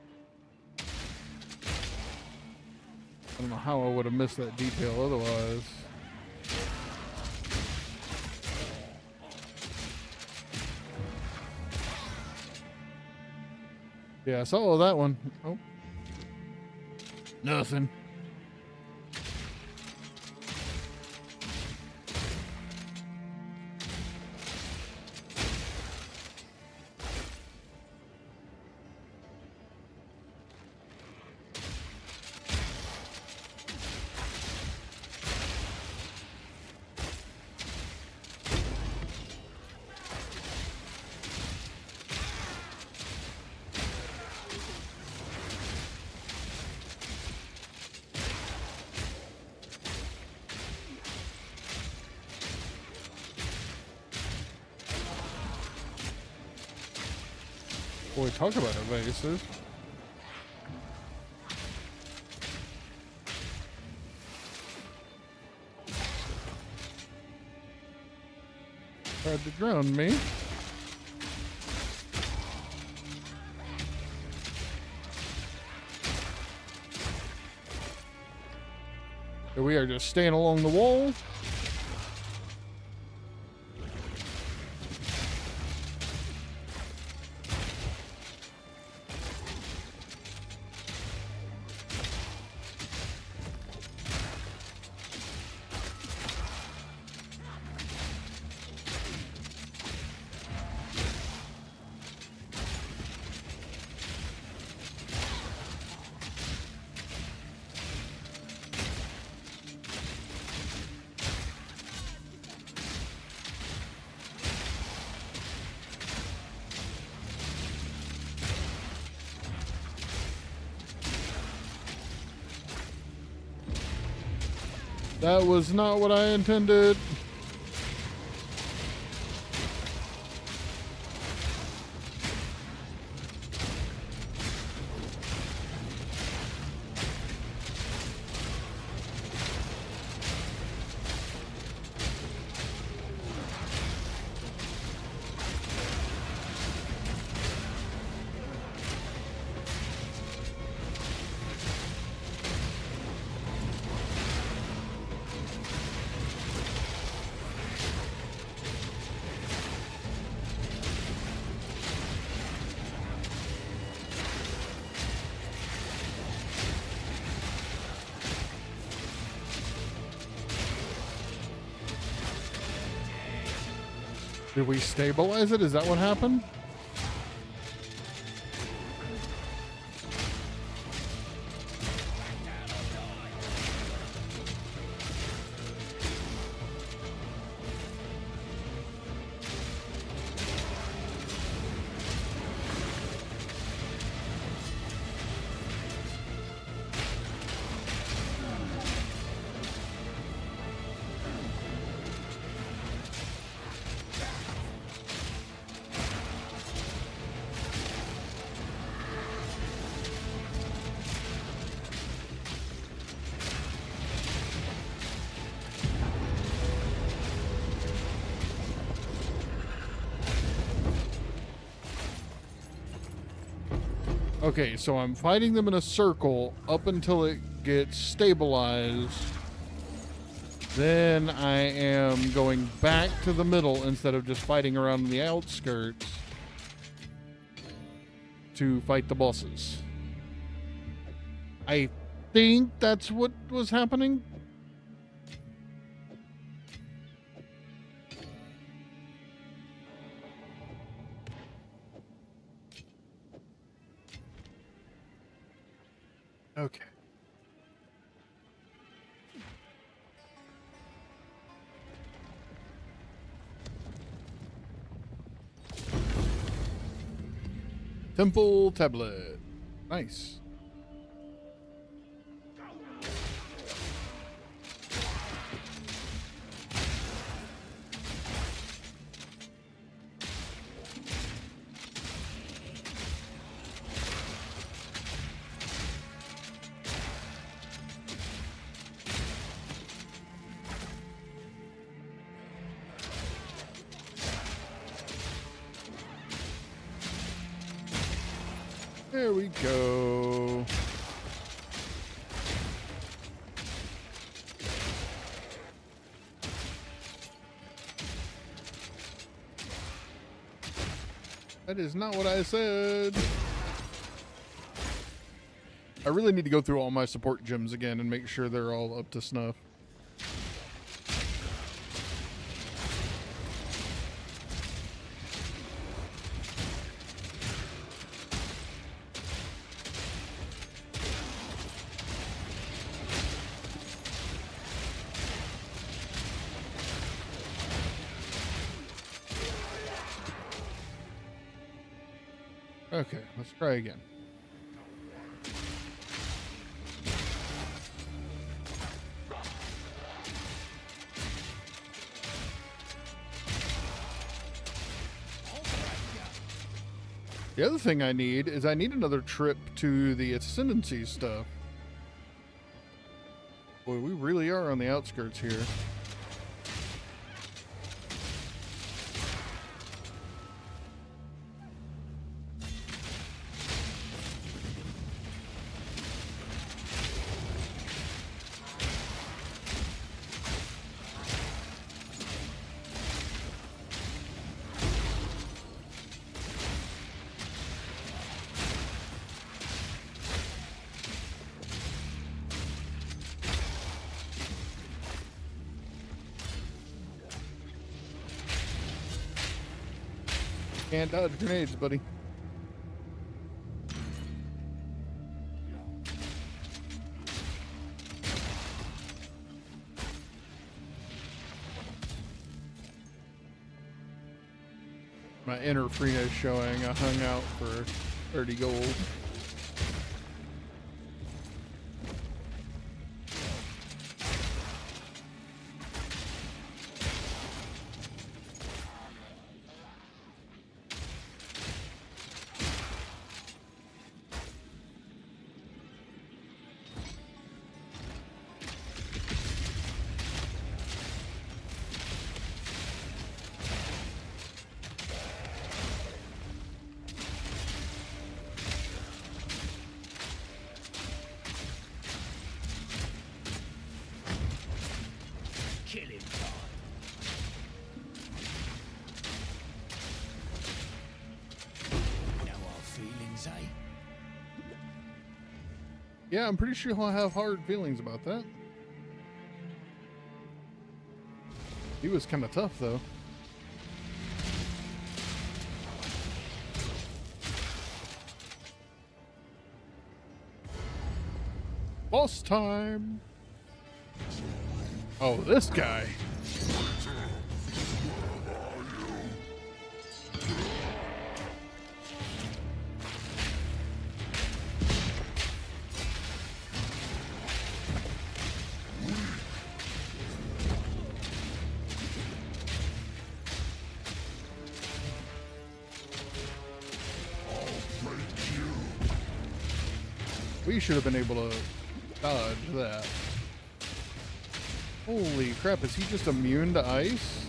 I don't know how I would have missed that detail otherwise. Yeah, I saw that one. Oh. Nothing. Boy, talk about evasive. Tried to drown me. So we are just staying along the wall. That was not what I intended. Did we stabilize it? Is that what happened? Okay, so I'm fighting them in a circle up until it gets stabilized. Then I am going back to the middle instead of just fighting around the outskirts to fight the bosses. I think that's what was happening. Okay. Temple tablet. Nice. There we go. That is not what I said. I really need to go through all my support gems again and make sure they're all up to snuff. Okay, let's try again. The other thing I need is I need another trip to the Ascendancy stuff. Boy, we really are on the outskirts here. Can't dodge grenades, buddy. My inner Freena's showing. I hung out for 30 gold. Yeah, I'm pretty sure he'll have hard feelings about that. He was kind of tough, though. Boss time! Oh, this guy. We should have been able to dodge that. Holy crap, is he just immune to ice?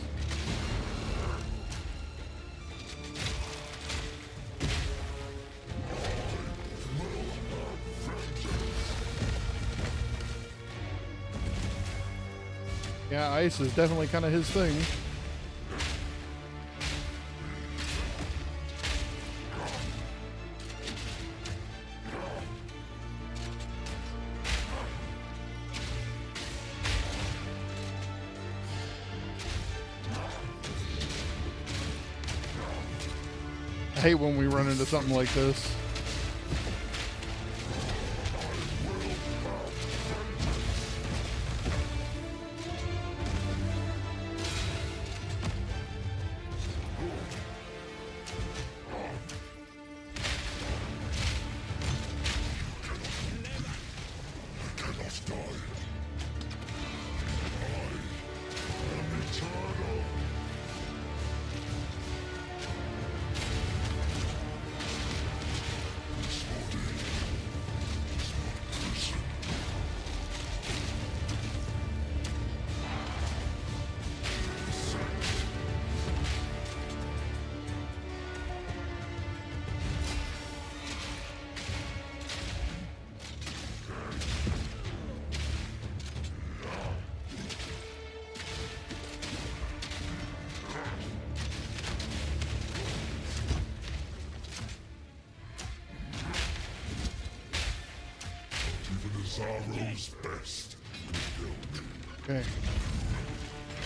Yeah, ice is definitely kind of his thing. I hate when we run into something like this. Sorrow's best. Okay.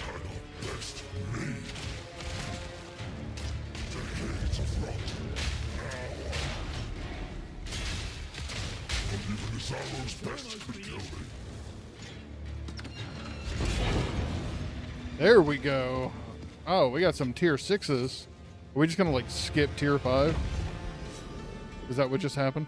Cannot best me. Decades of rot. Not even the Sorrow's best could kill me. There we go. Oh, we got some tier 6s. Are we just gonna like skip tier 5? Is that what just happened?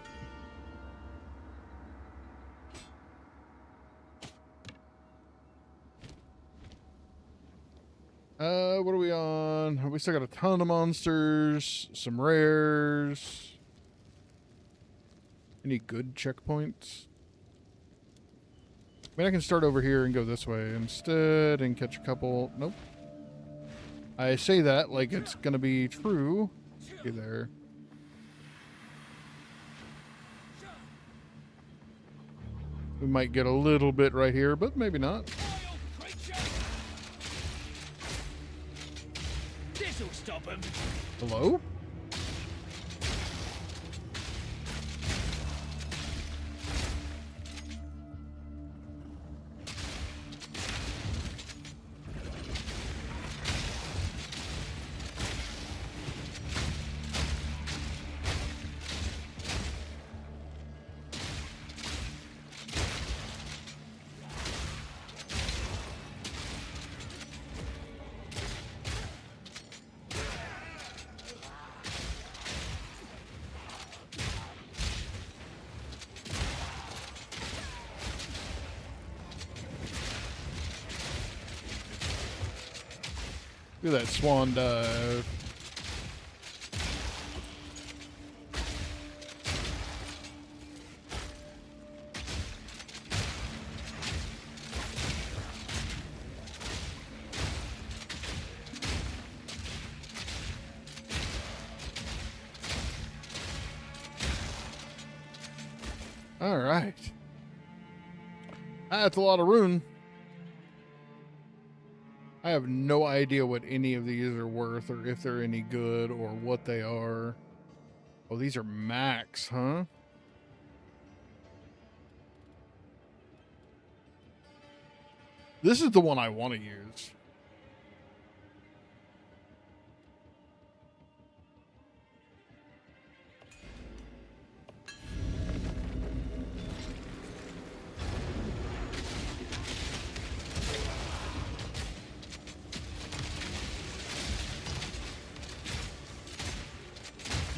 What are we on? We still got a ton of monsters, some rares. Any good checkpoints? I mean, I can start over here and go this way instead and catch a couple. Nope. I say that like it's gonna be true. Okay, there. We might get a little bit right here, but maybe not. This'll stop him. Hello? Look at that swan dive. All right. That's a lot of rune. I have no idea what any of these are worth or if they're any good or what they are. Oh, these are max, huh? This is the one I want to use.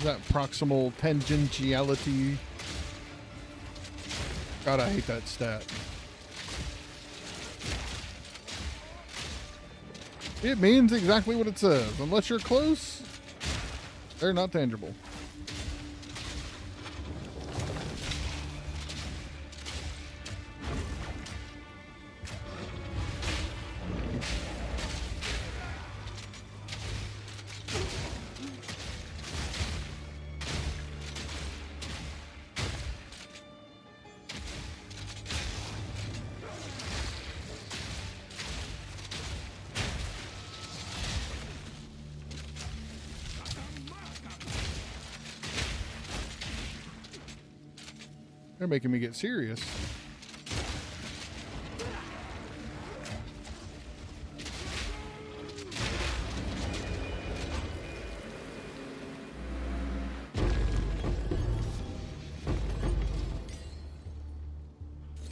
That proximal tangentiality. God, I hate that stat. It means exactly what it says. Unless you're close, they're not tangible. They're making me get serious.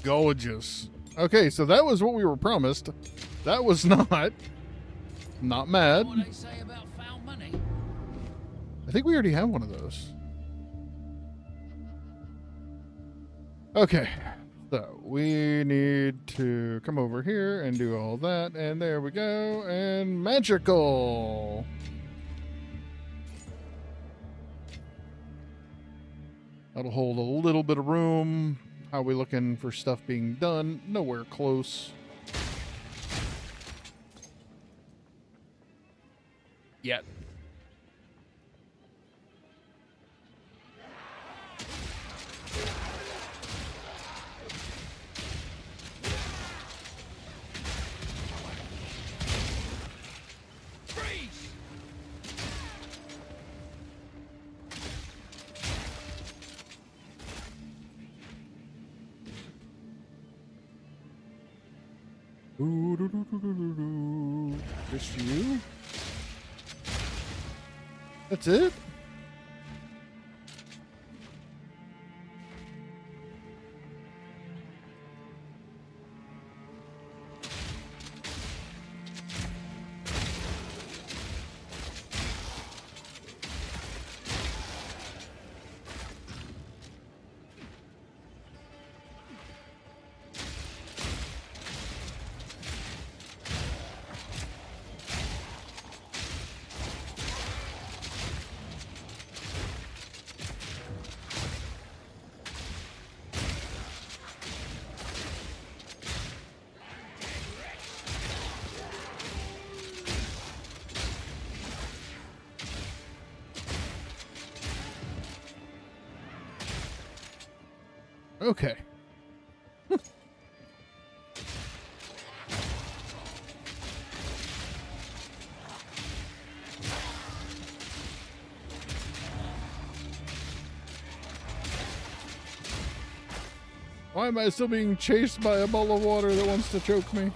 Gorgeous. Okay, so that was what we were promised. That was not. Not mad. What they say about found money? I think we already have one of those. Okay, so we need to come over here and do all that, and there we go, and magical. That'll hold a little bit of room. How are we looking for stuff being done? Nowhere close. Yet. Just you? That's it? Okay. Why am I still being chased by a ball of water that wants to choke me?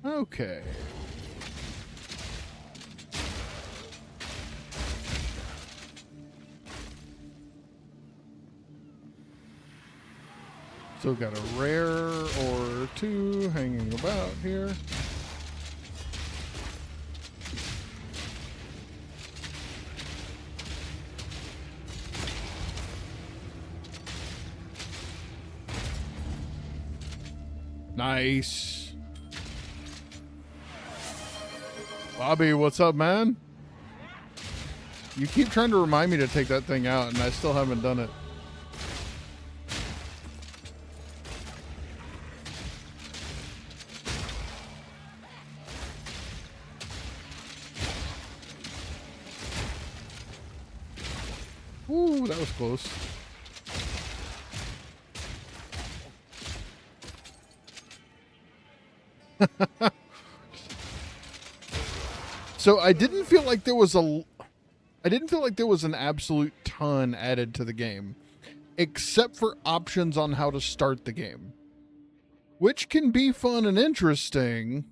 Okay. Still got a rare or two hanging about here. Nice. Bobby, what's up, man? You keep trying to remind me to take that thing out, and I still haven't done it. Ooh, that was close. So I didn't feel like there was an absolute ton added to the game, except for options on how to start the game, which can be fun and interesting.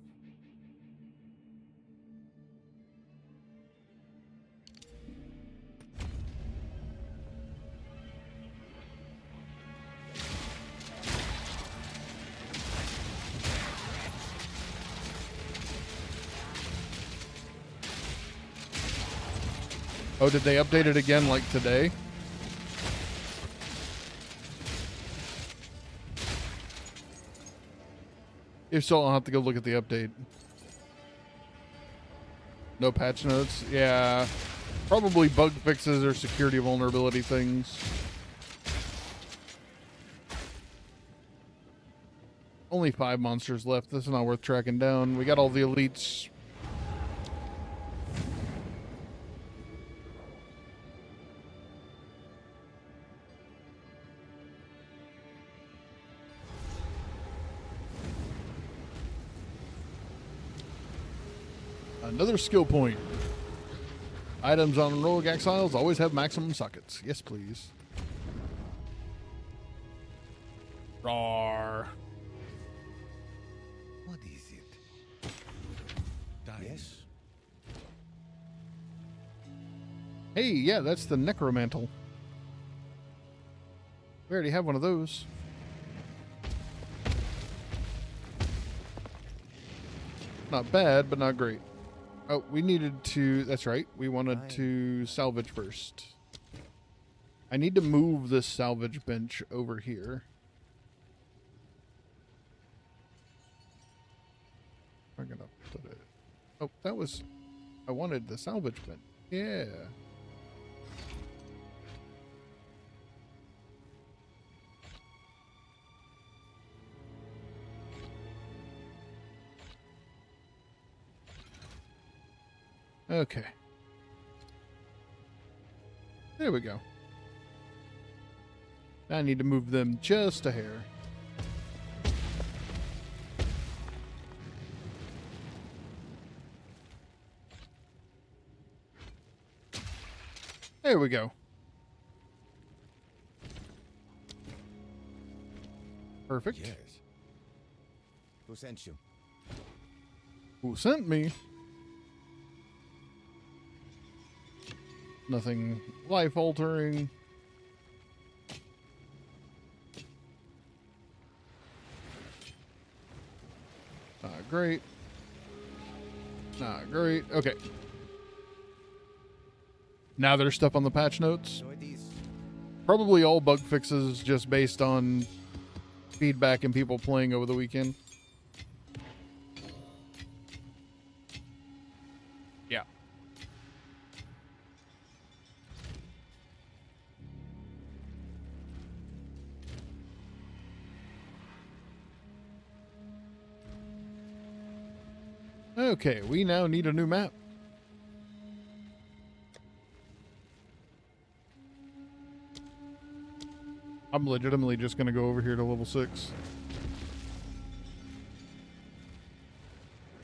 Oh, did they update it again like today? If so, I'll have to go look at the update. No patch notes? Yeah. Probably bug fixes or security vulnerability things. Only 5 monsters left. This is not worth tracking down. We got all the elites. Another skill point. Items on Rogue Exiles always have maximum sockets. Yes, please. Rawr. What is it? Yes. Hey, yeah, that's the Necromantle. We already have one of those. Not bad, but not great. Oh, we needed to... That's right. We wanted to salvage first. I need to move this salvage bench over here. I'm gonna put it... Oh, that was... I wanted the salvage bench. Yeah. Okay. There we go. I need to move them just a hair. There we go. Perfect. Yes. Who sent you? Who sent me? Nothing life-altering. Not great. Not great. Okay. Now there's stuff on the patch notes. So it is. Probably all bug fixes just based on feedback and people playing over the weekend. Yeah. Okay, we now need a new map. I'm legitimately just going to go over here to level 6.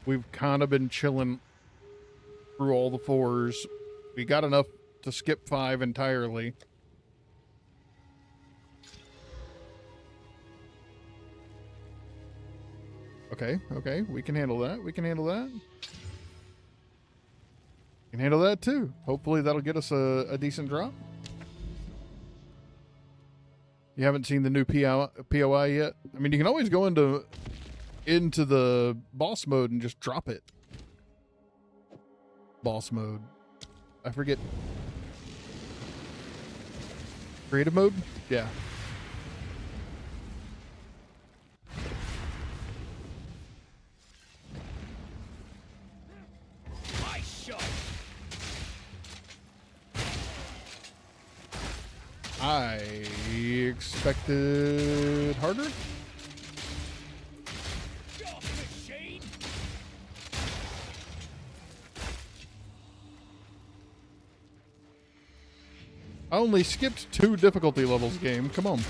We've kind of been chilling through all the 4s. We got enough to skip 5 entirely. Okay, okay, we can handle that. We can handle that. We can handle that too. Hopefully that'll get us a decent drop. You haven't seen the new POI yet? I mean, you can always go into the boss mode and just drop it. Boss mode. I forget. Creative mode? Yeah. I expected harder. I only skipped 2 difficulty levels, game. Come on.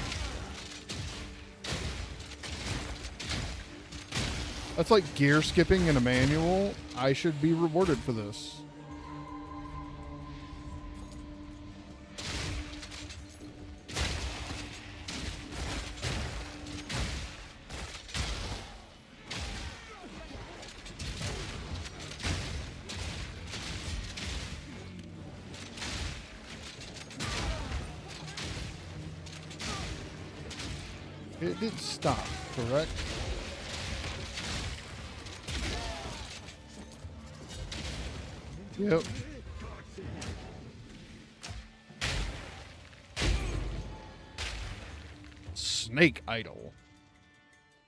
That's like gear skipping in a manual. I should be rewarded for this. It did stop, correct? Yep. Snake Idol.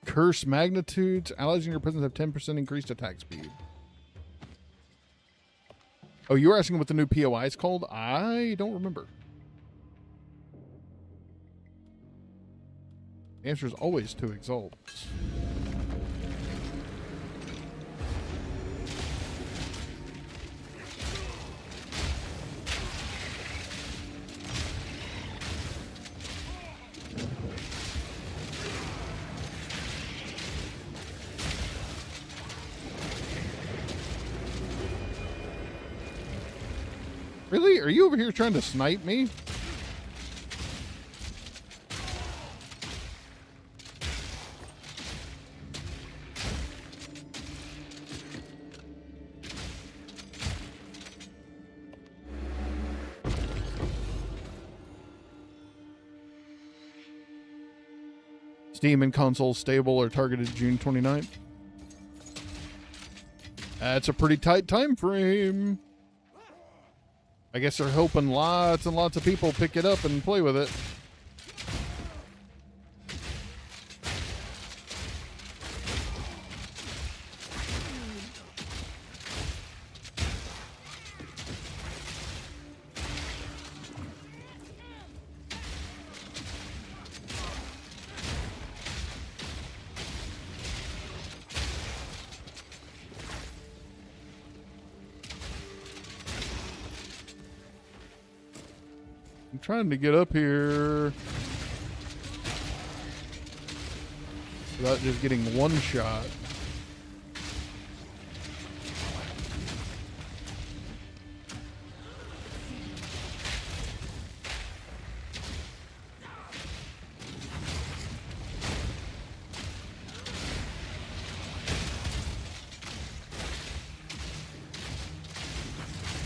Curse magnitudes. Allies in your presence have 10% increased attack speed. Oh, you were asking what the new POI is called? I don't remember. The answer is always to exalt. Really? Are you over here trying to snipe me? Steam and console stable are targeted June 29th. That's a pretty tight time frame. I guess they're hoping lots and lots of people pick it up and play with it. I'm trying to get up here without just getting one shot.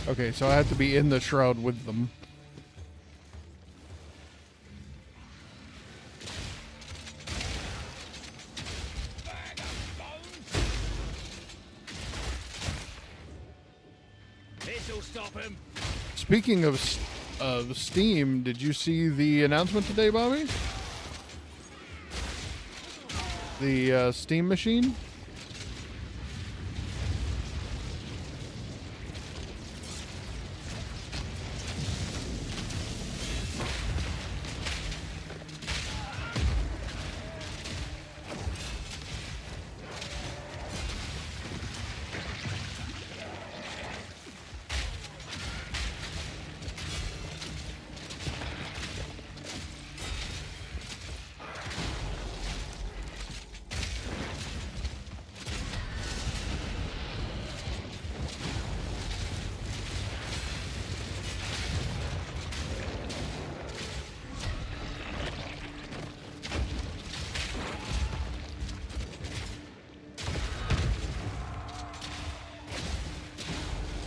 Okay, so I have to be in the shroud with them. Speaking of Steam, did you see the announcement today, Bobby? The Steam machine?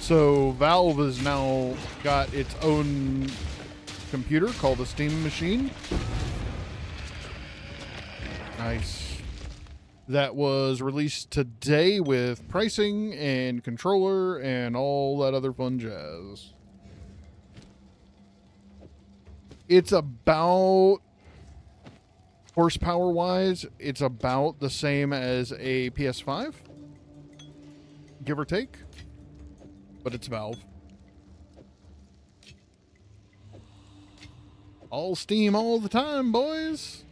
So Valve has now got its own computer called the Steam Machine. Nice. That was released today with pricing and controller and all that other fun jazz. It's about, horsepower wise, it's about the same as a PS5, give or take. But it's Valve. All Steam all the time, boys.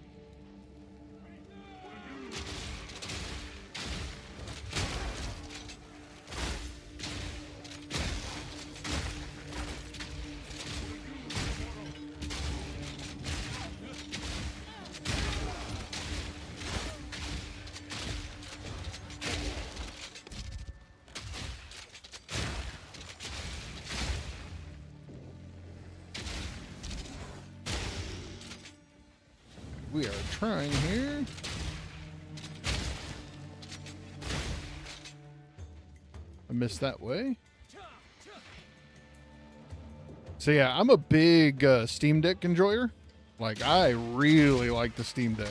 We are trying here. I missed that way. So yeah, I'm a big Steam Deck enjoyer. Like, I really like the Steam Deck.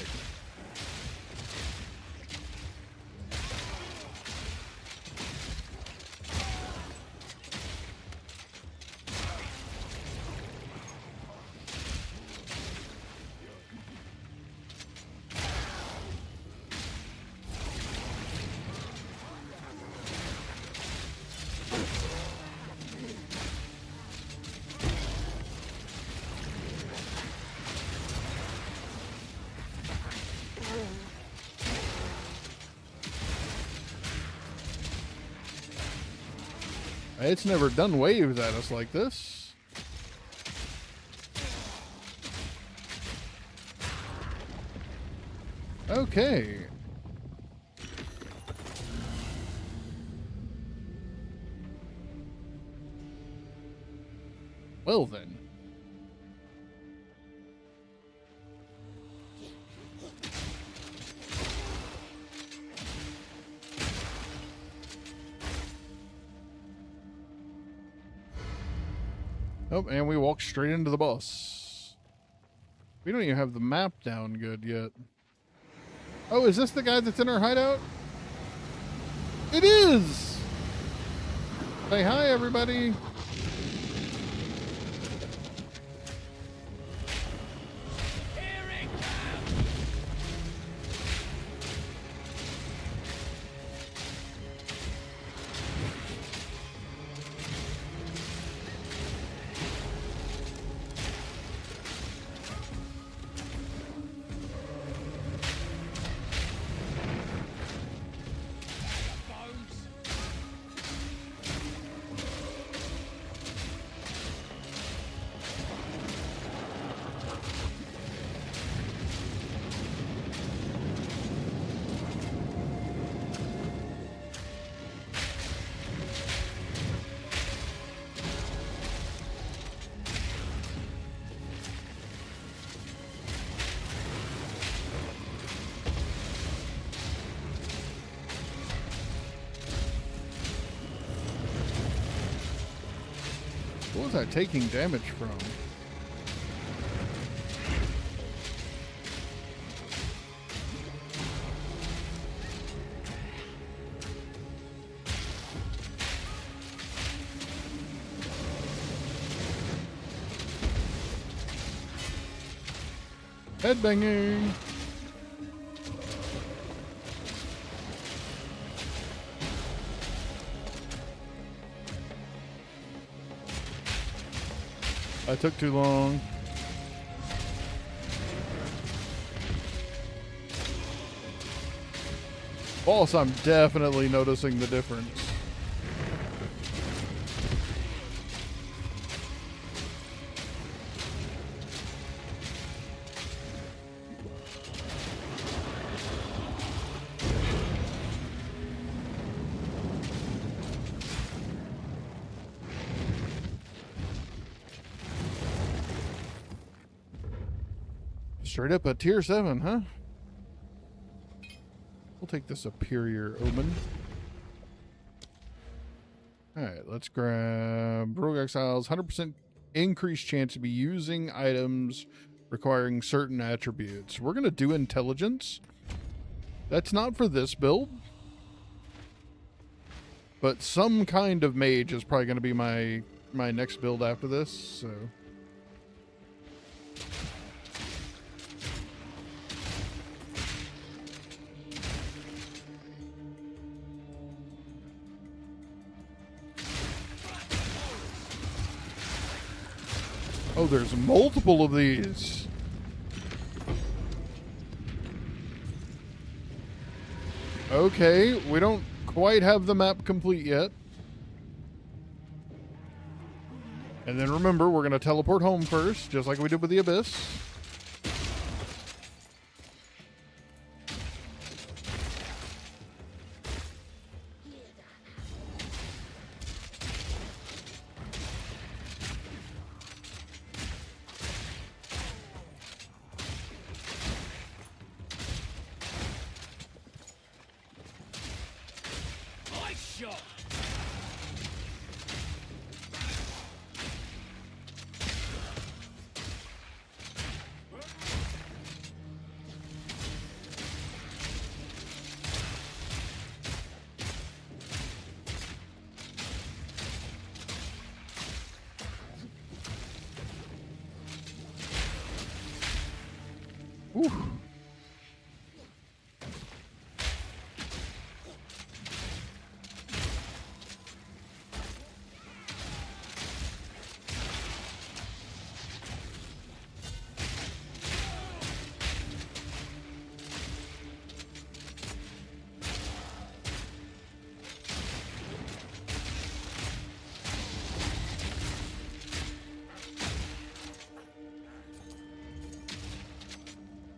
It's never done waves at us like this. Okay. Well then. Oh, and we walk straight into the boss. We don't even have the map down good yet. Oh, is this the guy that's in our hideout? It is! Say hi, everybody. What was I taking damage from? Headbanging. I took too long. Boss, I'm definitely noticing the difference. Straight up a tier 7, huh? We'll take the superior omen. Alright, let's grab Rogue Exiles. 100% increased chance to be using items requiring certain attributes. We're going to do intelligence. That's not for this build. But some kind of mage is probably going to be my next build after this, so... Oh, there's multiple of these. Okay, we don't quite have the map complete yet. And then remember, we're going to teleport home first, just like we did with the Abyss. shot. Ooh.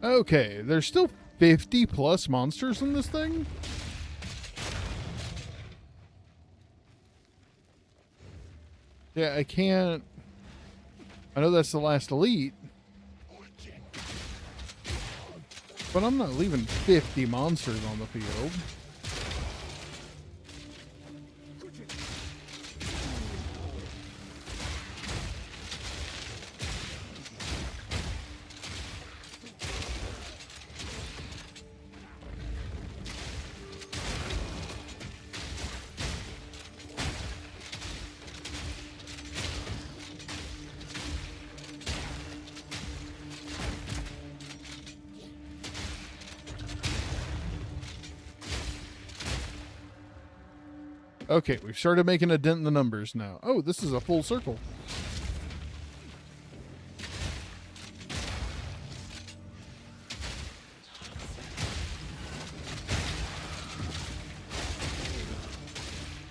Okay, there's still 50 plus monsters in this thing? Yeah, I can't... I know that's the last elite. But I'm not leaving 50 monsters on the field. Okay, we've started making a dent in the numbers now. Oh, this is a full circle.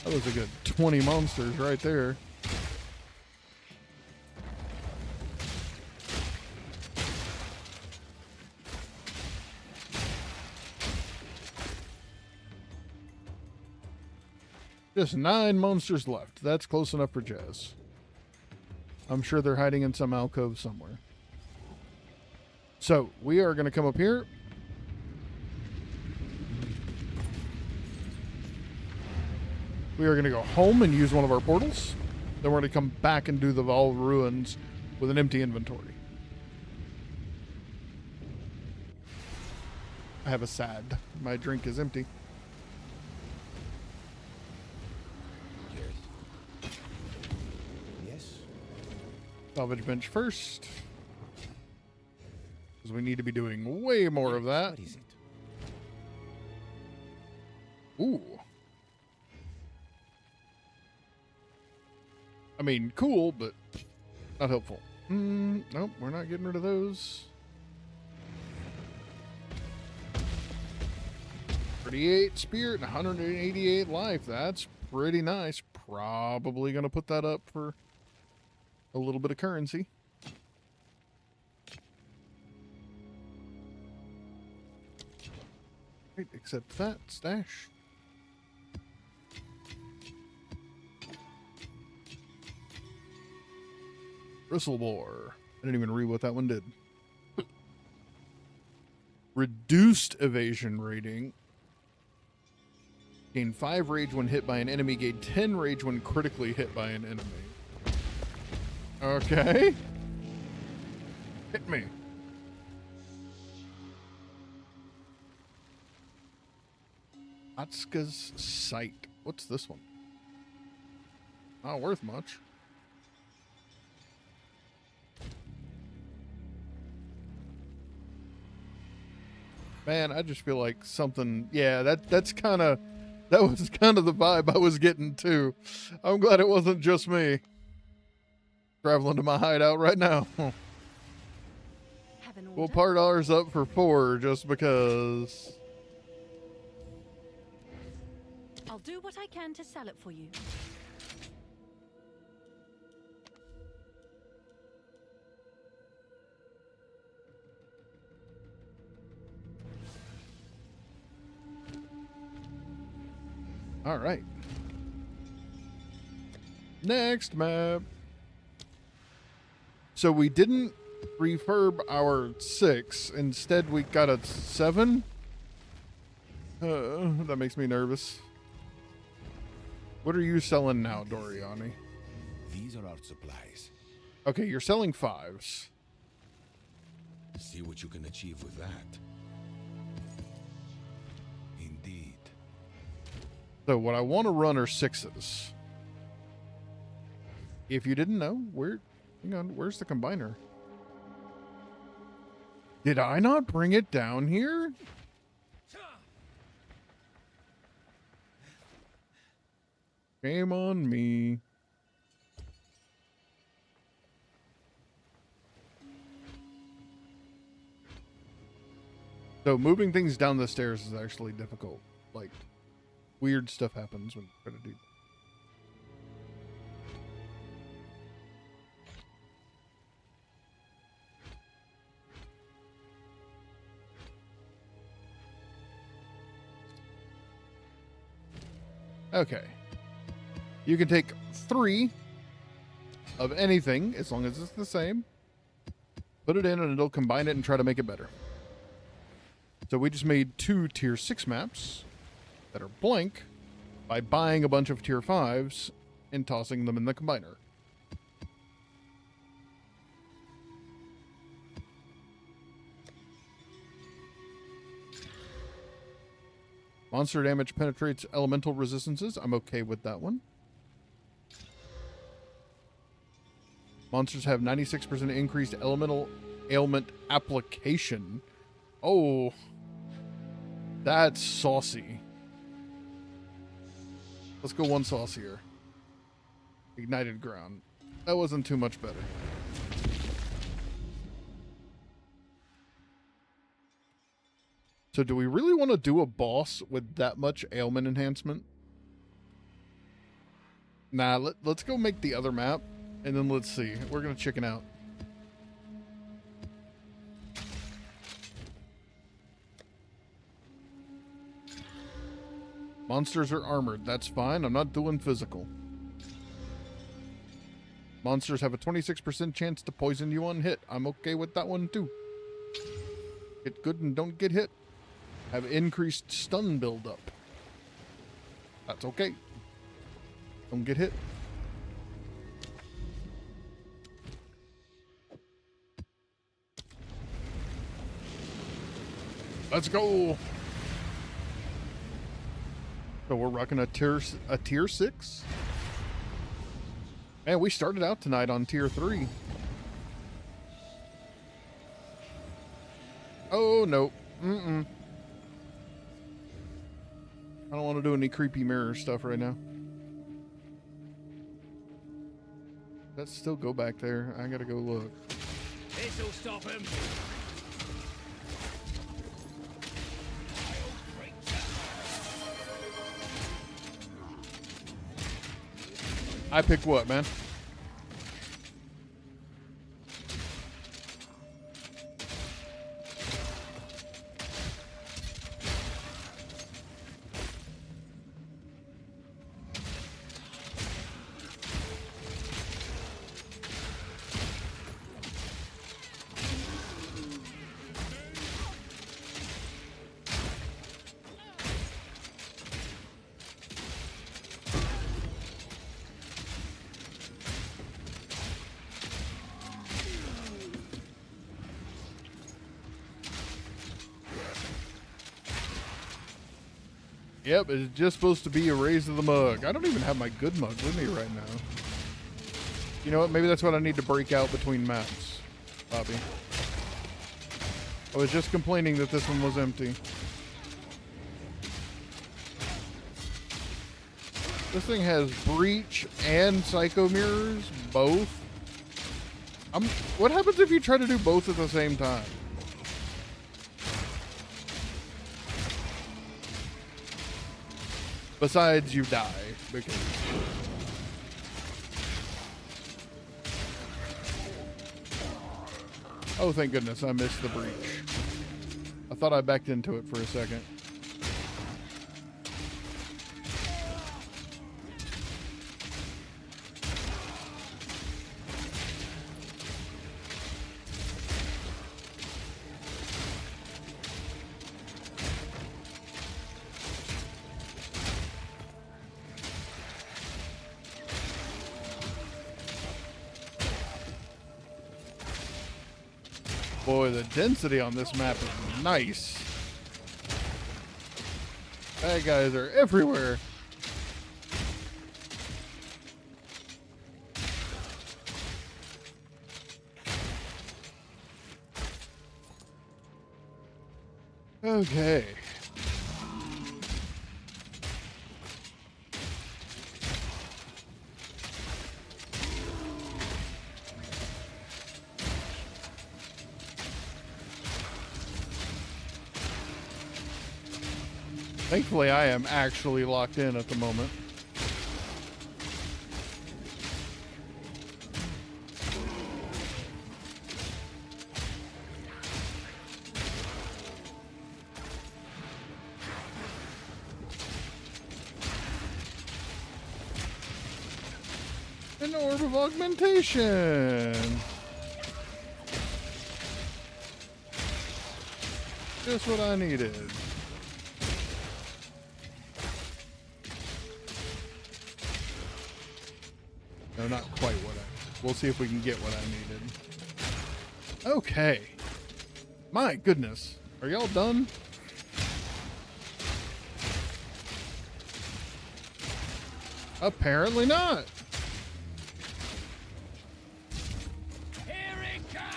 That was a good 20 monsters right there. Just 9 monsters left. That's close enough for Jazz. I'm sure they're hiding in some alcove somewhere. So, we are going to come up here. We are going to go home and use one of our portals. Then we're going to come back and do the Val Ruins with an empty inventory. I have a sad. My drink is empty. Salvage bench first, because we need to be doing way more of that. What is it? Ooh. I mean, cool, but not helpful. Nope, we're not getting rid of those. 38 spirit and 188 life. That's pretty nice. Probably going to put that up for a little bit of currency. Right, except that stash. Bristleboar. I didn't even read what that one did. Reduced evasion rating. Gain 5 rage when hit by an enemy. Gain 10 rage when critically hit by an enemy. Okay. Hit me. Atska's Sight. What's this one? Not worth much. Man, I just feel like something... Yeah, that was kind of the vibe I was getting too. I'm glad it wasn't just me. Traveling to my hideout right now. We'll part ours up for 4 just because. I'll do what I can to sell it for you. All right. Next map. So we didn't refurb our 6. Instead, we got a 7. That makes me nervous. What are you selling now, Doriani? These are our supplies. Okay, you're selling 5s. See what you can achieve with that. Indeed. So what I want to run are 6s. If you didn't know, hang on, where's the combiner? Did I not bring it down here? Shame on me. So moving things down the stairs is actually difficult. Like, weird stuff happens when you try to do. Okay. You can take 3 of anything, as long as it's the same. Put it in and it'll combine it and try to make it better. So we just made 2 tier 6 maps that are blank by buying a bunch of tier 5s and tossing them in the combiner. Monster damage penetrates elemental resistances. I'm okay with that one. Monsters have 96% increased elemental ailment application. Oh, that's saucy. Let's go one saucier. Ignited ground. That wasn't too much better. So do we really want to do a boss with that much ailment enhancement? Nah, let's go make the other map, and then let's see. We're going to chicken out. Monsters are armored. That's fine. I'm not doing physical. Monsters have a 26% chance to poison you on hit. I'm okay with that one, too. Get good and don't get hit. Have increased stun buildup. That's okay. Don't get hit. Let's go. So we're rocking a tier 6. Man, we started out tonight on tier 3. Oh no. I don't want to do any creepy mirror stuff right now. Let's still go back there. I gotta go look. This'll stop him. I pick what, man? Yep, it's just supposed to be a raise of the mug. I don't even have my good mug with me right now. You know what? Maybe that's what I need to break out between maps, Bobby. I was just complaining that this one was empty. This thing has breach and psycho mirrors, both. What happens if you try to do both at the same time? Besides, you die. Because... Oh, thank goodness, I missed the breach. I thought I backed into it for a second. Boy, the density on this map is nice. Bad guys are everywhere. Okay. Thankfully, I am actually locked in at the moment. An orb of augmentation. Just what I needed. No, not quite what I... We'll see if we can get what I needed. Okay. My goodness. Are y'all done? Apparently not. Here it comes!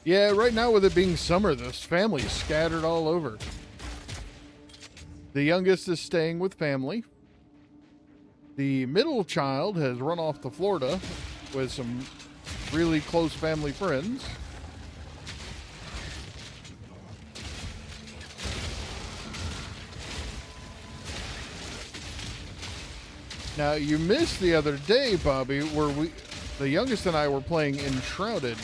Yeah, right now with it being summer, this family is scattered all over. The youngest is staying with family. The middle child has run off to Florida with some really close family friends. Now, you missed the other day, Bobby, where the youngest and I were playing Enshrouded.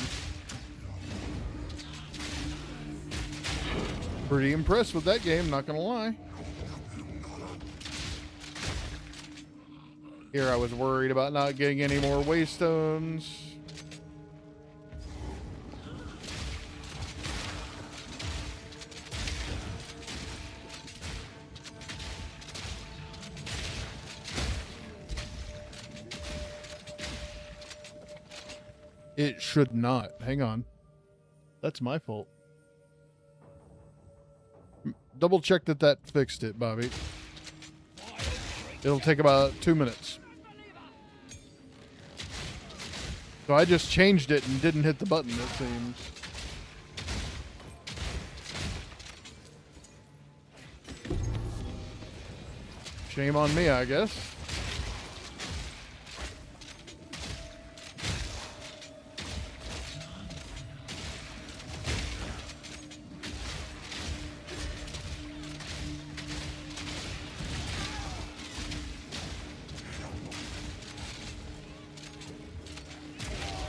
Pretty impressed with that game, not gonna lie. Here I was worried about not getting any more waystones. It should not. Hang on. That's my fault. Double check that fixed it, Bobby. It'll take about 2 minutes. So I just changed it and didn't hit the button, it seems. Shame on me, I guess.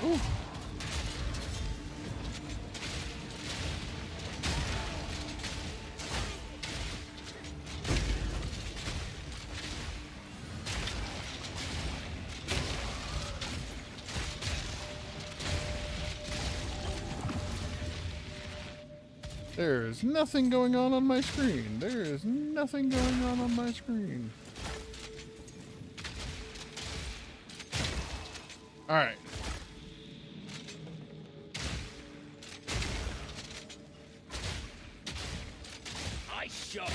Ooh. There's nothing going on my screen. There is nothing going on my screen. All right. I shot.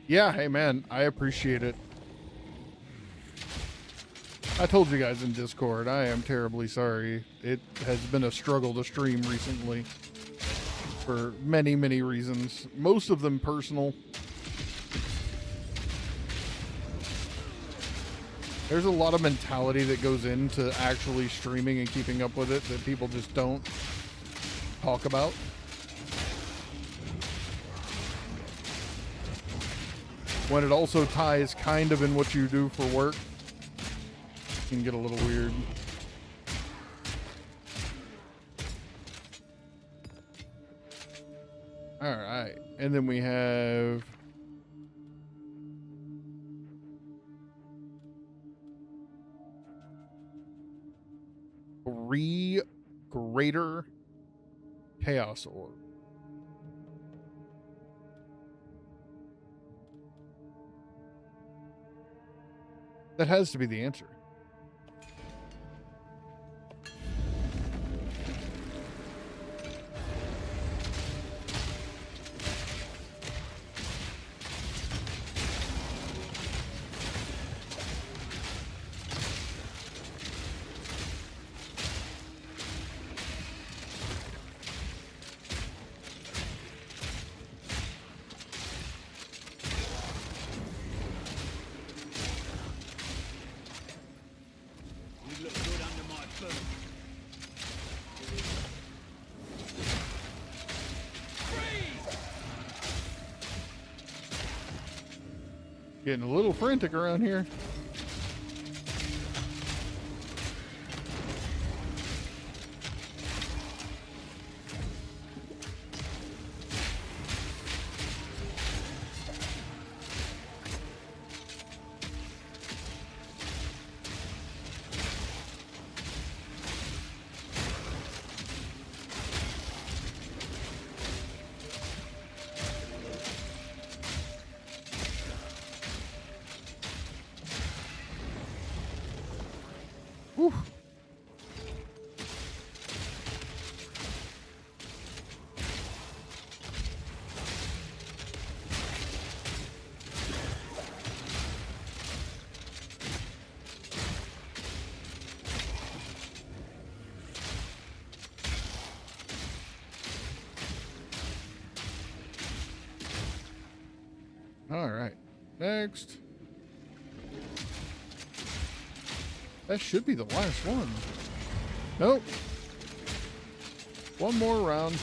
Yeah, hey man, I appreciate it. I told you guys in Discord, I am terribly sorry. It has been a struggle to stream recently for many, many reasons. Most of them personal. There's a lot of mentality that goes into actually streaming and keeping up with it that people just don't talk about. When it also ties kind of in what you do for work, it can get a little weird. All right, and then we have 3 greater chaos orb. That has to be the answer. You look good under my boot. Freeze! Getting a little frantic around here. Whew. All right, next. That should be the last one. Nope. One more round.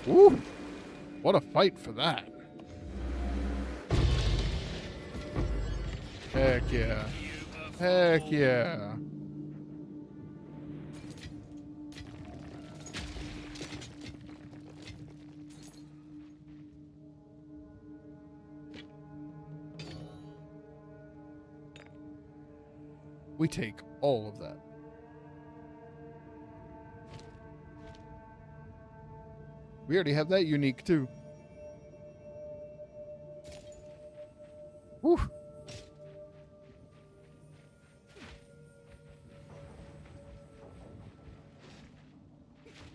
Woo! What a fight for that. Heck yeah. Heck yeah. We take all of that. We already have that unique too. Whew.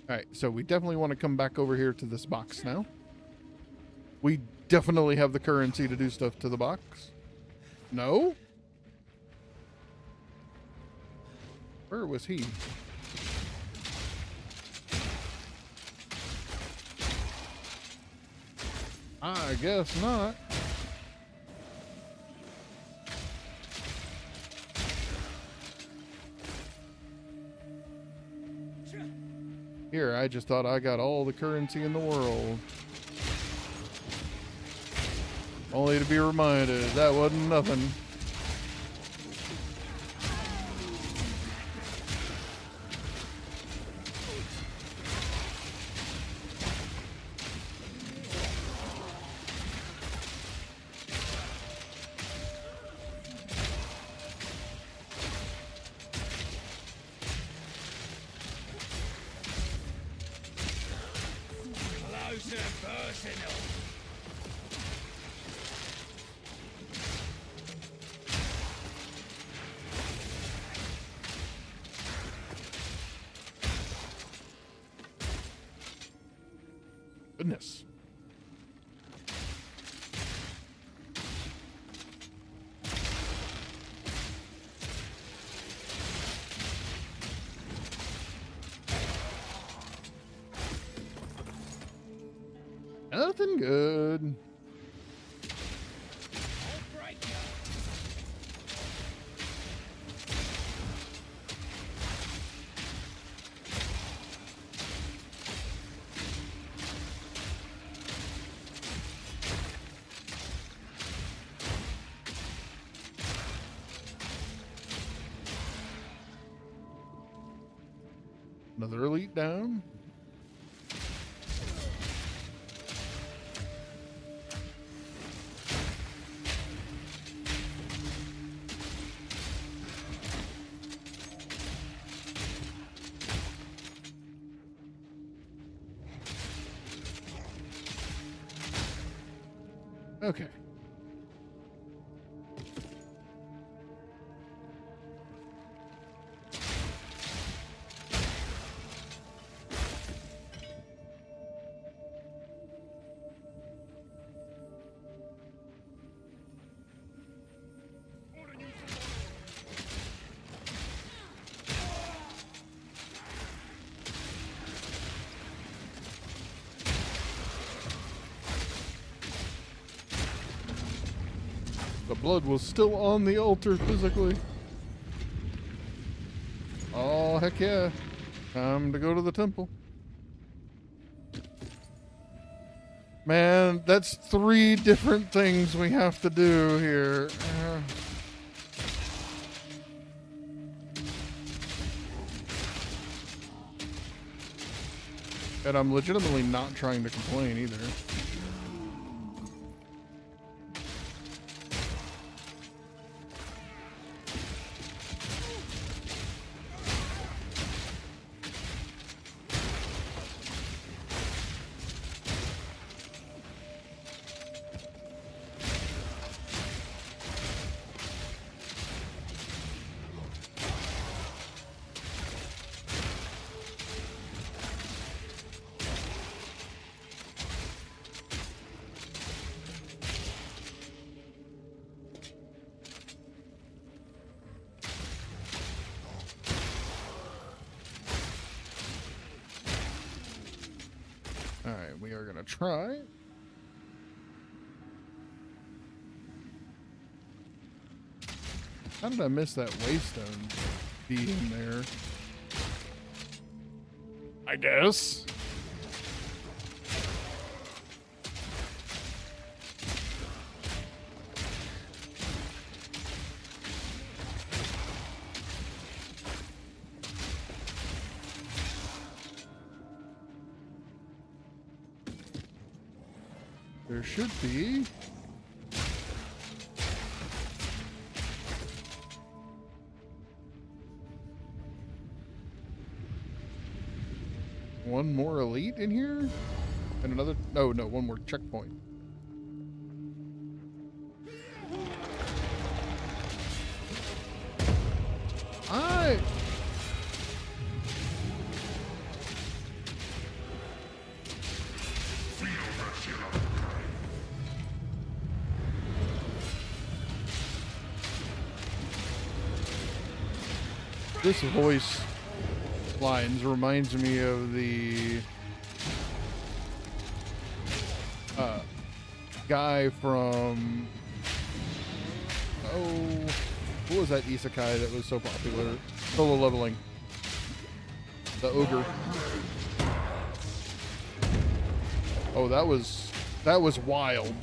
Alright, so we definitely want to come back over here to this box now. We definitely have the currency to do stuff to the box. No? Where was he? I guess not. Here, I just thought I got all the currency in the world. Only to be reminded that wasn't nothing. Close and personal. Goodness. Nothing good. I'll break you. Another elite down. Okay. The blood was still on the altar physically. Oh, heck yeah. Time to go to the temple. Man, that's 3 different things we have to do here. And I'm legitimately not trying to complain either. Alright, we are gonna try. How did I miss that waystone being there? I guess. There should be. One more elite in here? And another, no, one more checkpoint. This voice lines reminds me of the guy from, what was that isekai that was so popular? Solo Leveling. The ogre. Oh, that was wild.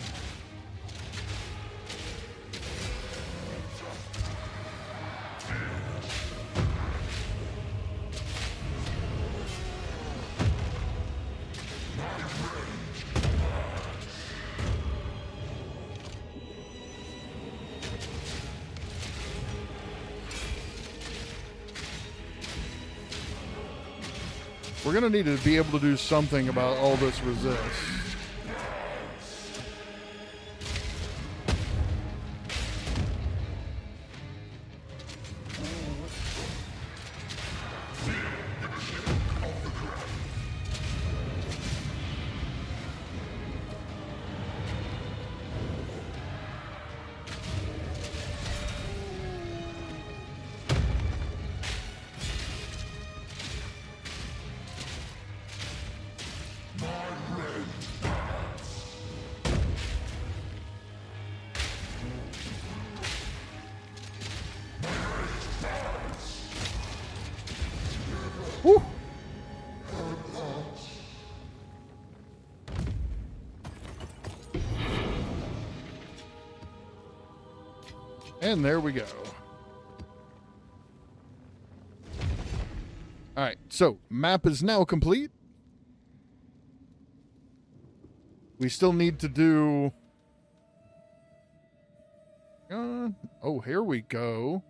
We're gonna need to be able to do something about all this resist. Woo! And there we go. All right, so map is now complete. We still need to do... oh, here we go.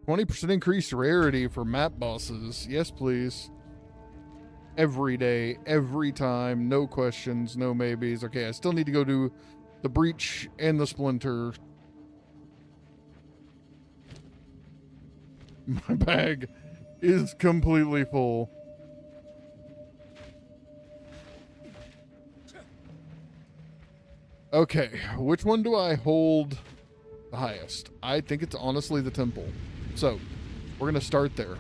%, increased rarity for map bosses. Yes, please. Every day, every time, no questions, no maybes. Okay, I still need to go do the breach and the splinter. My bag is completely full. Okay, which one do I hold the highest? I think it's honestly the temple. So, we're going to start there.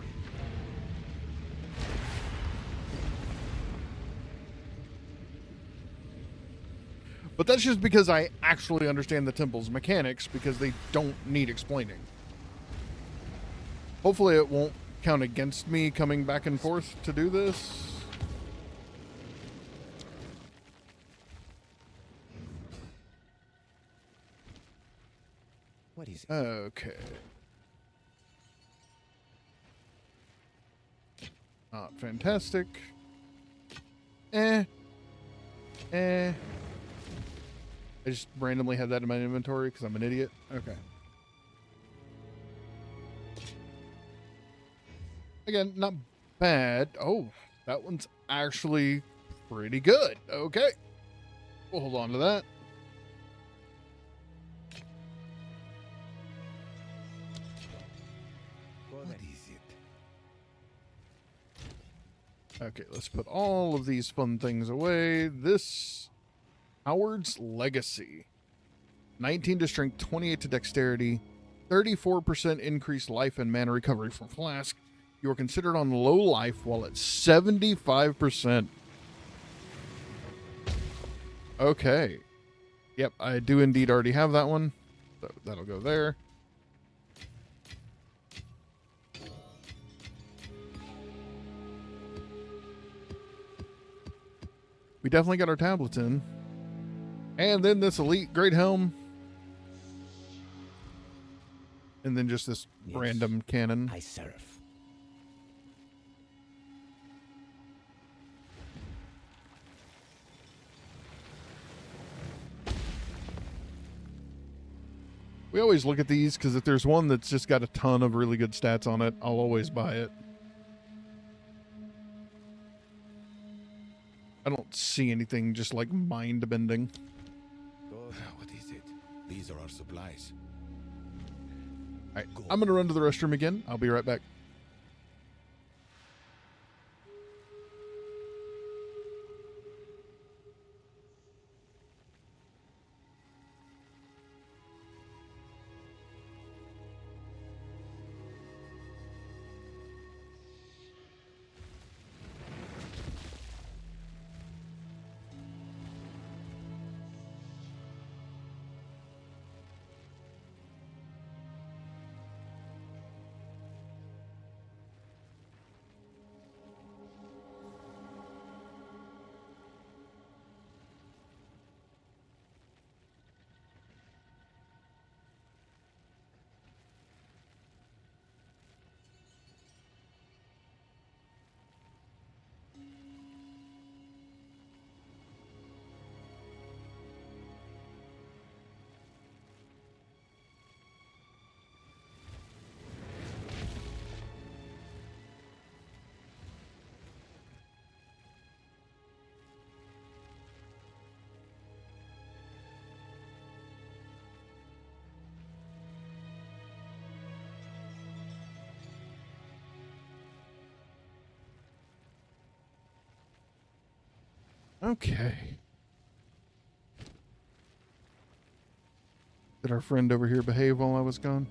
But that's just because I actually understand the temple's mechanics, because they don't need explaining. Hopefully it won't count against me coming back and forth to do this. What is it? Okay. Not fantastic. I just randomly had that in my inventory because I'm an idiot. Okay. Again, not bad. Oh, that one's actually pretty good. Okay. We'll hold on to that. What is it? Okay, let's put all of these fun things away. This... Howard's Legacy. 19 to strength, 28 to dexterity, 34% increased life and mana recovery from flask. You are considered on low life while at 75%. Okay. Yep, I do indeed already have that one. So that'll go there. We definitely got our tablets in. And then this elite great helm. And then just this random cannon. I serve. We always look at these because if there's one that's just got a ton of really good stats on it, I'll always buy it. I don't see anything just like mind-bending. What is it? These are our supplies. All right, I'm going to run to the restroom again. I'll be right back. Okay. Did our friend over here behave while I was gone?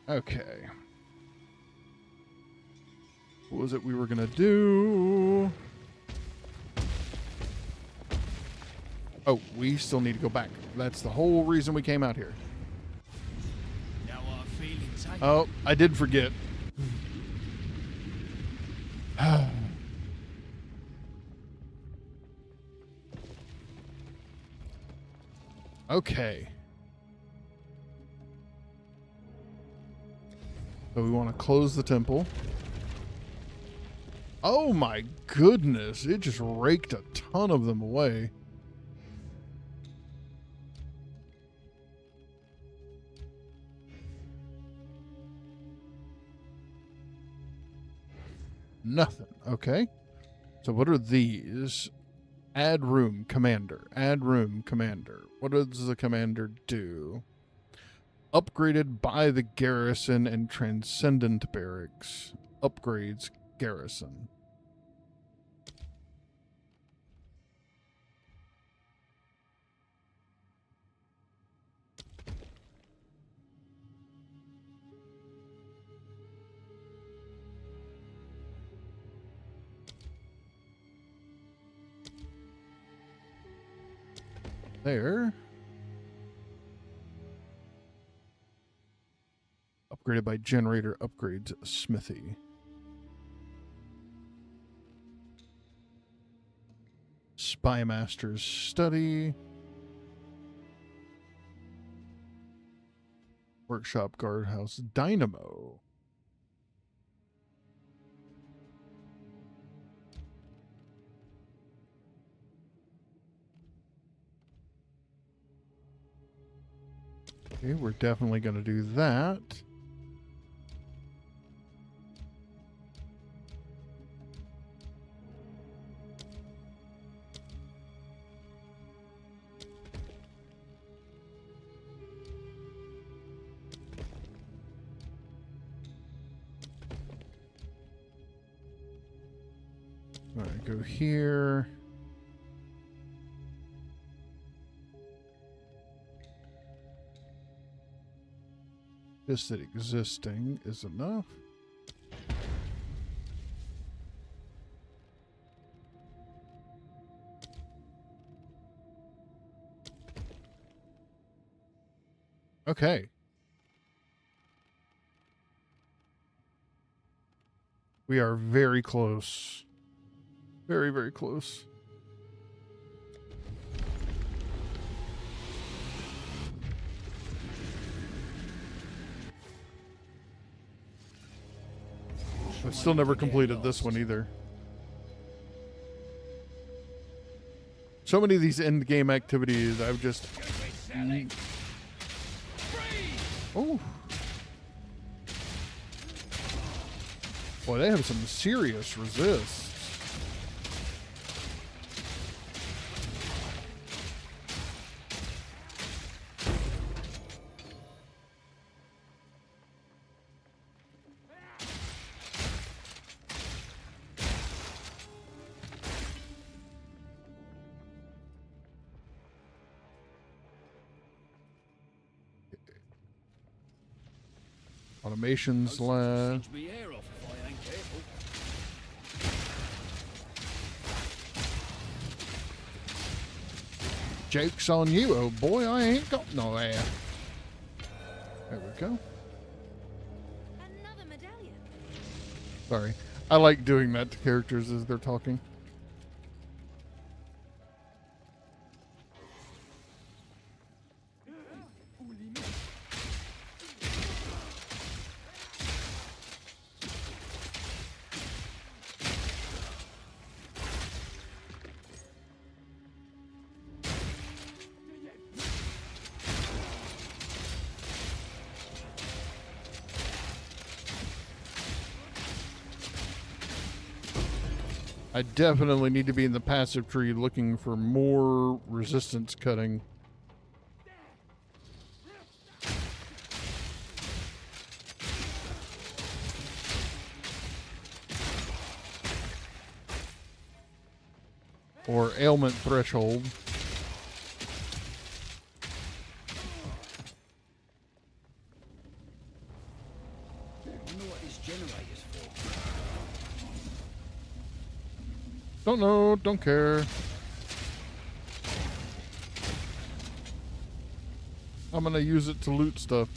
Okay. What was it we were gonna do? Oh, we still need to go back. That's the whole reason we came out here. Now our feelings, eh? Oh, I did forget. Okay. So we want to close the temple. Oh my goodness, it just raked a ton of them away. Nothing. Okay. So what are these? Add room commander. Add room commander. What does the commander do? Upgraded by the garrison and transcendent barracks. Upgrades garrison. There. Upgraded by generator upgrades smithy. Spymaster's study. Workshop guardhouse dynamo. Okay, we're definitely going to do that. All right, go here. Just that existing is enough. Okay. We are very close. Very, very close. I've still never completed this one either. So many of these end game activities, I've just... Oh. Boy, they have some serious resists. Automations left. Singe me hair off if I ain't careful. Joke's on you, oh boy, I ain't got no hair. There we go. Another medallion. Sorry. I like doing that to characters as they're talking. I definitely need to be in the passive tree looking for more resistance cutting. Or ailment threshold. I wonder what this generator's for. Don't know, don't care. I'm gonna use it to loot stuff.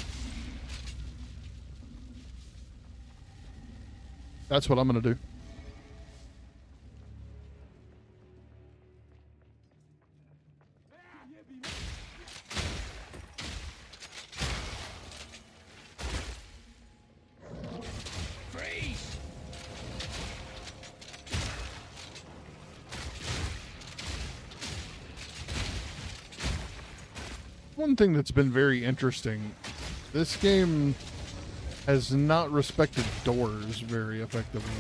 That's what I'm gonna do. one thing that's been very interesting. This game has not respected doors very effectively.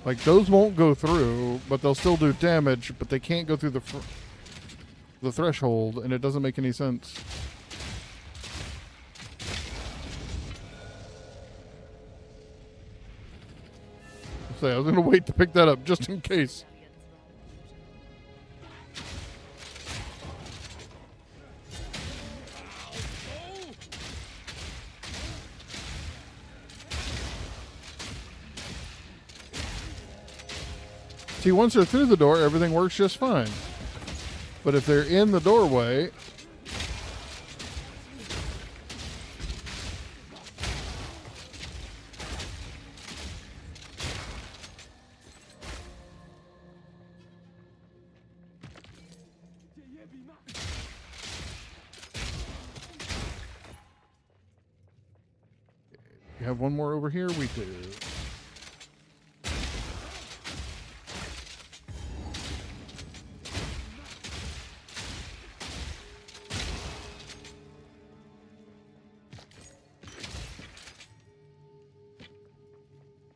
Like, those won't go through, but they'll still do damage, but they can't go through the threshold, and it doesn't make any sense. So I was going to wait to pick that up just in case. See, once they're through the door, everything works just fine. But if they're in the doorway, you have one more over here? We do.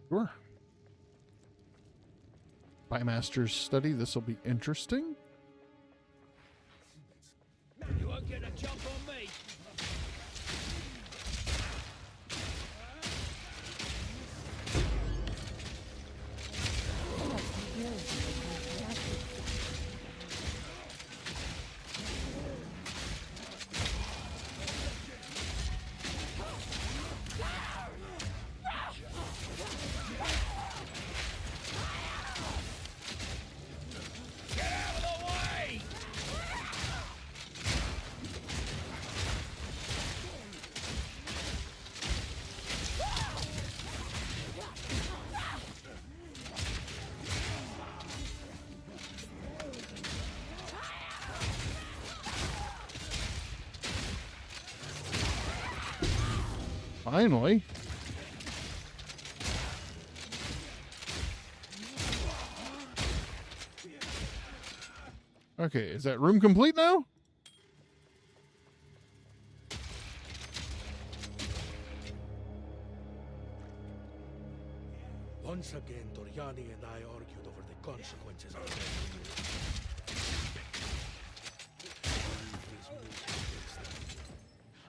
Sure. Bymaster's study. This will be interesting. You won't get a jump on me. Finally. Okay, is that room complete now? Once again, Doriani and I argued over the consequences of their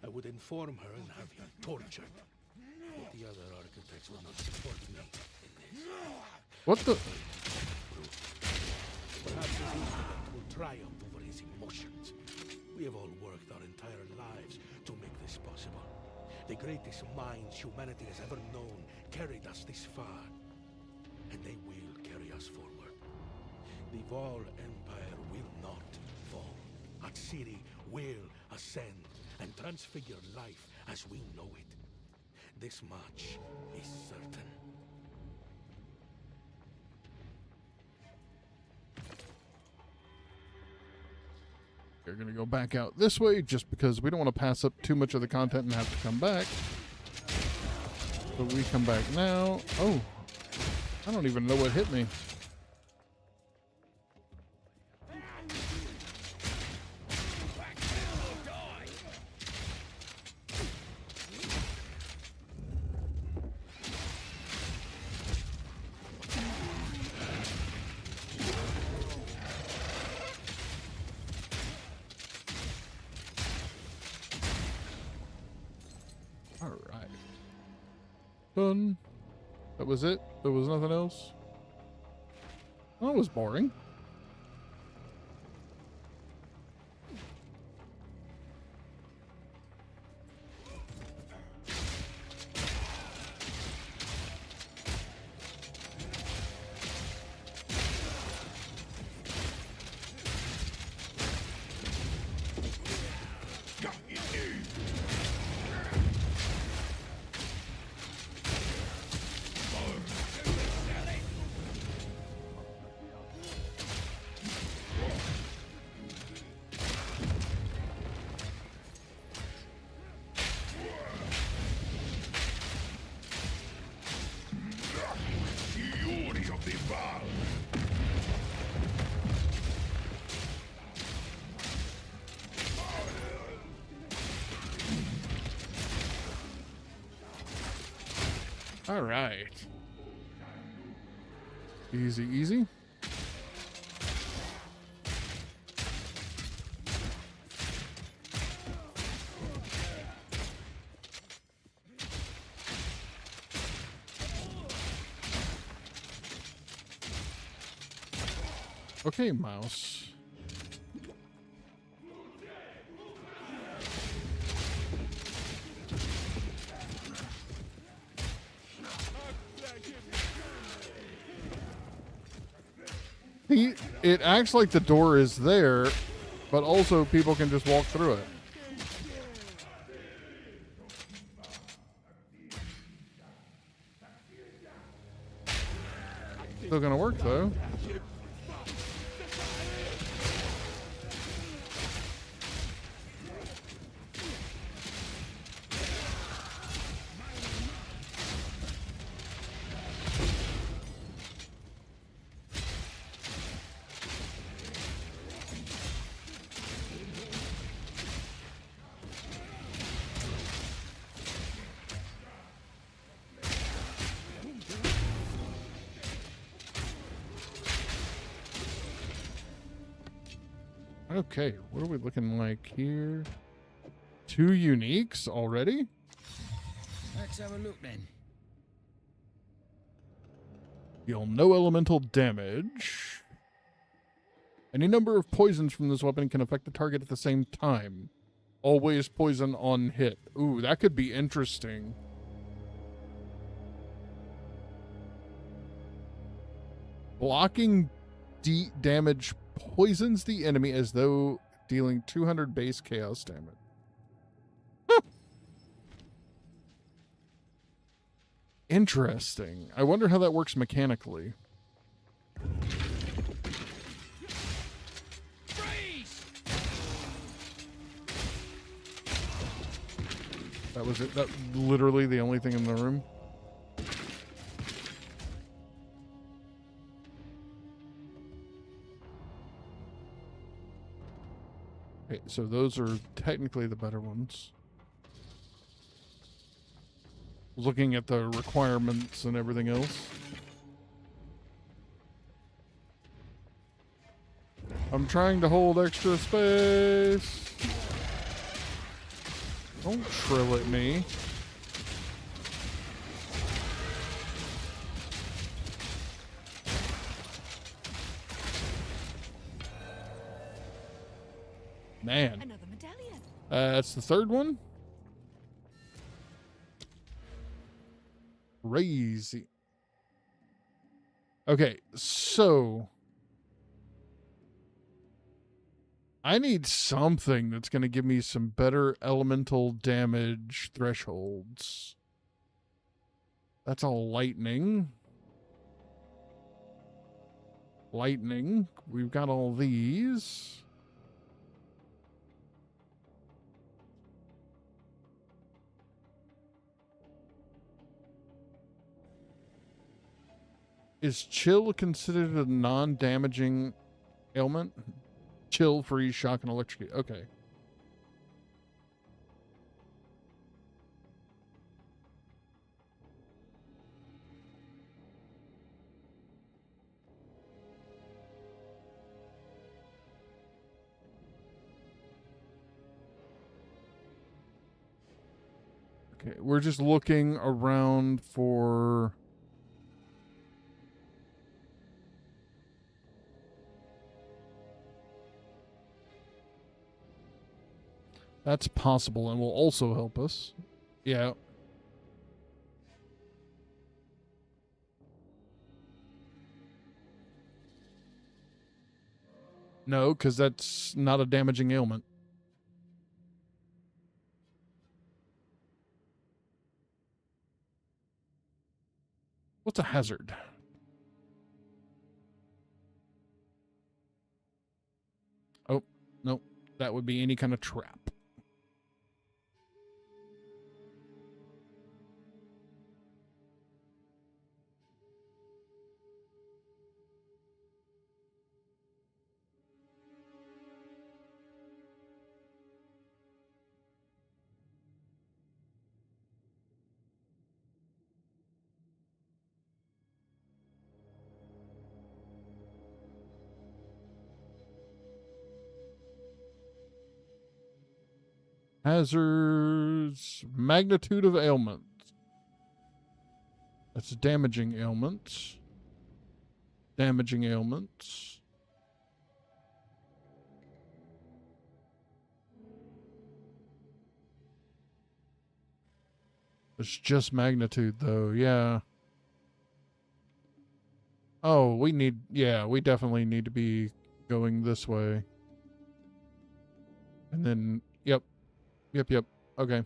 I would inform her and have you tortured. But the other architects will not support me in this. What the? Perhaps his intellect will triumph over his emotions. We have all worked our entire lives to make this possible. The greatest minds humanity has ever known carried us this far. And they will carry us forward. The Vol Empire will not fall. Atsiri will ascend and transfigure life as we know it. This much is certain. We're going to go back out this way just because we don't want to pass up too much of the content and have to come back. So we come back now. Oh, I don't even know what hit me. All right. Done. That was it? There was nothing else? That was boring. All right. Easy, easy. Okay, mouse. It acts like the door is there, but also people can just walk through it. Still gonna work though. Okay, what are we looking like here? 2 uniques already? Let's have a look then. Deal no elemental damage. Any number of poisons from this weapon can affect the target at the same time. Always poison on hit. Ooh, that could be interesting. Blocking damage poisons the enemy as though dealing 200 base chaos damage. Huh. Interesting. I wonder how that works mechanically. Freeze! That was it. That literally the only thing in the room. Okay, so those are technically the better ones. Looking at the requirements and everything else. I'm trying to hold extra space. Don't trill at me. Man. Another medallion. That's the third one. Crazy. Okay, so I need something that's going to give me some better elemental damage thresholds. That's all lightning. Lightning. We've got all these. Is chill considered a non-damaging ailment? Chill, freeze, shock, and electrocute. Okay. Okay, we're just looking around for... That's possible and will also help us. Yeah. No, because that's not a damaging ailment. What's a hazard? Oh, no. That would be any kind of trap. Hazards. Magnitude of ailment. That's damaging ailments. Damaging ailments. It's just magnitude, though. Yeah. Oh, we definitely need to be going this way. And then, yep. Okay.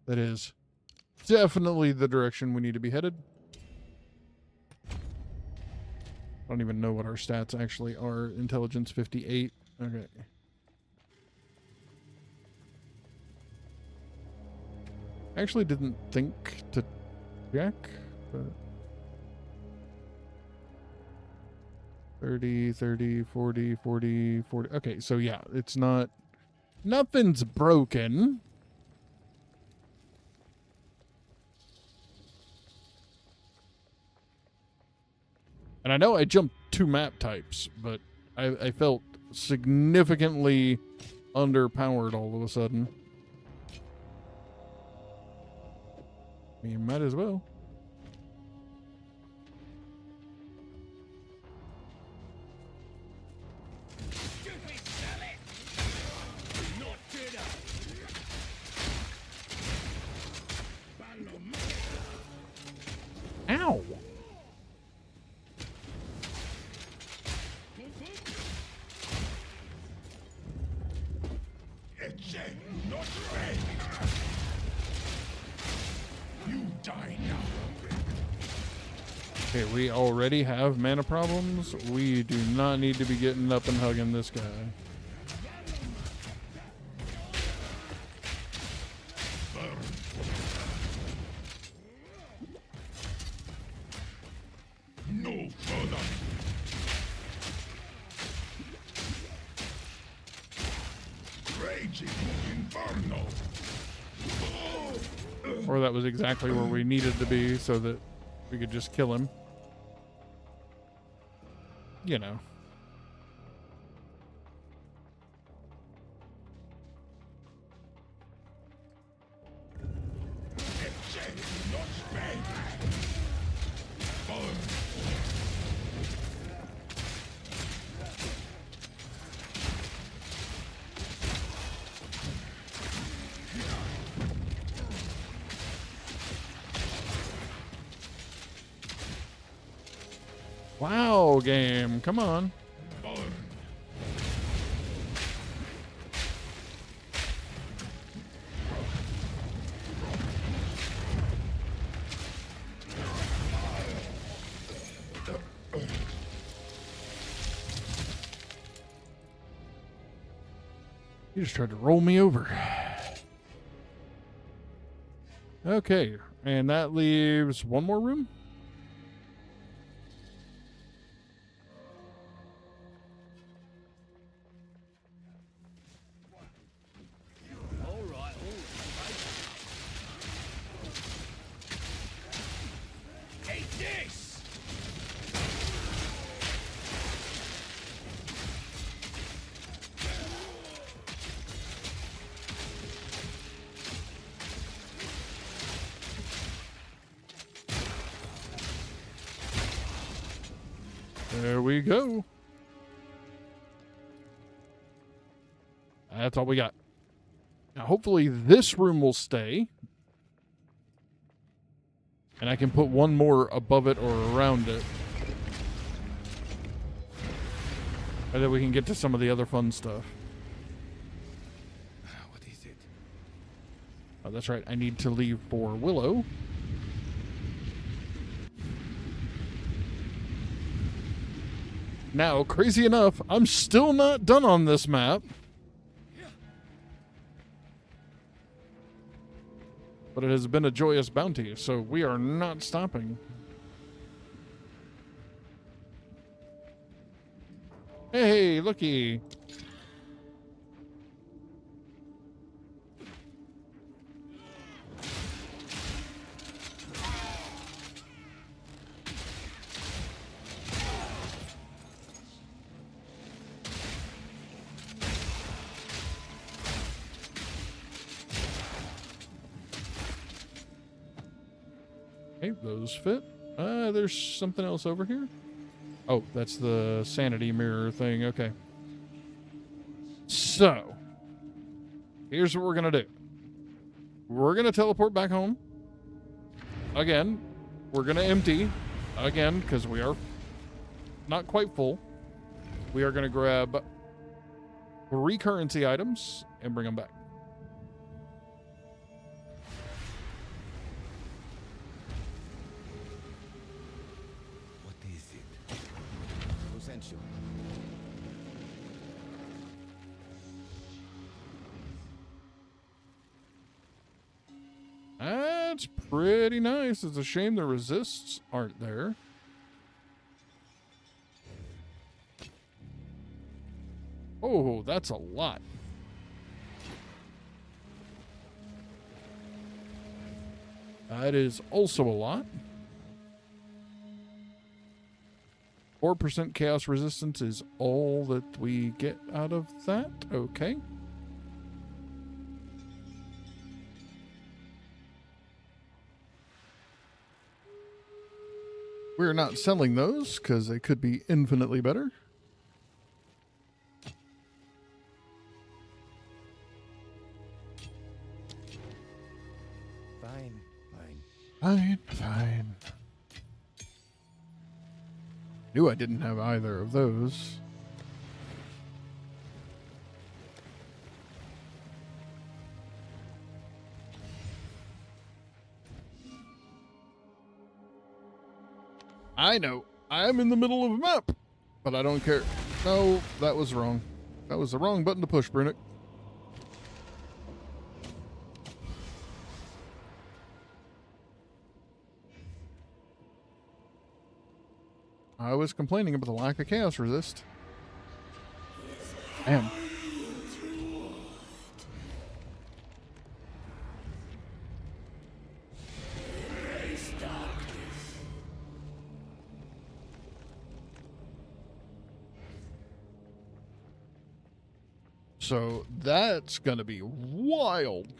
That is definitely the direction we need to be headed. I don't even know what our stats actually are. Intelligence 58. Okay. I actually didn't think to check, but 30, 40, 40. Okay, so yeah, it's not, nothing's broken. And I know I jumped 2 map types, but I felt significantly underpowered all of a sudden. You might as well. Ow! Okay, we already have mana problems. We do not need to be getting up and hugging this guy. No further. Raging inferno. Or that was exactly where we needed to be so that we could just kill him. You know. Wow, game. Come on. You just tried to roll me over. Okay, and that leaves one more room? There we go. That's all we got. Now, hopefully this room will stay. And I can put one more above it or around it. And then we can get to some of the other fun stuff. What is it? Oh, that's right. I need to leave for Willow. Now, crazy enough, I'm still not done on this map. But it has been a joyous bounty, so we are not stopping. Hey, looky. Okay, those fit. There's something else over here. Oh, that's the sanity mirror thing. Okay. So, here's what we're going to do. We're going to teleport back home. Again, we're going to empty. Again, because we are not quite full. We are going to grab 3 currency items and bring them back. What is it? Who sent you? That's pretty nice. It's a shame the resists aren't there. Oh, that's a lot. That is also a lot. 4% chaos resistance is all that we get out of that. Okay. We're not selling those because they could be infinitely better. Fine. Knew I didn't have either of those. I know. I'm in the middle of a map, but I don't care. No, that was wrong. That was the wrong button to push, Brunick. I was complaining about the lack of chaos resist. Damn. So that's gonna be wild.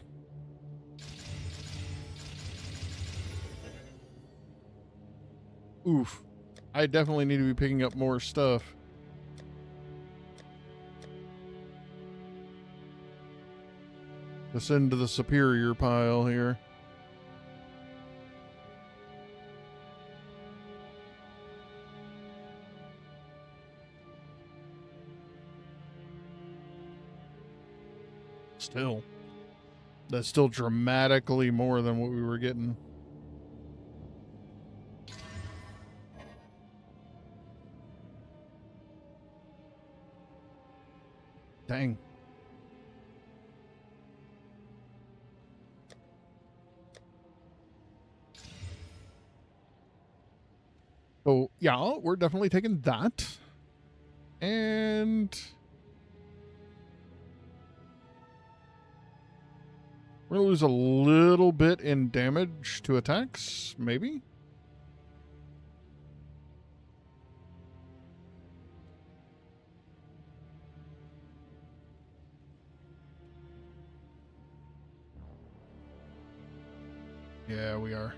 Oof. I definitely need to be picking up more stuff. To send to the superior pile here. Still. That's still dramatically more than what we were getting. Dang. So, yeah, we're definitely taking that. And we're going to lose a little bit in damage to attacks, maybe? Yeah, we are.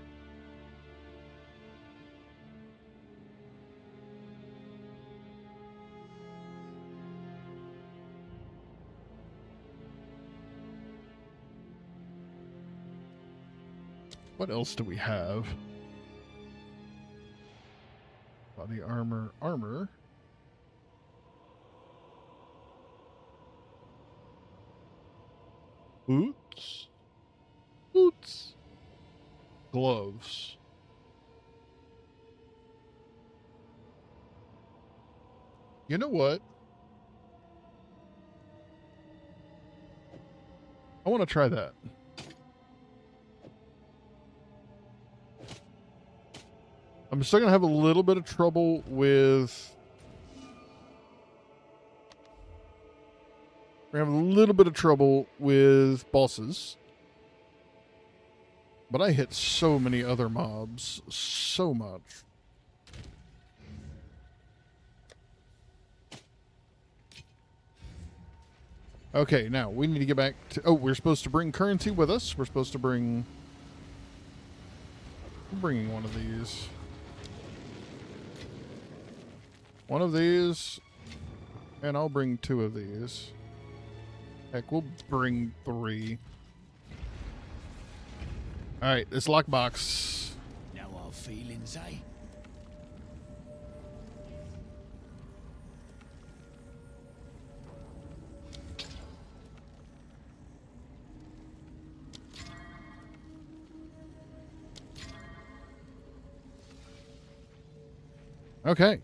What else do we have? Body armor. Boots. Gloves. You know what? I want to try that. I'm still going to have a little bit of trouble with... We're going to have a little bit of trouble with bosses. But I hit so many other mobs. So much. Okay, now we need to get back to... Oh, we're supposed to bring currency with us. We're supposed to bring I'm bringing one of these. One of these, and I'll bring 2 of these. Heck, we'll bring 3. Alright, this lockbox. Now our feelings, eh? Okay.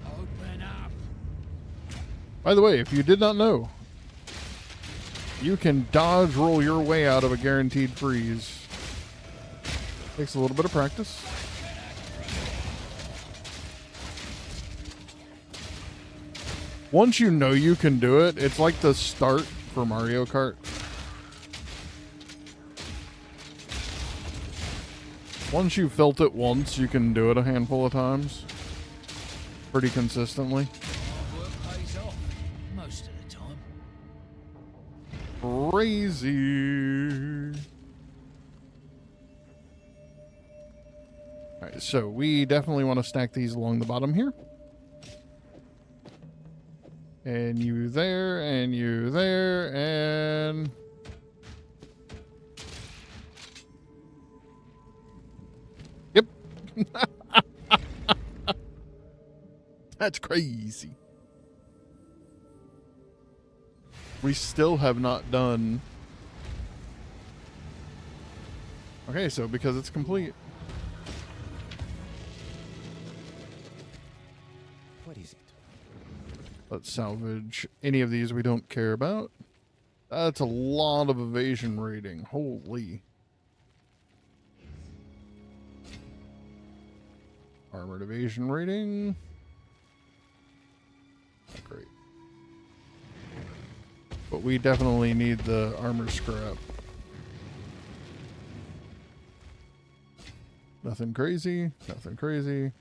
Open up. By the way, if you did not know, you can dodge roll your way out of a guaranteed freeze. Takes a little bit of practice. Once you know you can do it, it's like the start for Mario Kart. Once you've felt it once, you can do it a handful of times. Pretty consistently. Hard work pays off. Most of the time. Crazy. Alright, so we definitely want to stack these along the bottom here. And you there, and you there, and... Yep. That's crazy. We still have not done... Okay, so because it's complete. What is it? Let's salvage any of these we don't care about. That's a lot of evasion rating. Holy. Armored evasion rating. Not great. But we definitely need the armor scrap. Nothing crazy. Nothing crazy.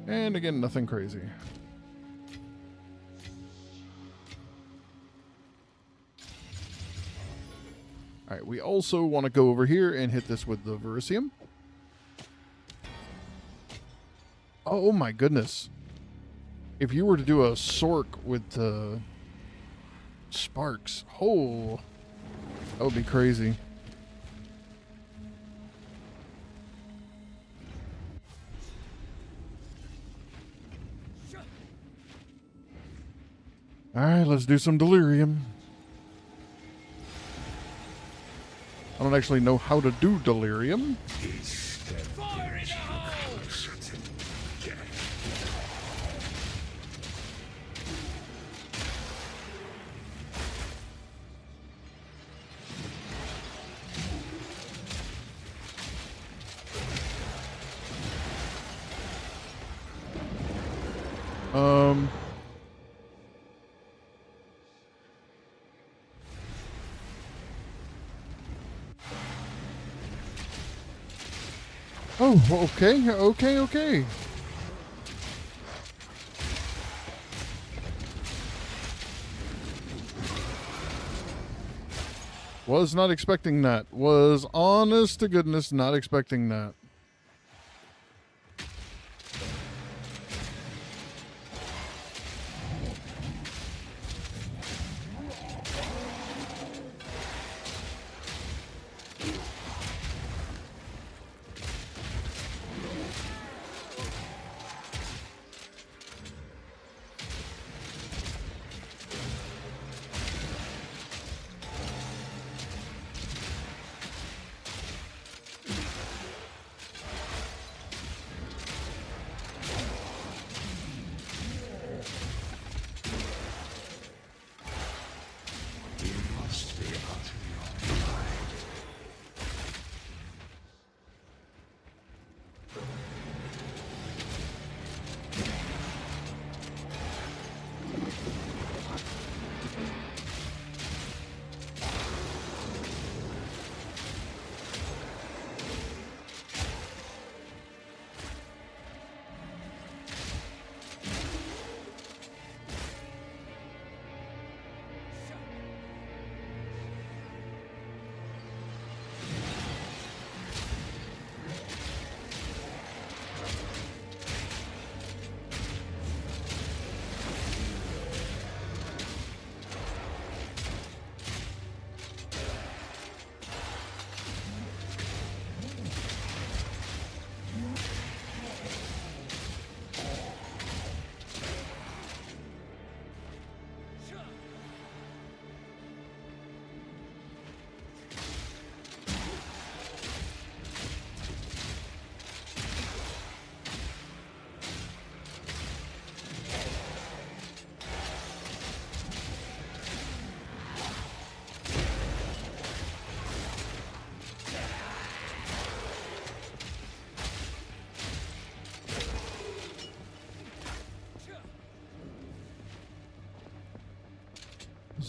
And again, nothing crazy. Alright, we also want to go over here and hit this with the Verisium. Oh my goodness. If you were to do a Sork with the sparks, oh, that would be crazy. Alright, let's do some delirium. I don't actually know how to do delirium. Fire in the hole! Oh, okay. Was not expecting that. Was honest to goodness not expecting that.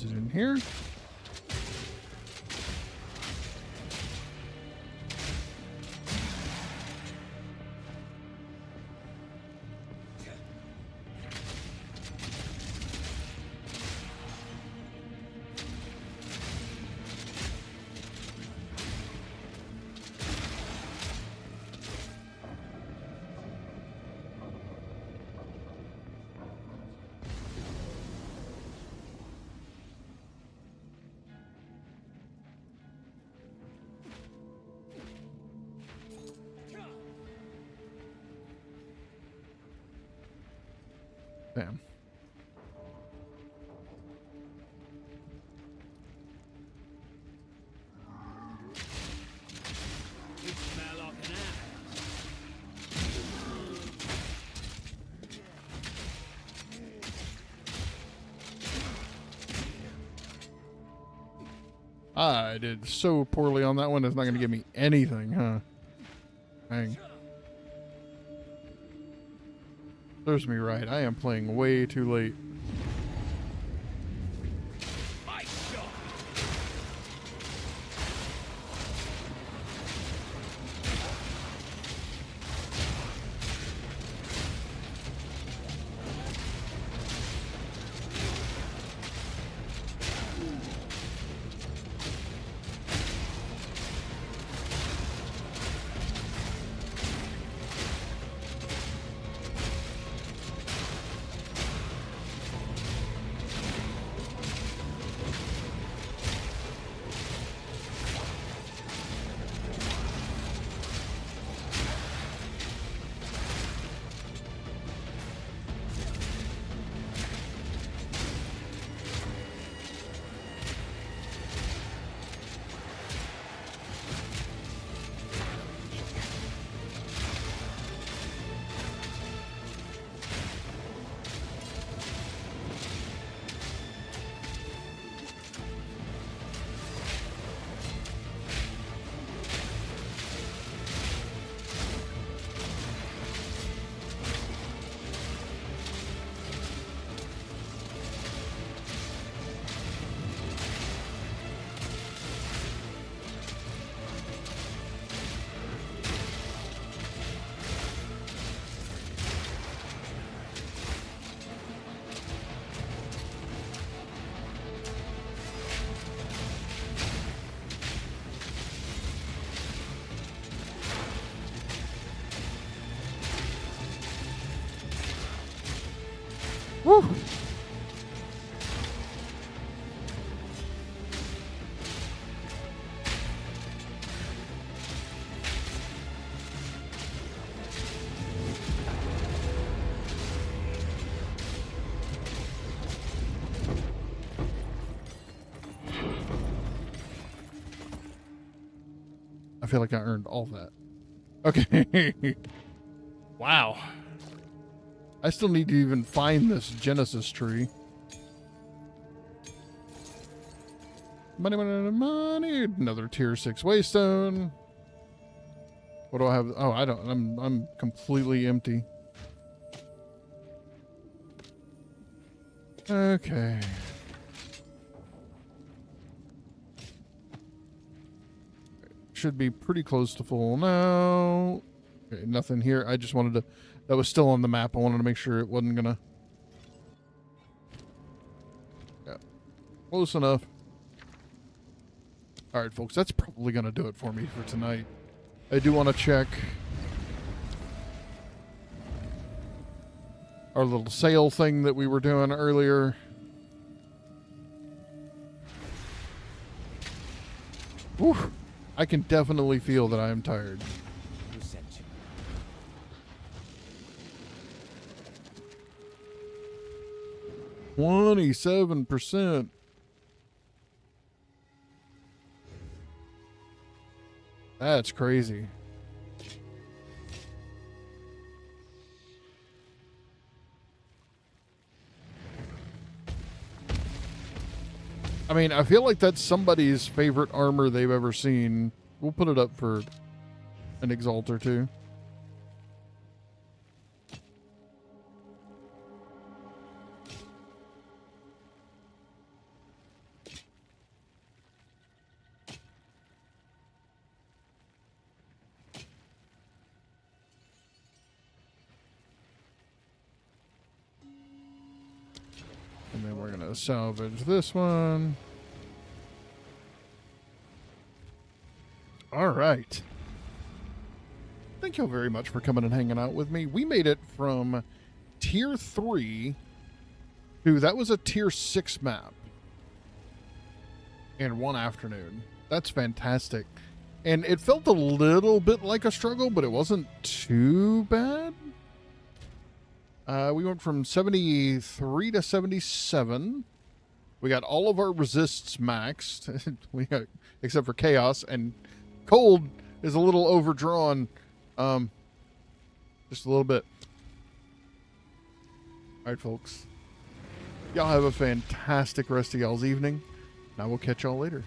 Is it in here? Damn. You smell like an ass. I did so poorly on that one. It's not going to give me anything, huh? Dang. Serves me right. I am playing way too late. My shot. Woo! I feel like I earned all that. Okay. Wow. I still need to even find this Genesis tree. Money, money, money. Another tier 6 waystone. What do I have? Oh, I don't. I'm completely empty. Okay. Should be pretty close to full now. Okay, nothing here. I just wanted to. That was still on the map. I wanted to make sure it wasn't gonna. Yeah, close enough. All right, folks. That's probably gonna do it for me for tonight. I do want to check our little sale thing that we were doing earlier. Whew. I can definitely feel that I am tired. 27%. That's crazy. I mean, I feel like that's somebody's favorite armor they've ever seen. We'll put it up for an exalt or two. gonna salvage this one. All right. Thank you all very much for coming and hanging out with me. We made it from tier 3 to, that was a tier 6 map in one afternoon. That's fantastic. And it felt a little bit like a struggle, but it wasn't too bad. We went from 73 to 77. We got all of our resists maxed. We got, except for chaos, and cold is a little overdrawn. Just a little bit. All right, folks. Y'all have a fantastic rest of y'all's evening. And I will catch y'all later.